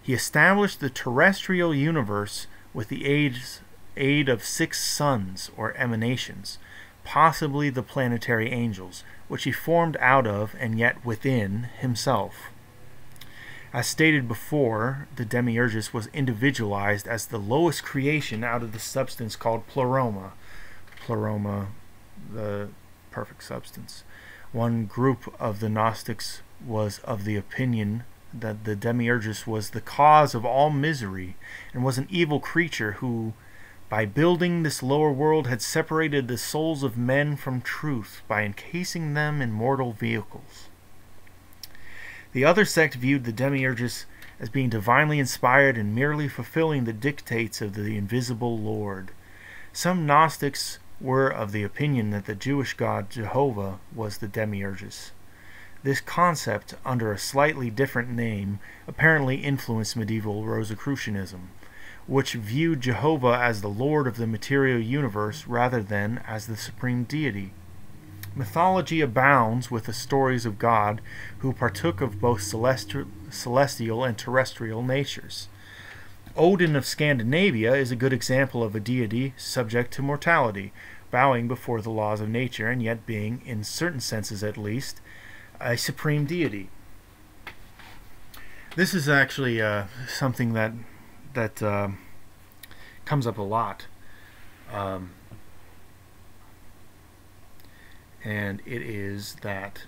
He established the terrestrial universe with the aid of 6 suns, or emanations, possibly the planetary angels, which he formed out of, and yet within, himself. As stated before, the Demiurgus was individualized as the lowest creation out of the substance called pleroma. Pleroma, the perfect substance. One group of the Gnostics was of the opinion that the Demiurgus was the cause of all misery, and was an evil creature who, by building this lower world, had separated the souls of men from truth by encasing them in mortal vehicles. The other sect viewed the Demiurgus as being divinely inspired and merely fulfilling the dictates of the invisible Lord. Some Gnostics were of the opinion that the Jewish god Jehovah was the Demiurgus. This concept, under a slightly different name, apparently influenced medieval Rosicrucianism, which viewed Jehovah as the Lord of the material universe rather than as the supreme deity. Mythology abounds with the stories of God who partook of both celestial and terrestrial natures. Odin of Scandinavia is a good example of a deity subject to mortality, bowing before the laws of nature, and yet being, in certain senses at least, a supreme deity. This is actually something that comes up a lot. And it is that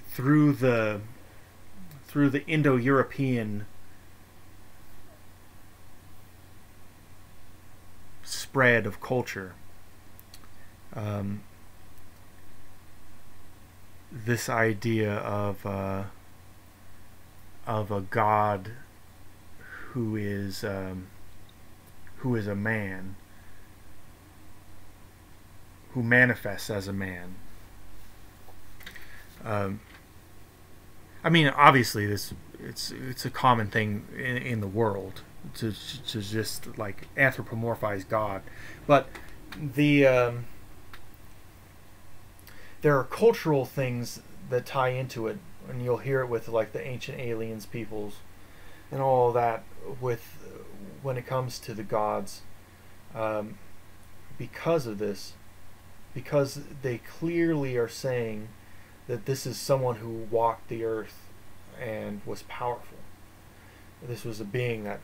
through the Indo-European spread of culture, this idea of a god who is a man, who manifests as a man. I mean, obviously, it's a common thing in the world to just like anthropomorphize God, but there are cultural things that tie into it, and you'll hear it with like the ancient aliens peoples and all of that when it comes to the gods, because of this, because they clearly are saying that this is someone who walked the earth and was powerful. This was a being that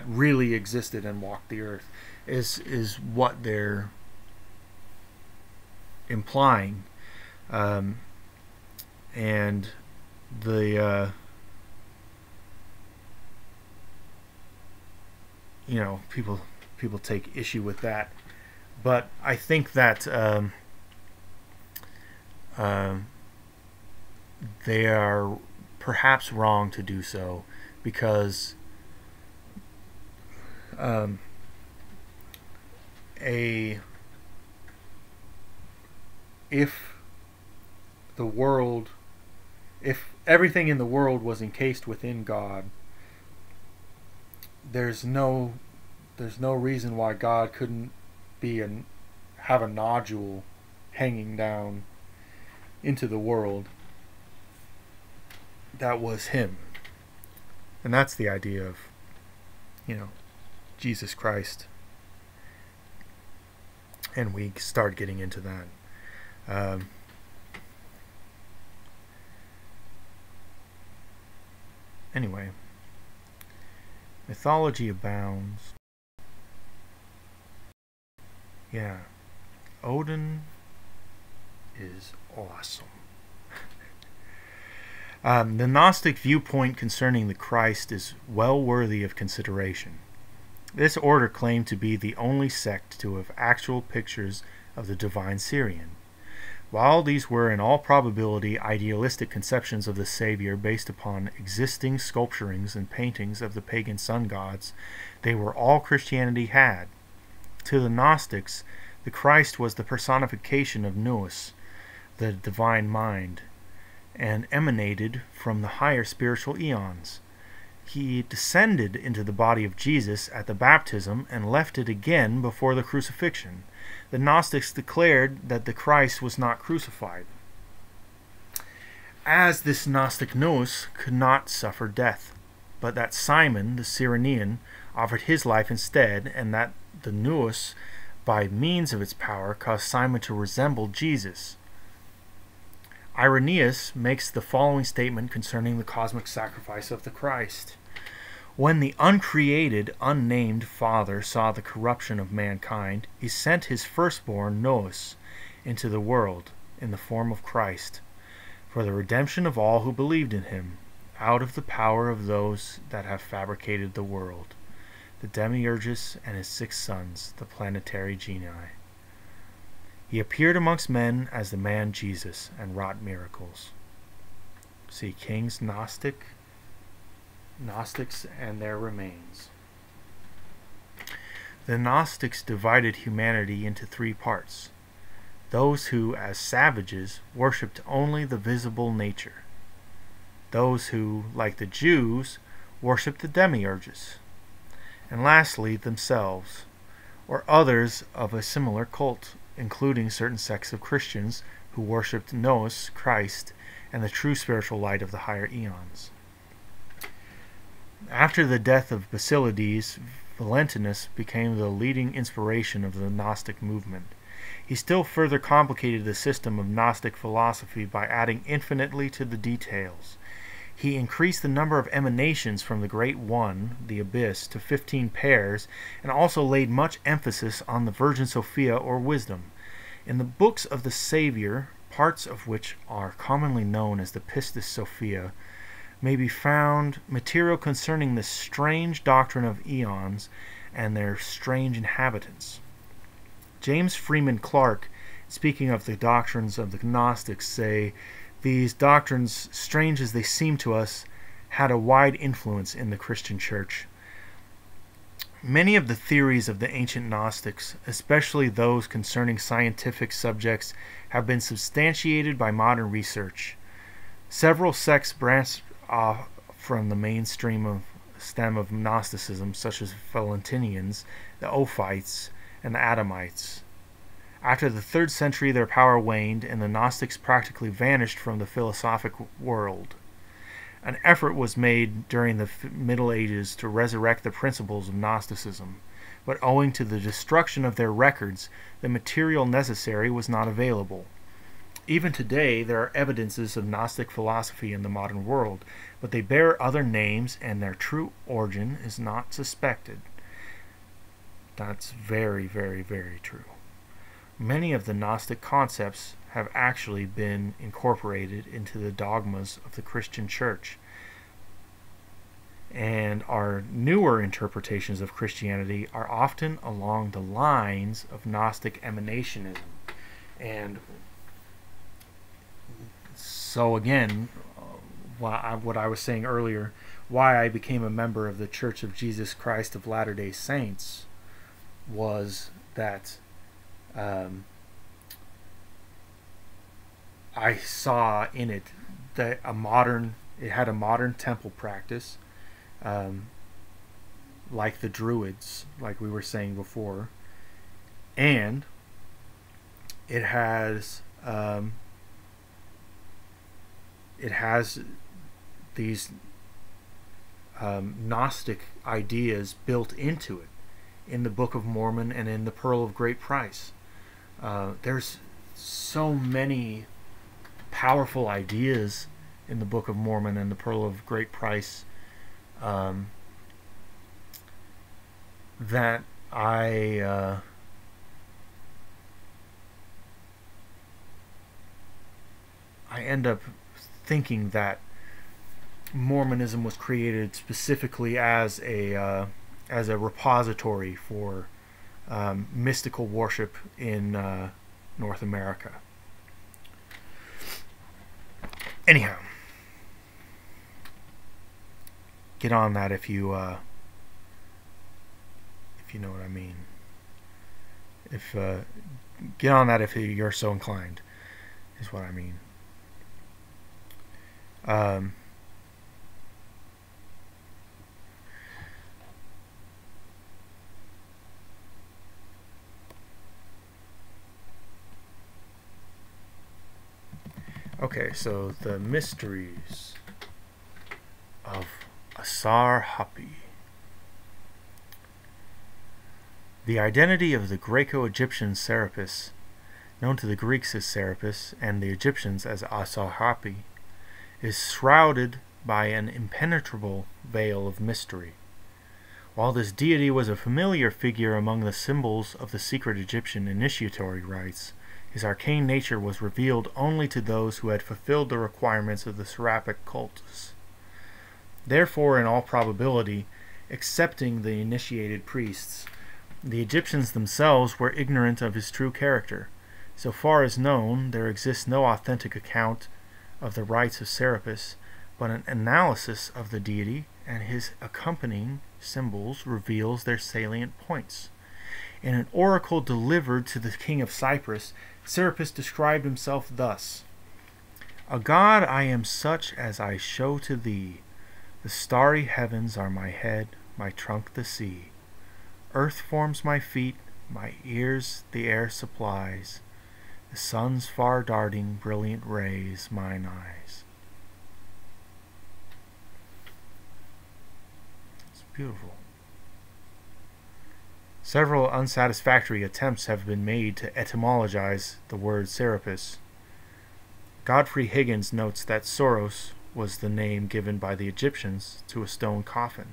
really existed and walked the earth, is what they're implying. And the people take issue with that, but I think that they are perhaps wrong to do so, because if everything in the world was encased within God, there's no reason why God couldn't have a nodule hanging down into the world that was him. And that's the idea of, Jesus Christ. And we start getting into that. Anyway, mythology abounds. Yeah, Odin is awesome. The Gnostic viewpoint concerning the Christ is well worthy of consideration. This order claimed to be the only sect to have actual pictures of the divine Syrian. While these were in all probability idealistic conceptions of the Savior based upon existing sculpturings and paintings of the pagan sun gods, they were all Christianity had. To the Gnostics, the Christ was the personification of Nous, the divine mind, and emanated from the higher spiritual eons. he descended into the body of Jesus at the baptism and left it again before the crucifixion. The Gnostics declared that the Christ was not crucified, as this Gnostic nous could not suffer death, but that Simon the Cyrenian offered his life instead, and that the nous, by means of its power, caused Simon to resemble Jesus. Irenaeus makes the following statement concerning the cosmic sacrifice of the Christ. When the uncreated, unnamed Father saw the corruption of mankind, he sent his firstborn nous into the world in the form of Christ, for the redemption of all who believed in him, out of the power of those that have fabricated the world, the Demiurgus and his 6 sons, the planetary genii. He appeared amongst men as the man Jesus, and wrought miracles. See King's Gnostics and their remains. The Gnostics divided humanity into 3 parts. Those who, as savages, worshipped only the visible nature. Those who, like the Jews, worshipped the Demiurgus. And lastly, themselves, or others of a similar cult, including certain sects of Christians who worshipped Nous, Christ, and the true spiritual light of the higher eons. After the death of Basilides, Valentinus became the leading inspiration of the Gnostic movement. He still further complicated the system of Gnostic philosophy by adding infinitely to the details. He increased the number of emanations from the Great One, the Abyss, to 15 pairs, and also laid much emphasis on the Virgin Sophia or wisdom. In the books of the Savior, parts of which are commonly known as the Pistis Sophia, may be found material concerning the strange doctrine of eons and their strange inhabitants. James Freeman Clarke, speaking of the doctrines of the Gnostics, say, "These doctrines, strange as they seem to us, had a wide influence in the Christian Church. Many of the theories of the ancient Gnostics, especially those concerning scientific subjects, have been substantiated by modern research. Several sects branched off from the mainstream stem of Gnosticism, such as Valentinians, the Ophites, and the Adamites. After the 3rd century, their power waned, and the Gnostics practically vanished from the philosophic world. An effort was made during the Middle Ages to resurrect the principles of Gnosticism, but owing to the destruction of their records, the material necessary was not available. Even today, there are evidences of Gnostic philosophy in the modern world, but they bear other names, and their true origin is not suspected." That's very, very, very true. Many of the Gnostic concepts have actually been incorporated into the dogmas of the Christian Church, and our newer interpretations of Christianity are often along the lines of Gnostic emanationism. And so again, what I was saying earlier, why I became a member of the Church of Jesus Christ of Latter-day Saints was that I saw in it that it had a modern temple practice, like the Druids, like we were saying before, and it has these Gnostic ideas built into it in the Book of Mormon and in the Pearl of Great Price. There's so many powerful ideas in the Book of Mormon and the Pearl of Great Price that I end up thinking that Mormonism was created specifically as a repository for mystical worship in North America. Anyhow, get on that if you know what I mean. Get on that if you're so inclined, is what I mean. Okay, so the mysteries of Asar-Hapi. The identity of the Greco-Egyptian Serapis, known to the Greeks as Serapis and the Egyptians as Asar-Hapi, is shrouded by an impenetrable veil of mystery. While this deity was a familiar figure among the symbols of the secret Egyptian initiatory rites, his arcane nature was revealed only to those who had fulfilled the requirements of the Serapic cultus. Therefore, in all probability, excepting the initiated priests, the Egyptians themselves were ignorant of his true character. So far as known, there exists no authentic account of the rites of Serapis, but an analysis of the deity and his accompanying symbols reveals their salient points. In an oracle delivered to the king of Cyprus, Serapis described himself thus: "A god I am such as I show to thee. The starry heavens are my head, my trunk the sea. Earth forms my feet, my ears the air supplies. The sun's far darting brilliant rays mine eyes." It's beautiful. Several unsatisfactory attempts have been made to etymologize the word Serapis. Godfrey Higgins notes that Soros was the name given by the Egyptians to a stone coffin,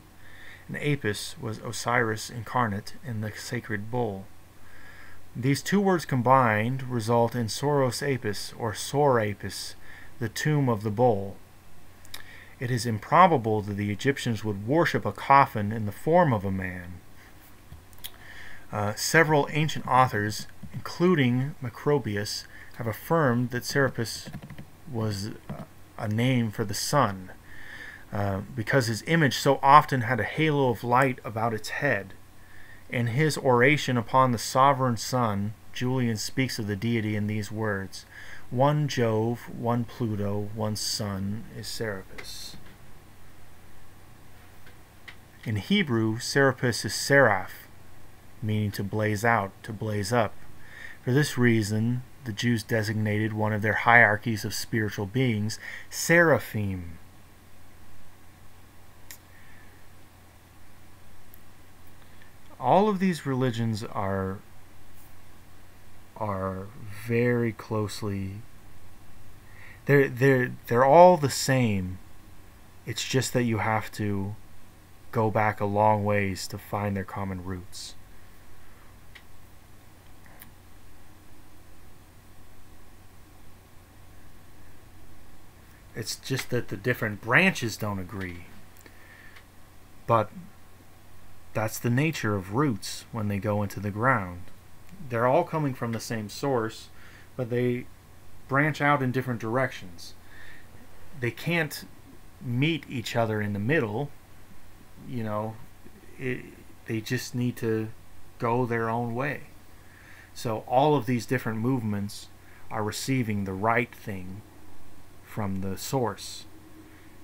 and Apis was Osiris incarnate in the sacred bull. These two words combined result in Soros Apis, or Sorapis, the tomb of the bull. It is improbable that the Egyptians would worship a coffin in the form of a man. Several ancient authors, including Macrobius, have affirmed that Serapis was a name for the sun, because his image so often had a halo of light about its head. In his oration upon the sovereign sun, Julian speaks of the deity in these words: "One Jove, one Pluto, one sun is Serapis." In Hebrew, Serapis is seraph, meaning to blaze out, to blaze up. For this reason, the Jews designated one of their hierarchies of spiritual beings seraphim. All of these religions are very closely, they're all the same. It's just that you have to go back a long ways to find their common roots. It's just that the different branches don't agree. But that's the nature of roots when they go into the ground. They're all coming from the same source, but they branch out in different directions. They can't meet each other in the middle. You know, they just need to go their own way. So all of these different movements are receiving the right thing from the source,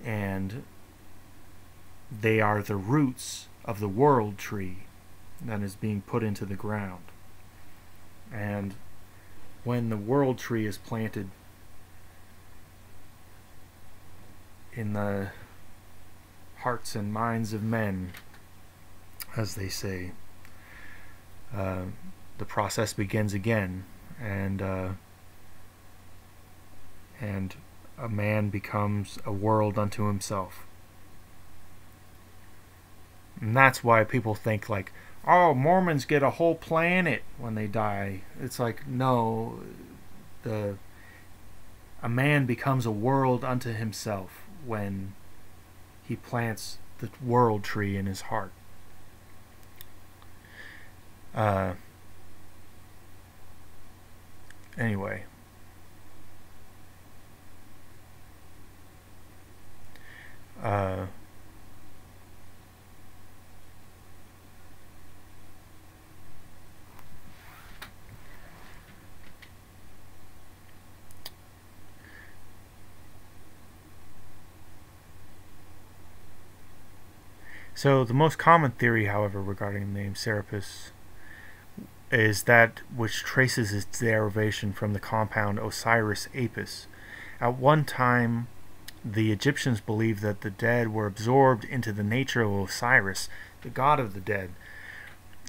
and they are the roots of the world tree that is being put into the ground. And when the world tree is planted in the hearts and minds of men, as they say, the process begins again, and a man becomes a world unto himself. And that's why people think like, oh, Mormons get a whole planet when they die. It's like, no, a man becomes a world unto himself when he plants the world tree in his heart. Anyway. So the most common theory, however, regarding the name Serapis is that which traces its derivation from the compound Osiris Apis, At one time, the Egyptians believed that the dead were absorbed into the nature of Osiris, the god of the dead.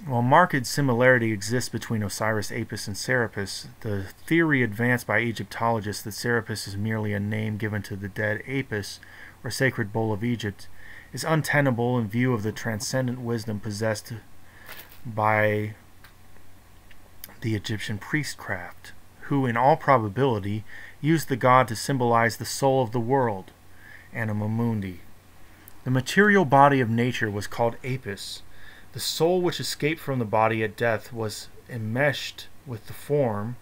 While marked similarity exists between Osiris, Apis, and Serapis, the theory advanced by Egyptologists that Serapis is merely a name given to the dead Apis, or sacred bull of Egypt, is untenable in view of the transcendent wisdom possessed by the Egyptian priestcraft, who, in all probability, used the god to symbolize the soul of the world, anima mundi. The material body of nature was called Apis. The soul which escaped from the body at death was enmeshed with the form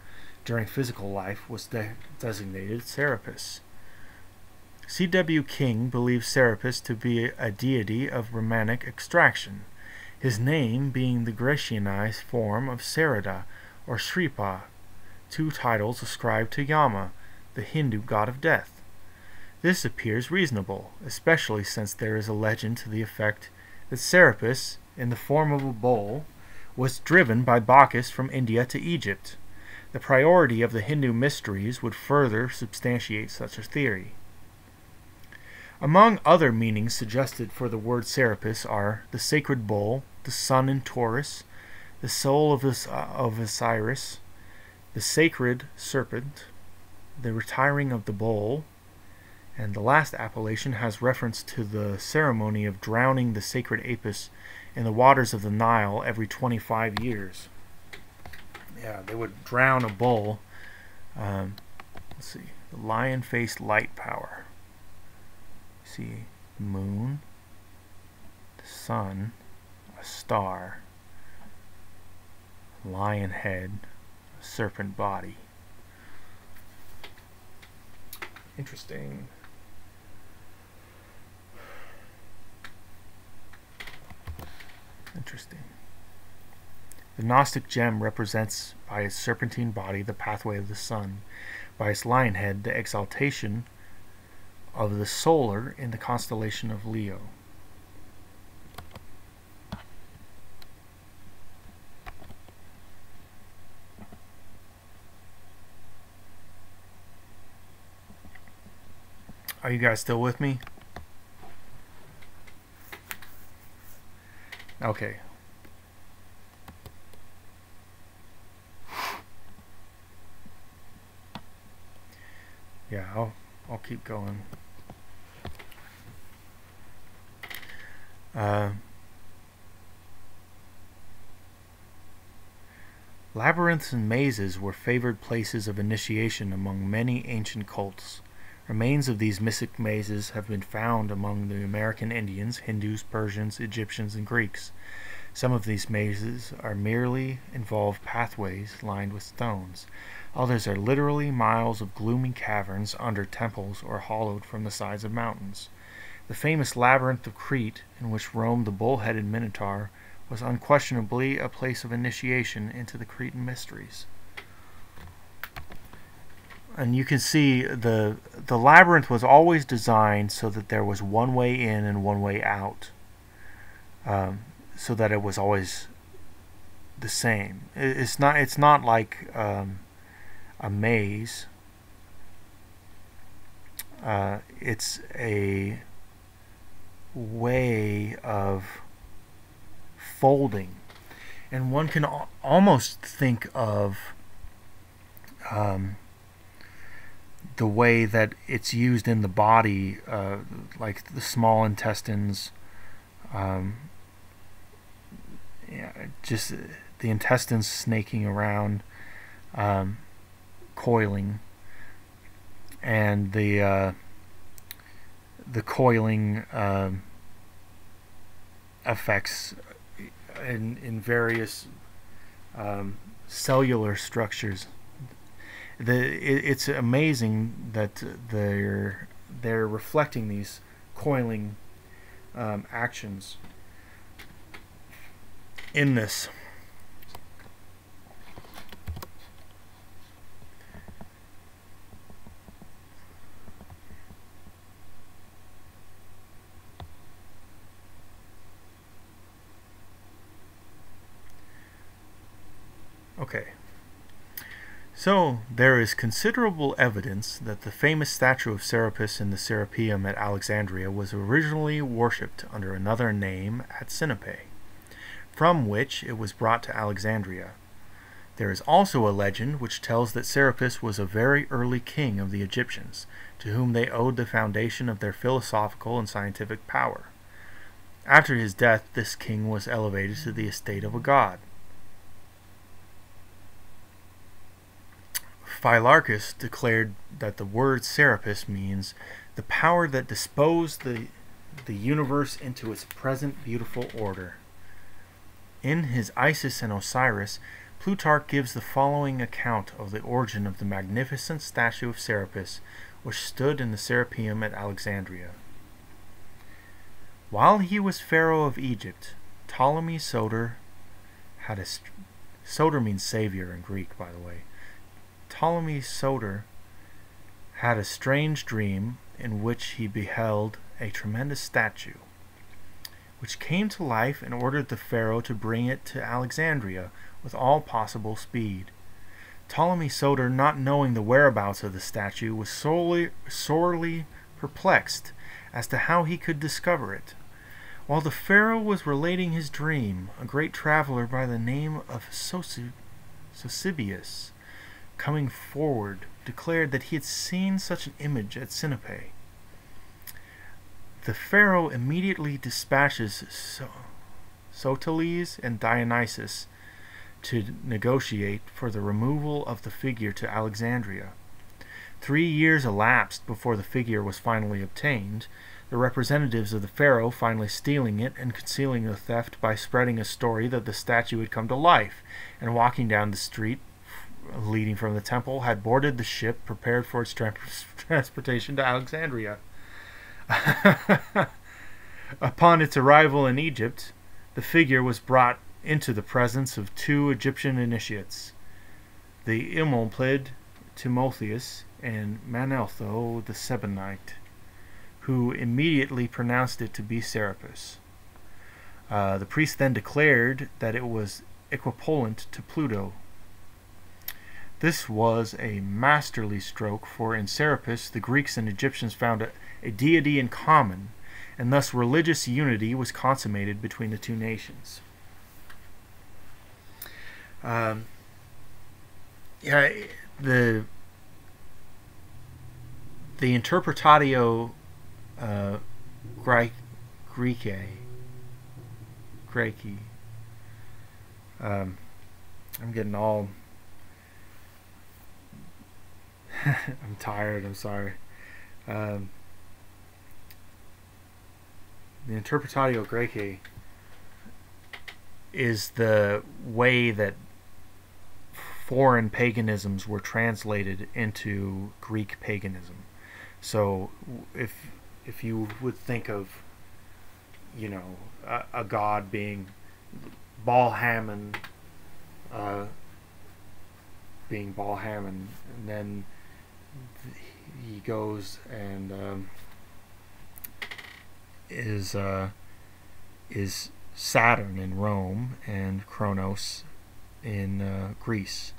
during physical life was designated Serapis. C.W. King believes Serapis to be a deity of Brahmanic extraction, his name being the Grecianized form of Sarada or Shripa, two titles ascribed to Yama, the Hindu god of death. This appears reasonable, especially since there is a legend to the effect that Serapis, in the form of a bull, was driven by Bacchus from India to Egypt. The priority of the Hindu mysteries would further substantiate such a theory. Among other meanings suggested for the word Serapis are the sacred bull, the sun in Taurus, the soul of Osiris, the sacred serpent, the retiring of the bull, and the last appellation has reference to the ceremony of drowning the sacred Apis in the waters of the Nile every 25 years. Yeah, they would drown a bull. Let's see, the lion-faced light power. See, moon, the sun, a star, lion head, a serpent body. Interesting. Interesting. The Gnostic gem represents by its serpentine body the pathway of the sun, by its lion head the exaltation of the solar in the constellation of Leo. Are you guys still with me? Okay. Yeah, I'll keep going. Labyrinths and mazes were favored places of initiation among many ancient cults. Remains of these mystic mazes have been found among the American Indians, Hindus, Persians, Egyptians, and Greeks. Some of these mazes are merely involve pathways lined with stones. Others are literally miles of gloomy caverns under temples or hollowed from the sides of mountains. The famous labyrinth of Crete, in which roamed the bull-headed Minotaur, was unquestionably a place of initiation into the Cretan mysteries. And you can see the labyrinth was always designed so that there was one way in and one way out, so that it was always the same. It's not like a maze. It's a way of folding, and one can almost think of the way that it's used in the body, like the small intestines, just the intestines snaking around, coiling, and the coiling affects in various cellular structures. It's amazing that they're reflecting these coiling actions in this. Okay. So, there is considerable evidence that the famous statue of Serapis in the Serapeum at Alexandria was originally worshipped under another name at Sinope, from which it was brought to Alexandria. There is also a legend which tells that Serapis was a very early king of the Egyptians, to whom they owed the foundation of their philosophical and scientific power. After his death, this king was elevated to the estate of a god. Phylarchus declared that the word Serapis means the power that disposed the universe into its present beautiful order. In his Isis and Osiris, Plutarch gives the following account of the origin of the magnificent statue of Serapis, which stood in the Serapeum at Alexandria. While he was pharaoh of Egypt, Ptolemy Soter had a... Soter means savior in Greek, by the way. Ptolemy Soter had a strange dream in which he beheld a tremendous statue, which came to life and ordered the pharaoh to bring it to Alexandria with all possible speed. Ptolemy Soter, not knowing the whereabouts of the statue, was sorely perplexed as to how he could discover it. While the pharaoh was relating his dream, a great traveler by the name of Sosibius, coming forward, declared that he had seen such an image at Sinope. The pharaoh immediately dispatches Sotiles and Dionysus to negotiate for the removal of the figure to Alexandria. 3 years elapsed before the figure was finally obtained, the representatives of the pharaoh finally stealing it and concealing the theft by spreading a story that the statue had come to life, and walking down the street leading from the temple, had boarded the ship prepared for its transportation to Alexandria. Upon its arrival in Egypt, the figure was brought into the presence of 2 Egyptian initiates, the Imolpid Timotheus and Manetho the Sebonite, who immediately pronounced it to be Serapis. The priest then declared that it was equipollent to Pluto. This was a masterly stroke, for in Serapis the Greeks and Egyptians found a deity in common, and thus religious unity was consummated between the 2 nations. The Interpretatio Graecae. I'm getting all... I'm tired, I'm sorry. The Interpretatio Graecae is the way that foreign paganisms were translated into Greek paganism. So if you would think of, you know, a god being Baal-Hamon, and then he goes and is Saturn in Rome and Kronos in Greece.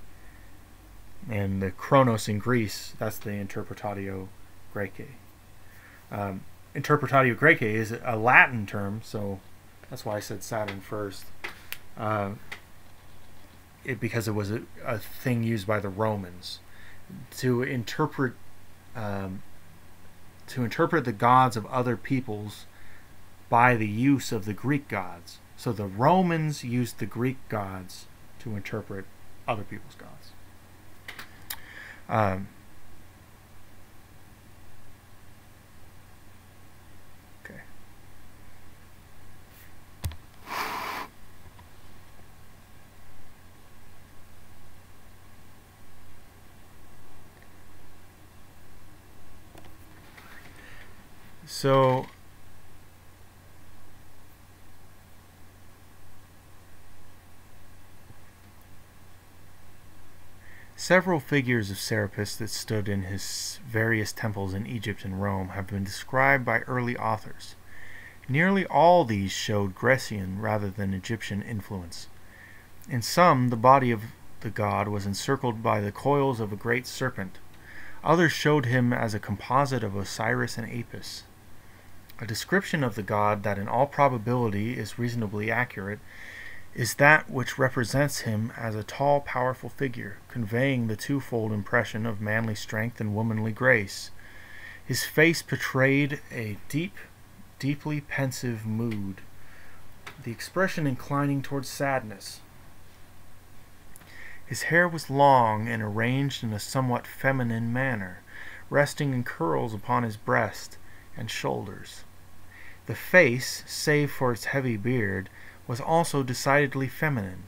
And the Kronos in Greece, that's the Interpretatio Graecae. Interpretatio Graecae is a Latin term, so that's why I said Saturn first. Because it was a thing used by the Romans to interpret the gods of other peoples by the use of the Greek gods. So the Romans used the Greek gods to interpret other people's gods. Okay. So several figures of Serapis that stood in his various temples in Egypt and Rome have been described by early authors. Nearly all these showed Grecian rather than Egyptian influence. In some, the body of the god was encircled by the coils of a great serpent. Others showed him as a composite of Osiris and Apis. A description of the god that in all probability is reasonably accurate is that which represents him as a tall, powerful figure, conveying the twofold impression of manly strength and womanly grace. His face portrayed a deeply pensive mood, the expression inclining towards sadness. His hair was long and arranged in a somewhat feminine manner, resting in curls upon his breast and shoulders. The face, save for its heavy beard, was also decidedly feminine.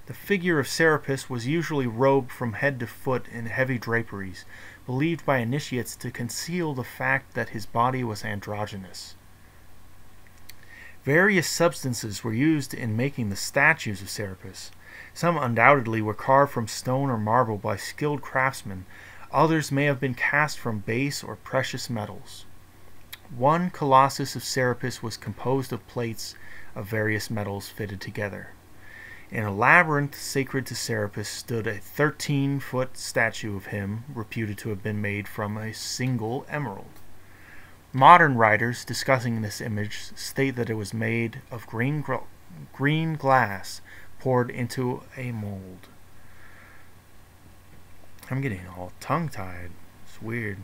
The figure of Serapis was usually robed from head to foot in heavy draperies, believed by initiates to conceal the fact that his body was androgynous. Various substances were used in making the statues of Serapis. Some undoubtedly were carved from stone or marble by skilled craftsmen. Others may have been cast from base or precious metals. One colossus of Serapis was composed of plates of various metals fitted together. In a labyrinth sacred to Serapis stood a 13-foot statue of him, reputed to have been made from a single emerald. Modern writers discussing this image state that it was made of green glass poured into a mold. I'm getting all tongue-tied. It's weird.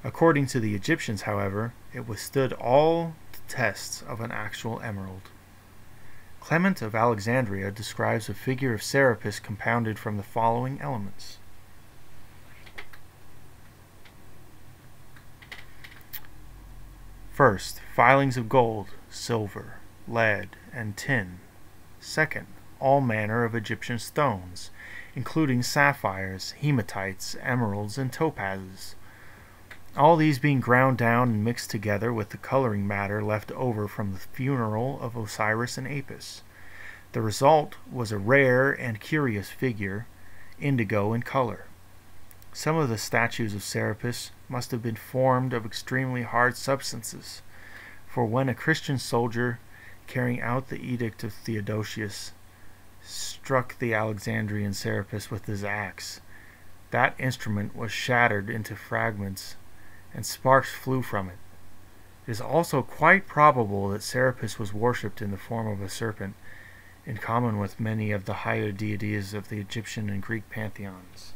According to the Egyptians, however, it withstood all the tests of an actual emerald. Clement of Alexandria describes a figure of Serapis compounded from the following elements. First, filings of gold, silver, lead, and tin. Second, all manner of Egyptian stones, including sapphires, hematites, emeralds, and topazes. All these being ground down and mixed together with the coloring matter left over from the funeral of Osiris and Apis. The result was a rare and curious figure, indigo in color. Some of the statues of Serapis must have been formed of extremely hard substances, for when a Christian soldier, carrying out the edict of Theodosius, struck the Alexandrian Serapis with his axe, that instrument was shattered into fragments, and sparks flew from it. It is also quite probable that Serapis was worshipped in the form of a serpent, in common with many of the higher deities of the Egyptian and Greek pantheons.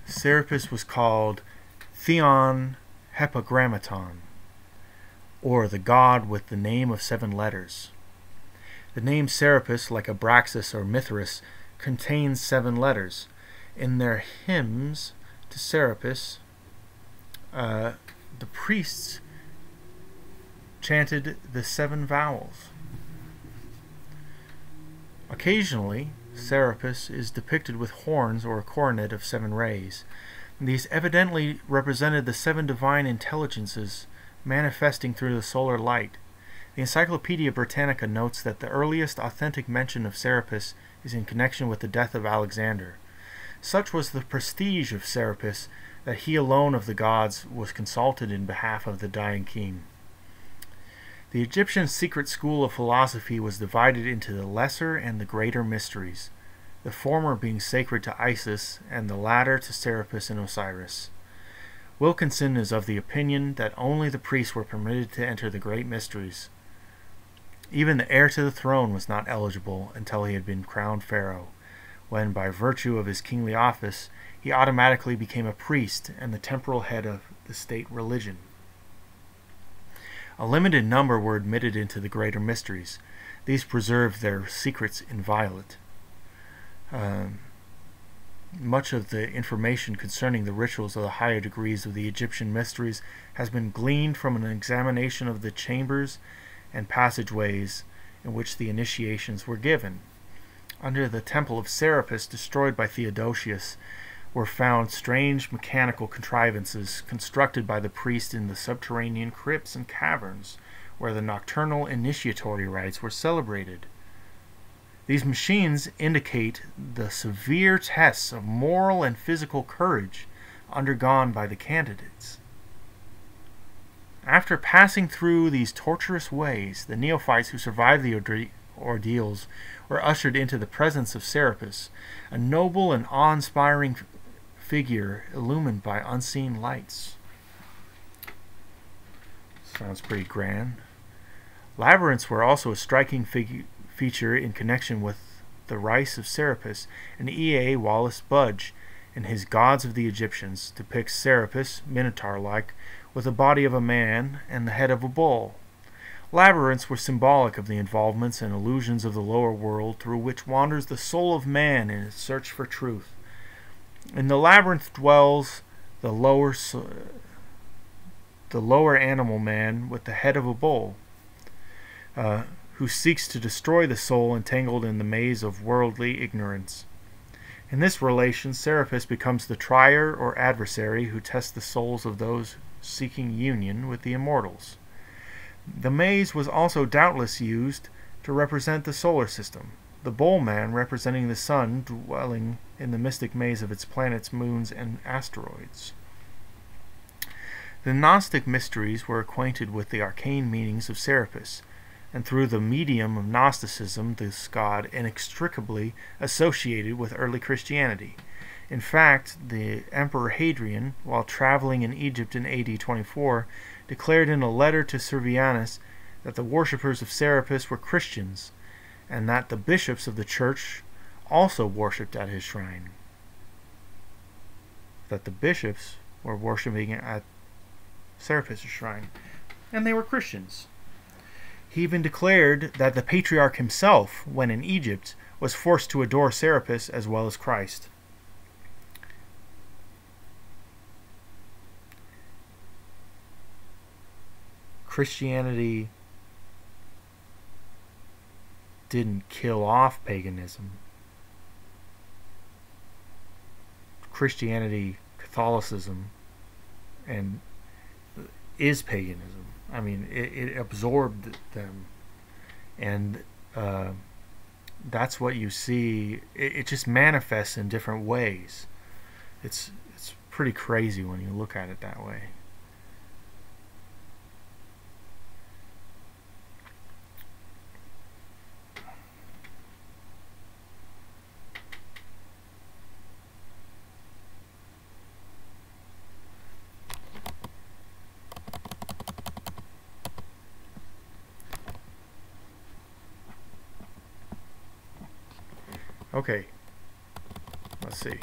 Serapis was called Theon Hepagrammaton, or the god with the name of 7 letters. The name Serapis, like Abraxas or Mithras, contains 7 letters. In their hymns to Serapis, the priests chanted the 7 vowels. Occasionally, Serapis is depicted with horns or a coronet of 7 rays. These evidently represented the 7 divine intelligences manifesting through the solar light. The Encyclopedia Britannica notes that the earliest authentic mention of Serapis is in connection with the death of Alexander. Such was the prestige of Serapis that he alone of the gods was consulted in behalf of the dying king. The Egyptian secret school of philosophy was divided into the lesser and the greater mysteries, the former being sacred to Isis and the latter to Serapis and Osiris. Wilkinson is of the opinion that only the priests were permitted to enter the great mysteries. Even the heir to the throne was not eligible until he had been crowned pharaoh, when, by virtue of his kingly office, he automatically became a priest and the temporal head of the state religion. A limited number were admitted into the greater mysteries. These preserved their secrets inviolate. Much of the information concerning the rituals of the higher degrees of the Egyptian mysteries has been gleaned from an examination of the chambers and passageways in which the initiations were given. Under the temple of Serapis, destroyed by Theodosius, were found strange mechanical contrivances constructed by the priest in the subterranean crypts and caverns where the nocturnal initiatory rites were celebrated. These machines indicate the severe tests of moral and physical courage undergone by the candidates. After passing through these torturous ways, the neophytes who survived the ordeals were ushered into the presence of Serapis, a noble and awe-inspiring figure illumined by unseen lights. Sounds pretty grand. Labyrinths were also a striking feature in connection with the rites of Serapis, and E.A. Wallace Budge, in his Gods of the Egyptians, depicts Serapis, minotaur-like, with the body of a man and the head of a bull. Labyrinths were symbolic of the involvements and illusions of the lower world through which wanders the soul of man in its search for truth. In the labyrinth dwells the lower animal man with the head of a bull, who seeks to destroy the soul entangled in the maze of worldly ignorance. In this relation, Serapis becomes the trier or adversary who tests the souls of those seeking union with the immortals. The maze was also doubtless used to represent the solar system, the bull man representing the sun dwelling in the mystic maze of its planets, moons, and asteroids. The Gnostic mysteries were acquainted with the arcane meanings of Serapis, and through the medium of Gnosticism, this god inextricably associated with early Christianity. In fact, the Emperor Hadrian, while traveling in Egypt in AD 24, declared in a letter to Servianus that the worshippers of Serapis were Christians, and that the bishops of the church also worshipped at his shrine. That the bishops were worshipping at Serapis' shrine, and they were Christians. He even declared that the patriarch himself, when in Egypt, was forced to adore Serapis as well as Christ. Christianity didn't kill off paganism. Christianity, Catholicism, and is paganism. I mean, it absorbed them, and that's what you see. It just manifests in different ways. It's pretty crazy when you look at it that way. Okay, let's see.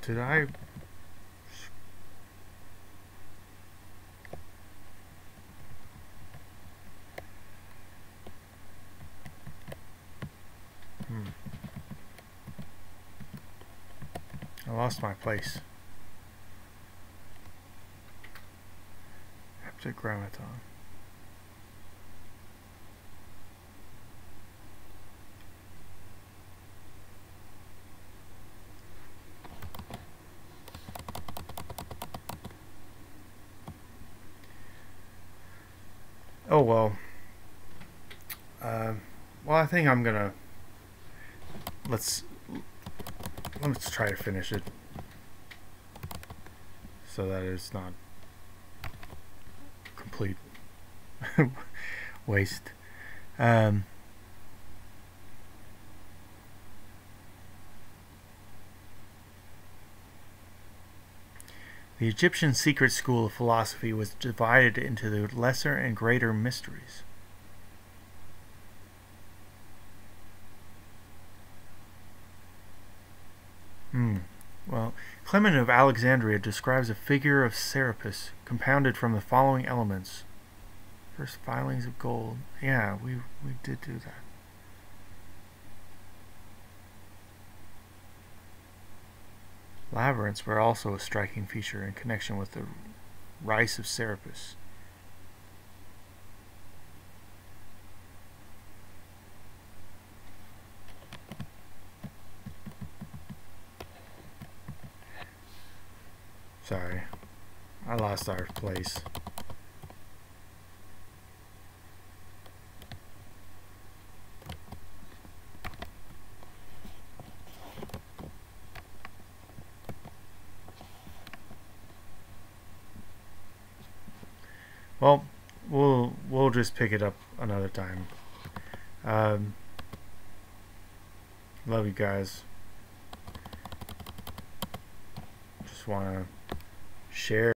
Did I... I lost my place. Heptagrammaton. Oh well. Well, I think I'm gonna let's try to finish it so that it's not complete waste. The Egyptian secret school of philosophy was divided into the lesser and greater mysteries. Well, Clement of Alexandria describes a figure of Serapis compounded from the following elements. First, filings of gold. Yeah, we did do that. Labyrinths were also a striking feature in connection with the rites of Serapis. Sorry, I lost our place. Well, we'll just pick it up another time. Love you guys. Just want to share